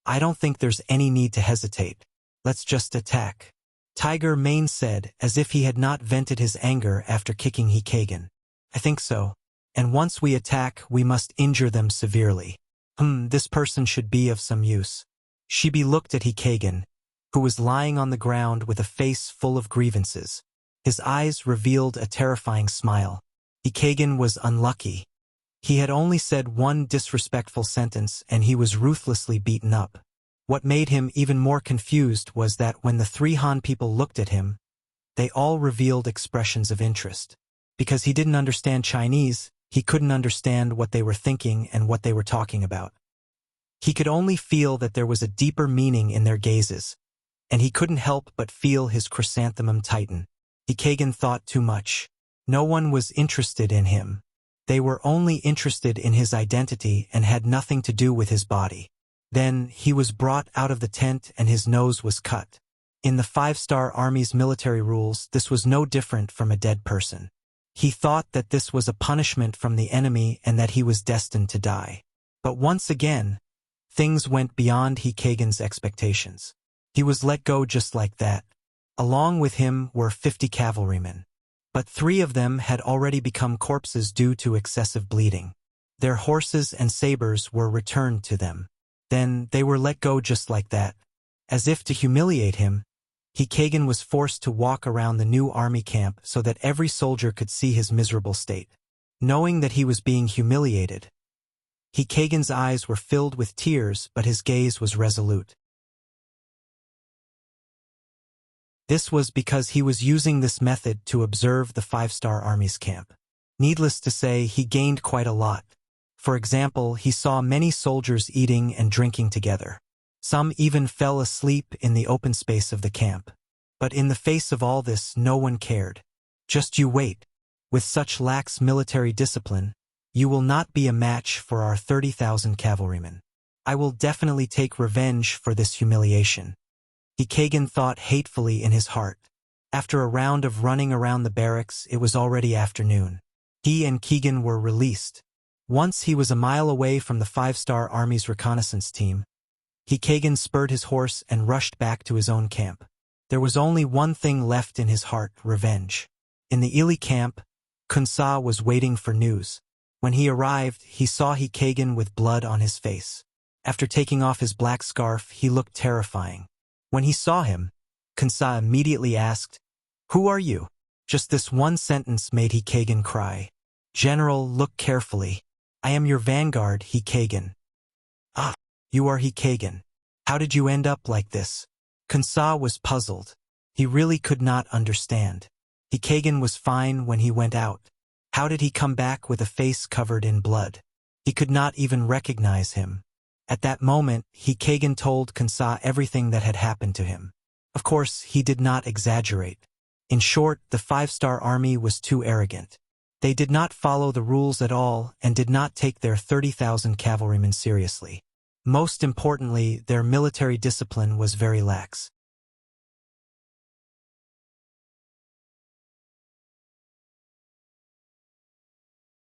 I don't think there's any need to hesitate. Let's just attack. Tiger Mane said, as if he had not vented his anger after kicking Keegan. I think so. And once we attack, we must injure them severely. This person should be of some use. Shibi looked at Keegan, who was lying on the ground with a face full of grievances. His eyes revealed a terrifying smile. Keegan was unlucky. He had only said one disrespectful sentence and he was ruthlessly beaten up. What made him even more confused was that when the three Han people looked at him, they all revealed expressions of interest. Because he didn't understand Chinese, he couldn't understand what they were thinking and what they were talking about. He could only feel that there was a deeper meaning in their gazes, and he couldn't help but feel his chrysanthemum tighten. Keegan thought too much. No one was interested in him. They were only interested in his identity and had nothing to do with his body. Then, he was brought out of the tent and his nose was cut. In the 5-star Army's military rules, this was no different from a dead person. He thought that this was a punishment from the enemy and that he was destined to die. But once again, things went beyond Keegan's expectations. He was let go just like that. Along with him were 50 cavalrymen. But 3 of them had already become corpses due to excessive bleeding. Their horses and sabers were returned to them. Then they were let go just like that. As if to humiliate him, Keegan was forced to walk around the new army camp so that every soldier could see his miserable state. Knowing that he was being humiliated, Keegan's eyes were filled with tears, but his gaze was resolute. This was because he was using this method to observe the 5-star Army's camp. Needless to say, he gained quite a lot. For example, he saw many soldiers eating and drinking together. Some even fell asleep in the open space of the camp. But in the face of all this, no one cared. Just you wait. With such lax military discipline, you will not be a match for our 30,000 cavalrymen. I will definitely take revenge for this humiliation. Keegan thought hatefully in his heart. After a round of running around the barracks, it was already afternoon. He and Keegan were released. Once he was a mile away from the 5-star Army's reconnaissance team, Keegan spurred his horse and rushed back to his own camp. There was only one thing left in his heart: revenge. In the Ili camp, Kun Sa was waiting for news. When he arrived, he saw Keegan with blood on his face. After taking off his black scarf, he looked terrifying. When he saw him, Kun Sa immediately asked, "Who are you?" Just this one sentence made Keegan cry. "General, look carefully. I am your vanguard, Keegan." "Ah, you are Keegan. How did you end up like this?" Kun Sa was puzzled. He really could not understand. Keegan was fine when he went out. How did he come back with a face covered in blood? He could not even recognize him. At that moment, Keegan told Kun Sa everything that had happened to him. Of course, he did not exaggerate. In short, the 5-star Army was too arrogant. They did not follow the rules at all and did not take their 30,000 cavalrymen seriously. Most importantly, their military discipline was very lax.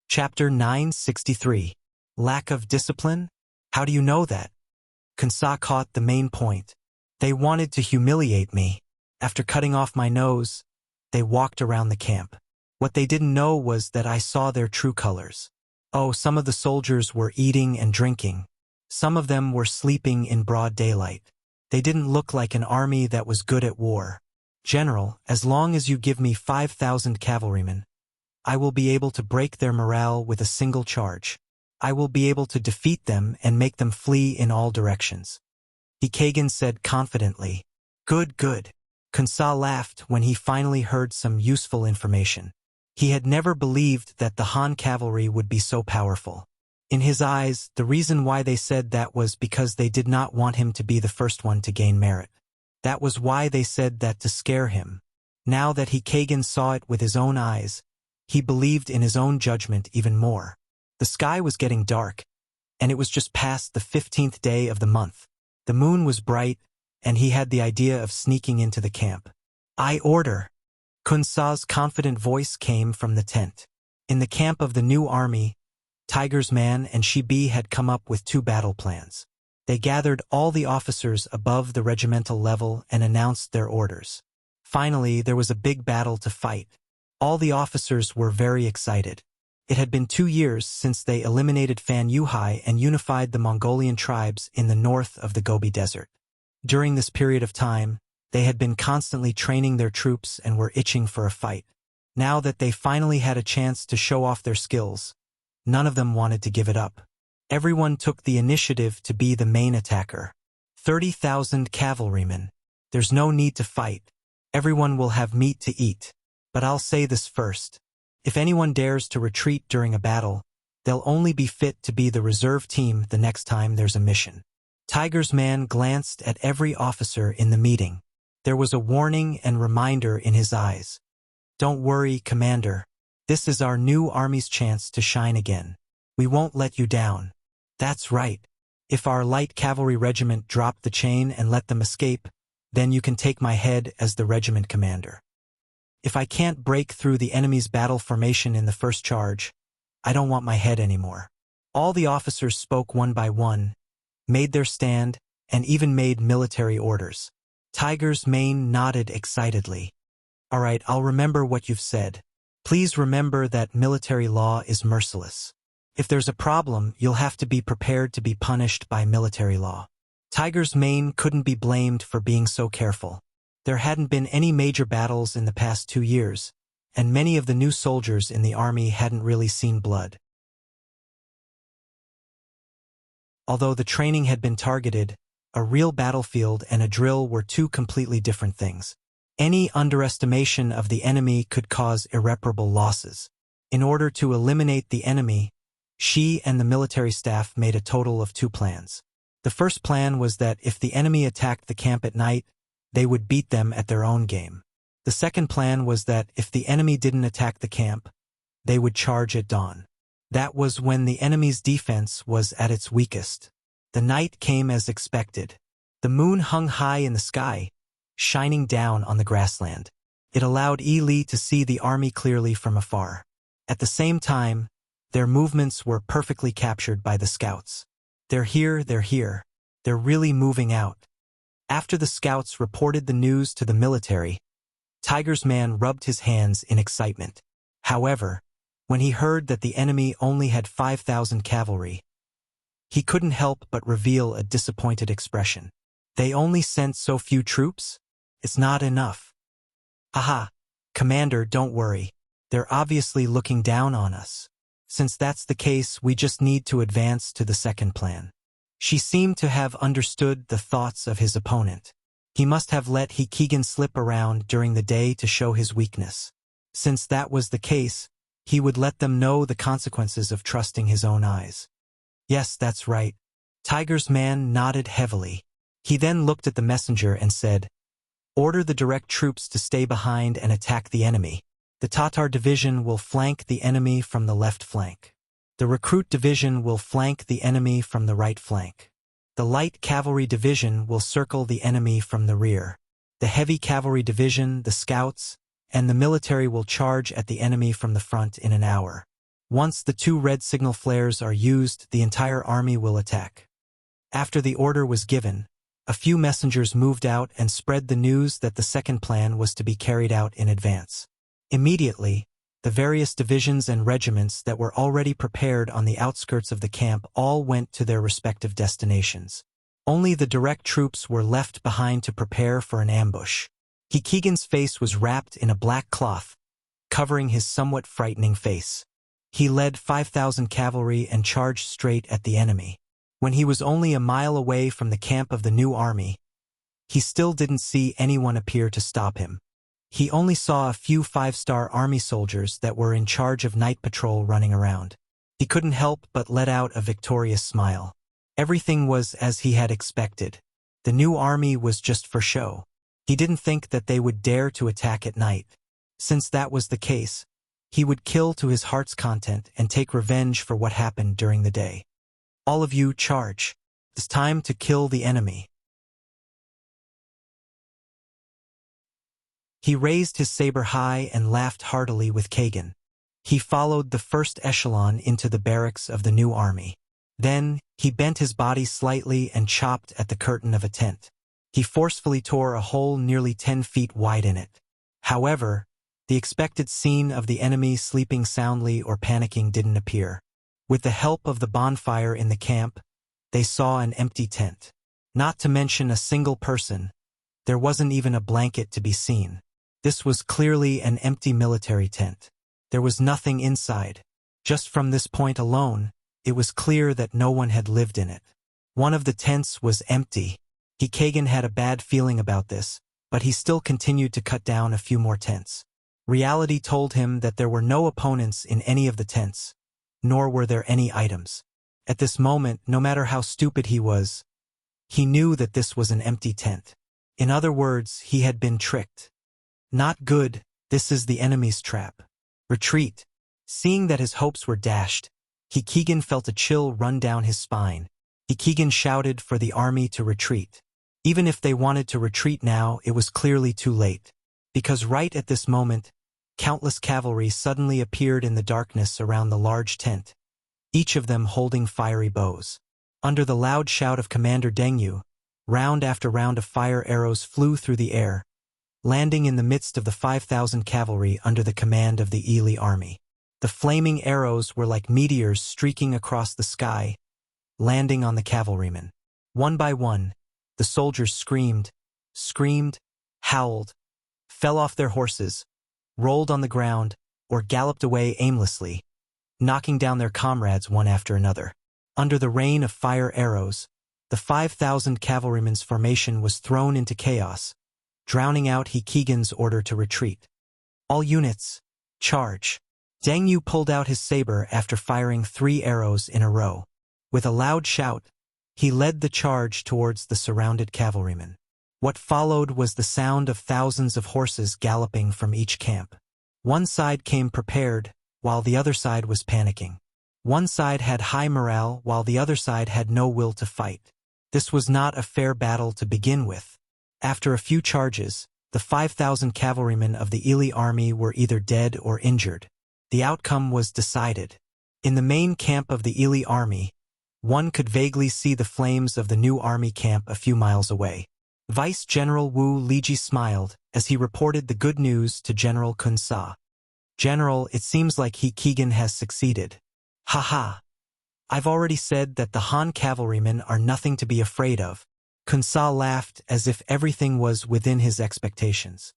Chapter 963. Lack of discipline? How do you know that? Kun Sa caught the main point. They wanted to humiliate me. After cutting off my nose, they walked around the camp. What they didn't know was that I saw their true colors. Oh, some of the soldiers were eating and drinking. Some of them were sleeping in broad daylight. They didn't look like an army that was good at war. General, as long as you give me 5,000 cavalrymen, I will be able to break their morale with a single charge. I will be able to defeat them and make them flee in all directions. Kagan said confidently. Good, good. Kunsa laughed when he finally heard some useful information. He had never believed that the Han cavalry would be so powerful. In his eyes, the reason why they said that was because they did not want him to be the first one to gain merit. That was why they said that, to scare him. Now that Kagan saw it with his own eyes, he believed in his own judgment even more. The sky was getting dark, and it was just past the 15th day of the month. The moon was bright, and he had the idea of sneaking into the camp. I order. Kunsa's confident voice came from the tent. In the camp of the new army, Tiger's Man and Shibi had come up with 2 battle plans. They gathered all the officers above the regimental level and announced their orders. Finally, there was a big battle to fight. All the officers were very excited. It had been 2 years since they eliminated Fan Yuhai and unified the Mongolian tribes in the north of the Gobi Desert. During this period of time, they had been constantly training their troops and were itching for a fight. Now that they finally had a chance to show off their skills, none of them wanted to give it up. Everyone took the initiative to be the main attacker. 30,000 cavalrymen. There's no need to fight. Everyone will have meat to eat. But I'll say this first. If anyone dares to retreat during a battle, they'll only be fit to be the reserve team the next time there's a mission. Tiger's Man glanced at every officer in the meeting. There was a warning and reminder in his eyes. Don't worry, Commander. This is our new army's chance to shine again. We won't let you down. That's right. If our light cavalry regiment dropped the chain and let them escape, then you can take my head as the regiment commander. If I can't break through the enemy's battle formation in the first charge, I don't want my head anymore. All the officers spoke one by one, made their stand, and even made military orders. Tiger's Mane nodded excitedly. All right, I'll remember what you've said. Please remember that military law is merciless. If there's a problem, you'll have to be prepared to be punished by military law. Tiger's Mane couldn't be blamed for being so careful. There hadn't been any major battles in the past 2 years, and many of the new soldiers in the army hadn't really seen blood. Although the training had been targeted, a real battlefield and a drill were 2 completely different things. Any underestimation of the enemy could cause irreparable losses. In order to eliminate the enemy, she and the military staff made a total of 2 plans. The first plan was that if the enemy attacked the camp at night, they would beat them at their own game. The second plan was that if the enemy didn't attack the camp, they would charge at dawn. That was when the enemy's defense was at its weakest. The night came as expected. The moon hung high in the sky, shining down on the grassland. It allowed Li to see the army clearly from afar. At the same time, their movements were perfectly captured by the scouts. They're here, they're here. They're really moving out. After the scouts reported the news to the military, Tiger's Man rubbed his hands in excitement. However, when he heard that the enemy only had 5,000 cavalry, he couldn't help but reveal a disappointed expression. They only sent so few troops? It's not enough. Aha, Commander, don't worry. They're obviously looking down on us. Since that's the case, we just need to advance to the second plan. She seemed to have understood the thoughts of his opponent. He must have let Keegan slip around during the day to show his weakness. Since that was the case, he would let them know the consequences of trusting his own eyes. Yes, that's right. Tiger's Man nodded heavily. He then looked at the messenger and said, Order the direct troops to stay behind and attack the enemy. The Tatar division will flank the enemy from the left flank. The recruit division will flank the enemy from the right flank. The light cavalry division will circle the enemy from the rear. The heavy cavalry division, the scouts, and the military will charge at the enemy from the front in an hour. Once the 2 red signal flares are used, the entire army will attack. After the order was given, a few messengers moved out and spread the news that the second plan was to be carried out in advance. Immediately, The various divisions and regiments that were already prepared on the outskirts of the camp all went to their respective destinations. Only the direct troops were left behind to prepare for an ambush. Keegan's face was wrapped in a black cloth, covering his somewhat frightening face. He led 5,000 cavalry and charged straight at the enemy. When he was only a mile away from the camp of the new army, he still didn't see anyone appear to stop him. He only saw a few 5-star army soldiers that were in charge of night patrol running around. He couldn't help but let out a victorious smile. Everything was as he had expected. The new army was just for show. He didn't think that they would dare to attack at night. Since that was the case, he would kill to his heart's content and take revenge for what happened during the day. All of you, charge. It's time to kill the enemy. He raised his saber high and laughed heartily with Kagan. He followed the first echelon into the barracks of the new army. Then, he bent his body slightly and chopped at the curtain of a tent. He forcefully tore a hole nearly 10 feet wide in it. However, the expected scene of the enemy sleeping soundly or panicking didn't appear. With the help of the bonfire in the camp, they saw an empty tent. Not to mention a single person, there wasn't even a blanket to be seen. This was clearly an empty military tent. There was nothing inside. Just from this point alone, it was clear that no one had lived in it. One of the tents was empty. Kagan had a bad feeling about this, but he still continued to cut down a few more tents. Reality told him that there were no opponents in any of the tents, nor were there any items. At this moment, no matter how stupid he was, he knew that this was an empty tent. In other words, he had been tricked. Not good, this is the enemy's trap. Retreat. Seeing that his hopes were dashed, Keegan felt a chill run down his spine. Keegan shouted for the army to retreat. Even if they wanted to retreat now, it was clearly too late. Because right at this moment, countless cavalry suddenly appeared in the darkness around the large tent, each of them holding fiery bows. Under the loud shout of Commander Dengyu, round after round of fire arrows flew through the air, landing in the midst of the 5,000 cavalry under the command of the Ili army. The flaming arrows were like meteors streaking across the sky, landing on the cavalrymen. One by one, the soldiers screamed, howled, fell off their horses, rolled on the ground, or galloped away aimlessly, knocking down their comrades one after another. Under the rain of fire arrows, the 5,000 cavalrymen's formation was thrown into chaos, drowning out Keegan's order to retreat. All units, charge. Dengyu pulled out his saber after firing 3 arrows in a row. With a loud shout, he led the charge towards the surrounded cavalrymen. What followed was the sound of thousands of horses galloping from each camp. One side came prepared, while the other side was panicking. One side had high morale, while the other side had no will to fight. This was not a fair battle to begin with. After a few charges, the 5,000 cavalrymen of the Ili army were either dead or injured. The outcome was decided. In the main camp of the Ili army, one could vaguely see the flames of the new army camp a few miles away. Vice General Wu Liji smiled as he reported the good news to General Kun Sa. General, it seems like Keegan has succeeded. Haha. I've already said that the Han cavalrymen are nothing to be afraid of. Kun Sa laughed as if everything was within his expectations.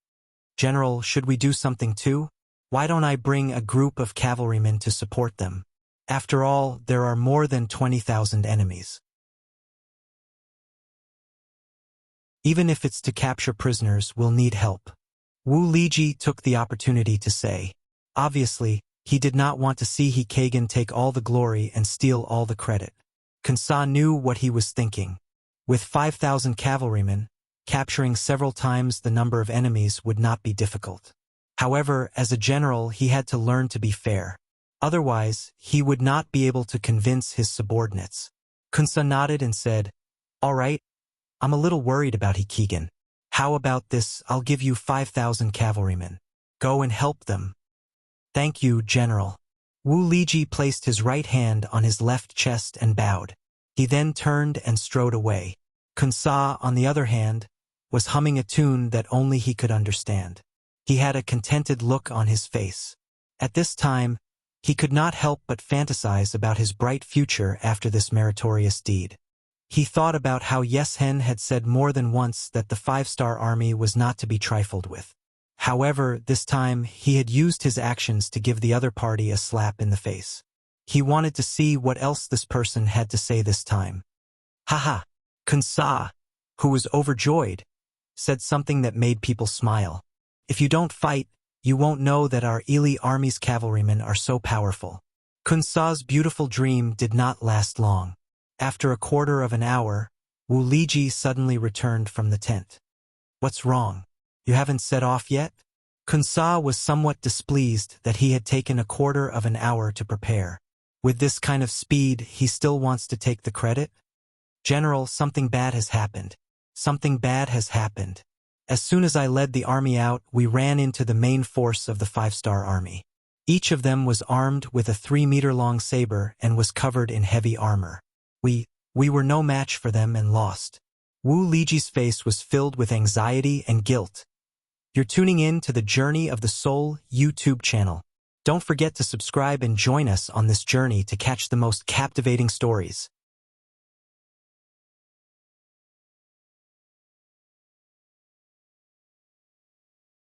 General, should we do something too? Why don't I bring a group of cavalrymen to support them? After all, there are more than 20,000 enemies. Even if it's to capture prisoners, we'll need help. Wu Liji took the opportunity to say. Obviously, he did not want to see Kagan take all the glory and steal all the credit. Kun Sa knew what he was thinking. With 5,000 cavalrymen, capturing several times the number of enemies would not be difficult. However, as a general, he had to learn to be fair. Otherwise, he would not be able to convince his subordinates. Kun Sa nodded and said, "All right, I'm a little worried about Keegan. How about this? I'll give you 5,000 cavalrymen. Go and help them." "Thank you, General." Wu Liji placed his right hand on his left chest and bowed. He then turned and strode away. Kun Sa, on the other hand, was humming a tune that only he could understand. He had a contented look on his face. At this time, he could not help but fantasize about his bright future after this meritorious deed. He thought about how Yes-Hen had said more than once that the 5-star army was not to be trifled with. However, this time he had used his actions to give the other party a slap in the face. He wanted to see what else this person had to say this time. Haha! Kunsa, who was overjoyed, said something that made people smile. If you don't fight, you won't know that our Ili army's cavalrymen are so powerful. Kunsa's beautiful dream did not last long. After a quarter of an hour, Wu Liji suddenly returned from the tent. What's wrong? You haven't set off yet? Kunsa was somewhat displeased that he had taken a quarter of an hour to prepare. With this kind of speed, he still wants to take the credit? General, something bad has happened. Something bad has happened. As soon as I led the army out, we ran into the main force of the 5-star army. Each of them was armed with a 3-meter-long saber and was covered in heavy armor. We were no match for them and lost. Wu Liji's face was filled with anxiety and guilt. You're tuning in to the Journey of the Soul YouTube channel. Don't forget to subscribe and join us on this journey to catch the most captivating stories.